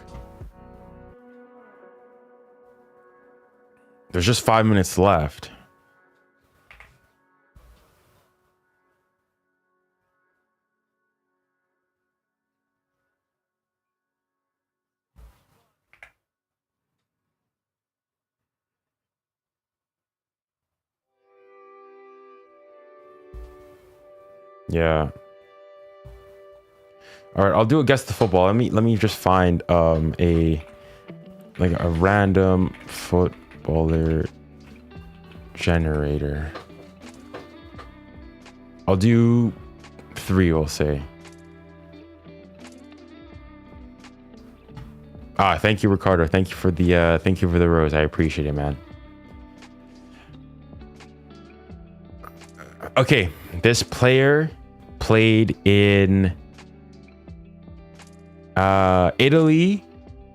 There's just 5 minutes left. Yeah. All right, I'll do a guess the football. Let me just find a random footballer generator. I'll do 3, we'll say. Thank you, Ricardo. Thank you for the rose. I appreciate it, man. Okay, this player played in Italy,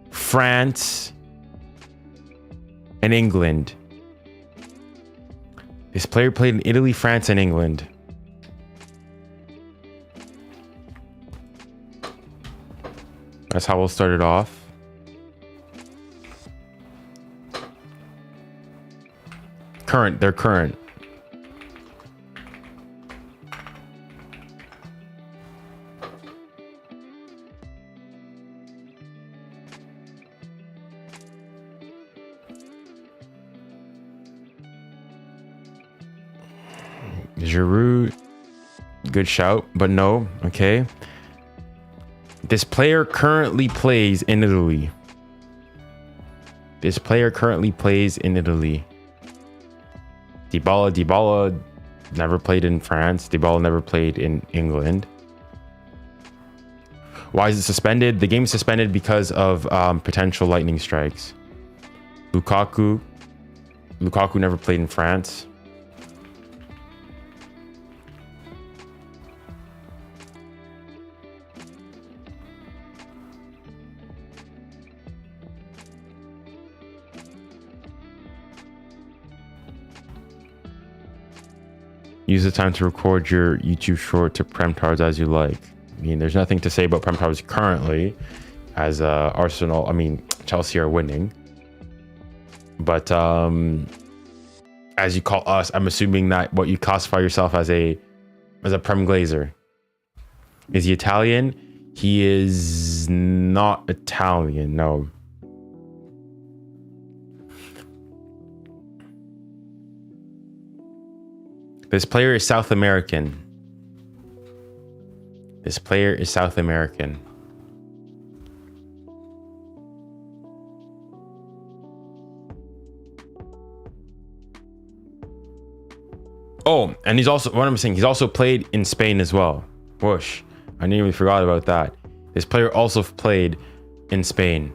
France, and England. This player played in Italy, France, and England. That's how we'll start it off. They're current. Giroud, good shout, but no. Okay. This player currently plays in Italy. Dybala never played in France. Dybala never played in England. Why is it suspended? The game is suspended because of potential lightning strikes. Lukaku never played in France. Use the time to record your YouTube short to Prem-Tars as you like. I mean, there's nothing to say about Prem-Tars currently, as Chelsea are winning. But as you call us, I'm assuming that what you classify yourself as a Prem Glazer. Is he Italian? He is not Italian, no. This player is South American. Oh, and he's also played in Spain as well. Whoosh. I nearly forgot about that. This player also played in Spain.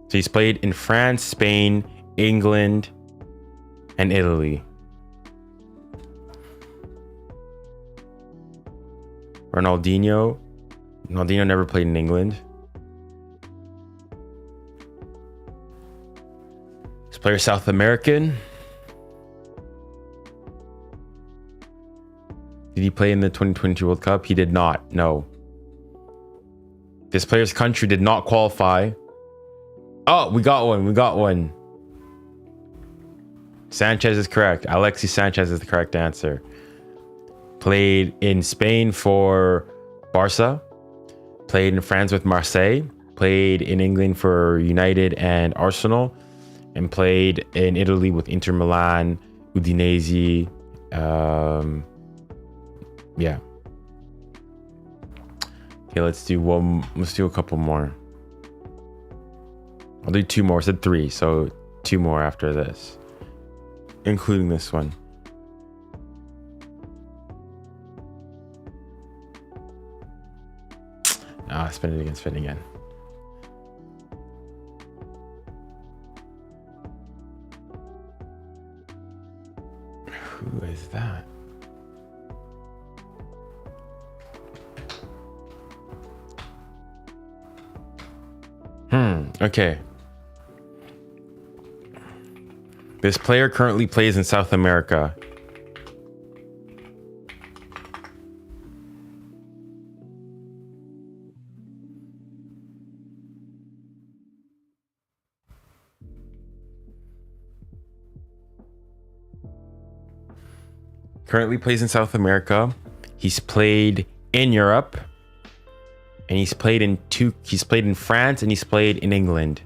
So he's played in France, Spain, England, and Italy. Ronaldinho never played in England. This player South American. Did he play in the 2022 World Cup? He did not, no. This player's country did not qualify. Oh, we got one. Sanchez is correct. Alexis Sanchez is the correct answer. Played in Spain for Barca. Played in France with Marseille. Played in England for United and Arsenal. And played in Italy with Inter Milan, Udinese. Yeah. Okay, let's do a couple more. I'll do 2 more. I said 3, so 2 more after this. including this one. Ah, spin it again, spin it again. Who is that? Okay. This player currently plays in South America. Currently plays in South America. He's played in Europe. And he's played in France and he's played in England.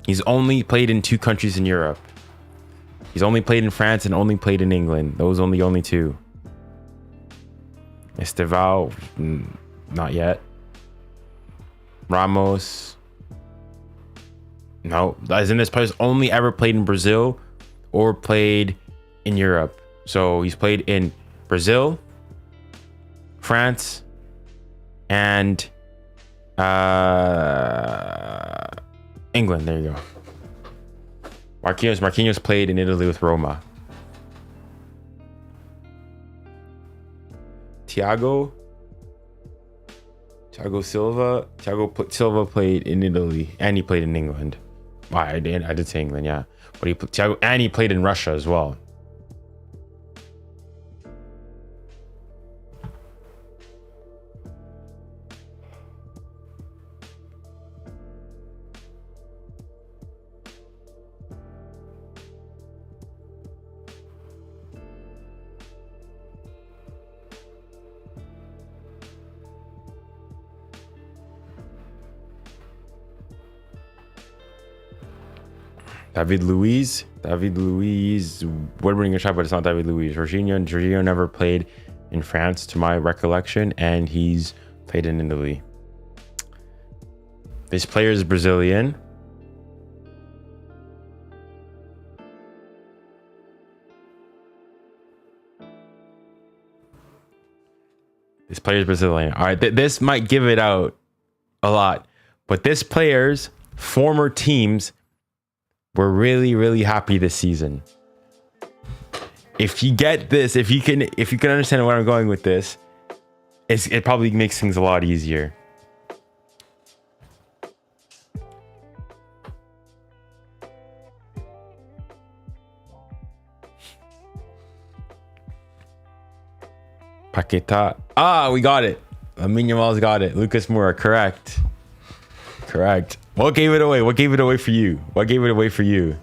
He's only played in 2 countries in Europe. He's only played in France and only played in England. Those are the only 2. Estevao, not yet. Ramos. No, as in this player's only ever played in Brazil or played in Europe. So he's played in Brazil, France, and England. There you go. Marquinhos played in Italy with Roma. Thiago Silva played in Italy and he played in England. Well, I did say England, yeah. But he played in Russia as well. David Luiz, would-winning a shot, but it's not David Luiz. Jorginho never played in France, to my recollection, and he's played in Italy. This player is Brazilian. This player is Brazilian. All right, this might give it out a lot, but this player's former teams were really, really happy this season. If you get this, if you can understand where I'm going with this, it probably makes things a lot easier. Paquetá. Ah, we got it. 𝙎𝙾𝘼𝑚's got it. Lucas Moura, correct. Correct. What gave it away? What gave it away for you? What gave it away for you?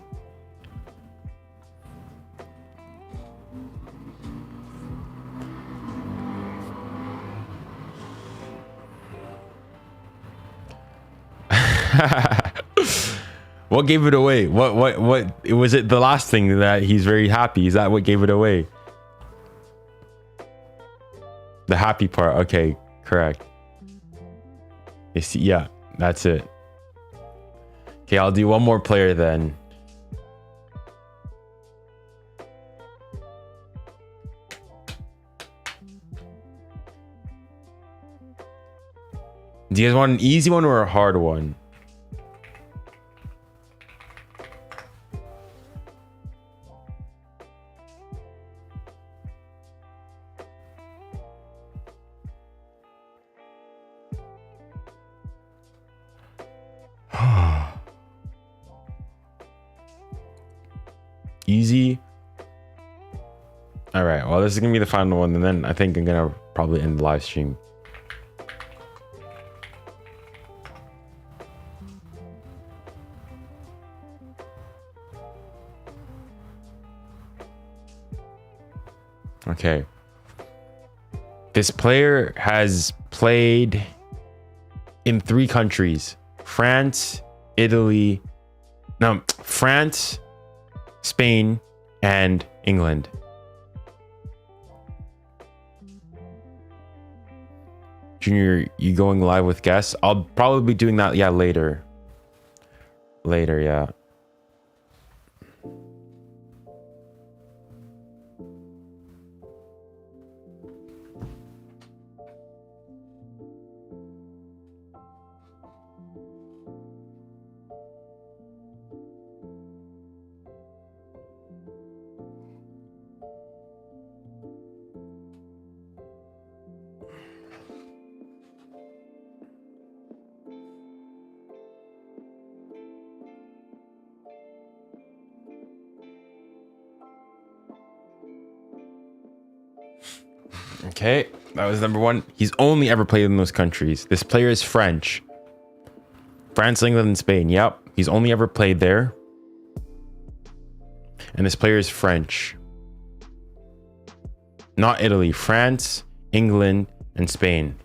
What gave it away? What was it? The last thing that he's very happy. Is that what gave it away? The happy part. Okay, correct. You see, yeah, that's it. Okay, I'll do one more player then. Do you guys want an easy one or a hard one? Easy. All right, well, this is gonna be the final one, and then I think I'm gonna probably end the live stream. Okay, this player has played in 3 countries: France, Spain, and England. Junior, you going live with guests? I'll probably be doing that, yeah, later. Yeah. Okay, that was number 1. He's only ever played in those countries. This player is French. France, England, and Spain. Yep, he's only ever played there. And this player is French. Not Italy. France, England, and Spain.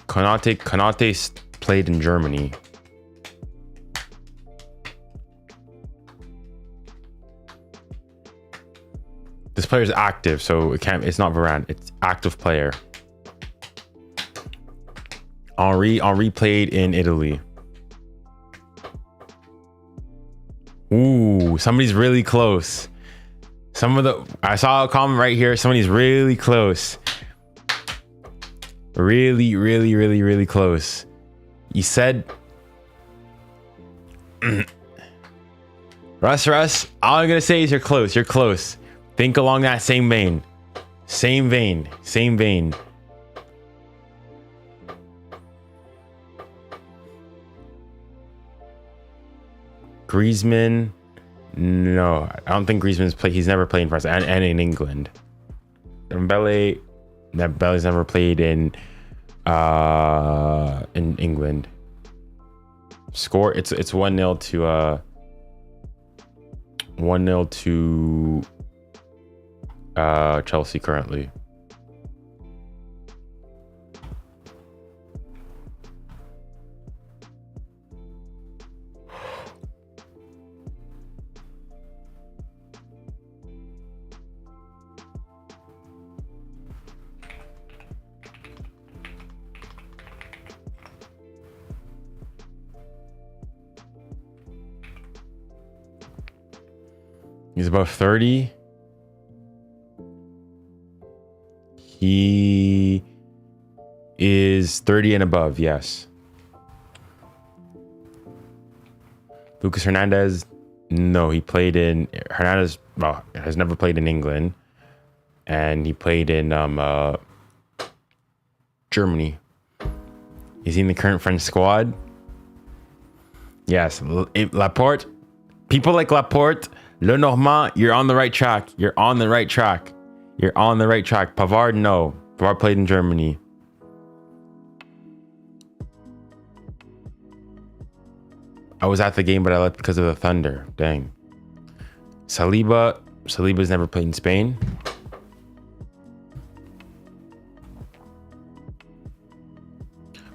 Konate played in Germany. This player is active, so it's not Varane. It's active player. Henri played in Italy. Ooh, somebody's really close. I saw a comment right here. Somebody's really close. Really close. You said Russ, all I'm gonna say is you're close. You're close. Think along that same vein. Same vein. Griezmann. No, I don't think Griezmann's played. He's never played in France and in England. Dembele's never played in England. Score. It's 1-0 to 1-0 to Chelsea currently. He's above 30. He is 30 and above, yes. Lucas Hernandez, no, Hernandez has never played in England. And he played in Germany. Is he in the current French squad? Yes, Laporte. People like Laporte, Lenormand, you're on the right track. Pavard, no. Pavard played in Germany. I was at the game, but I left because of the thunder. Dang. Saliba's never played in Spain.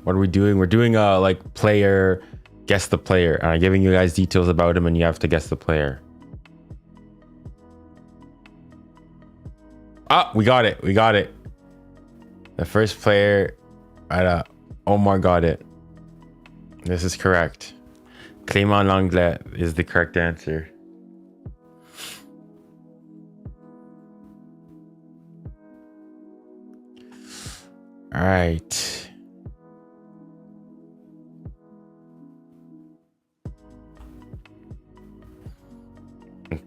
What are we doing? We're doing like player, guess the player. And I'm giving you guys details about him and you have to guess the player. Ah, we got it. The first player, Omar got it. This is correct. 𝙀𝙬𝘼𝙾𝙖 is the correct answer. All right.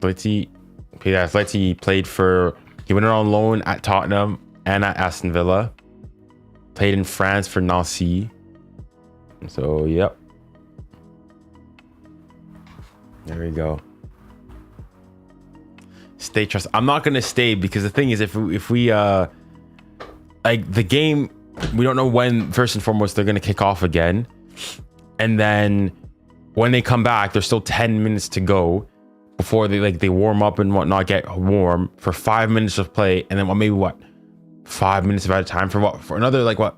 Lepti played for, he went on loan at Tottenham and at Aston Villa. Played in France for Nancy. So, yep. There we go. Stay trust. I'm not going to stay because the thing is, if we like the game, we don't know when, first and foremost, they're going to kick off again. And then when they come back, there's still 10 minutes to go before they warm up and whatnot, get warm for 5 minutes of play. And then maybe 5 minutes of out of time for another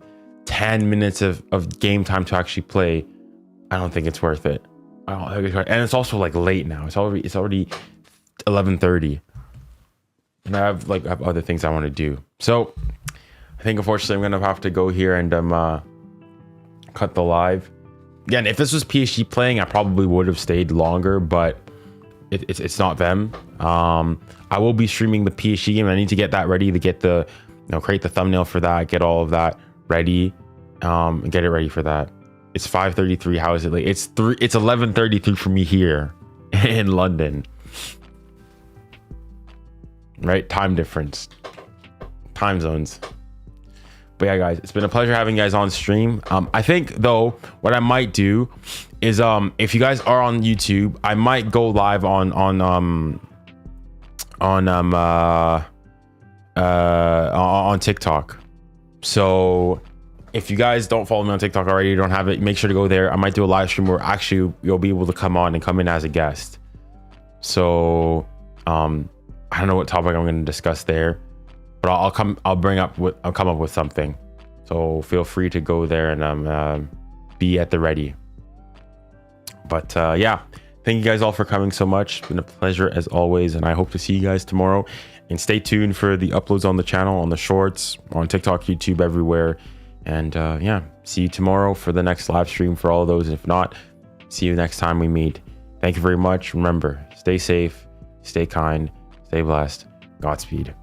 10 minutes of game time to actually play. I don't think it's worth it. I don't think it's worth it. And it's also late now. It's already 11:30. And I have other things I want to do. So I think unfortunately I'm gonna have to go here and cut the live. Again, if this was PSG playing, I probably would have stayed longer, but it's not them. I will be streaming the PSG game. I need to get that ready to get the create the thumbnail for that, get all of that ready, and get it ready for that. It's 5:33. How is it late? It's 11:33 for me here in London. Right? Time difference. Time zones. But yeah, guys, it's been a pleasure having you guys on stream. I think though, what I might do is if you guys are on YouTube, I might go live on on TikTok. So if you guys don't follow me on TikTok already, you don't have it, make sure to go there. I might do a live stream where actually you'll be able to come on and come in as a guest. So I don't know what topic I'm going to discuss there, but I'll come up with something. So feel free to go there and be at the ready. But yeah, thank you guys all for coming so much. It's been a pleasure as always, and I hope to see you guys tomorrow. And stay tuned for the uploads on the channel, on the shorts, on TikTok, YouTube, everywhere. And yeah, see you tomorrow for the next live stream for all of those. If not, see you next time we meet. Thank you very much. Remember, stay safe, stay kind, stay blessed. Godspeed.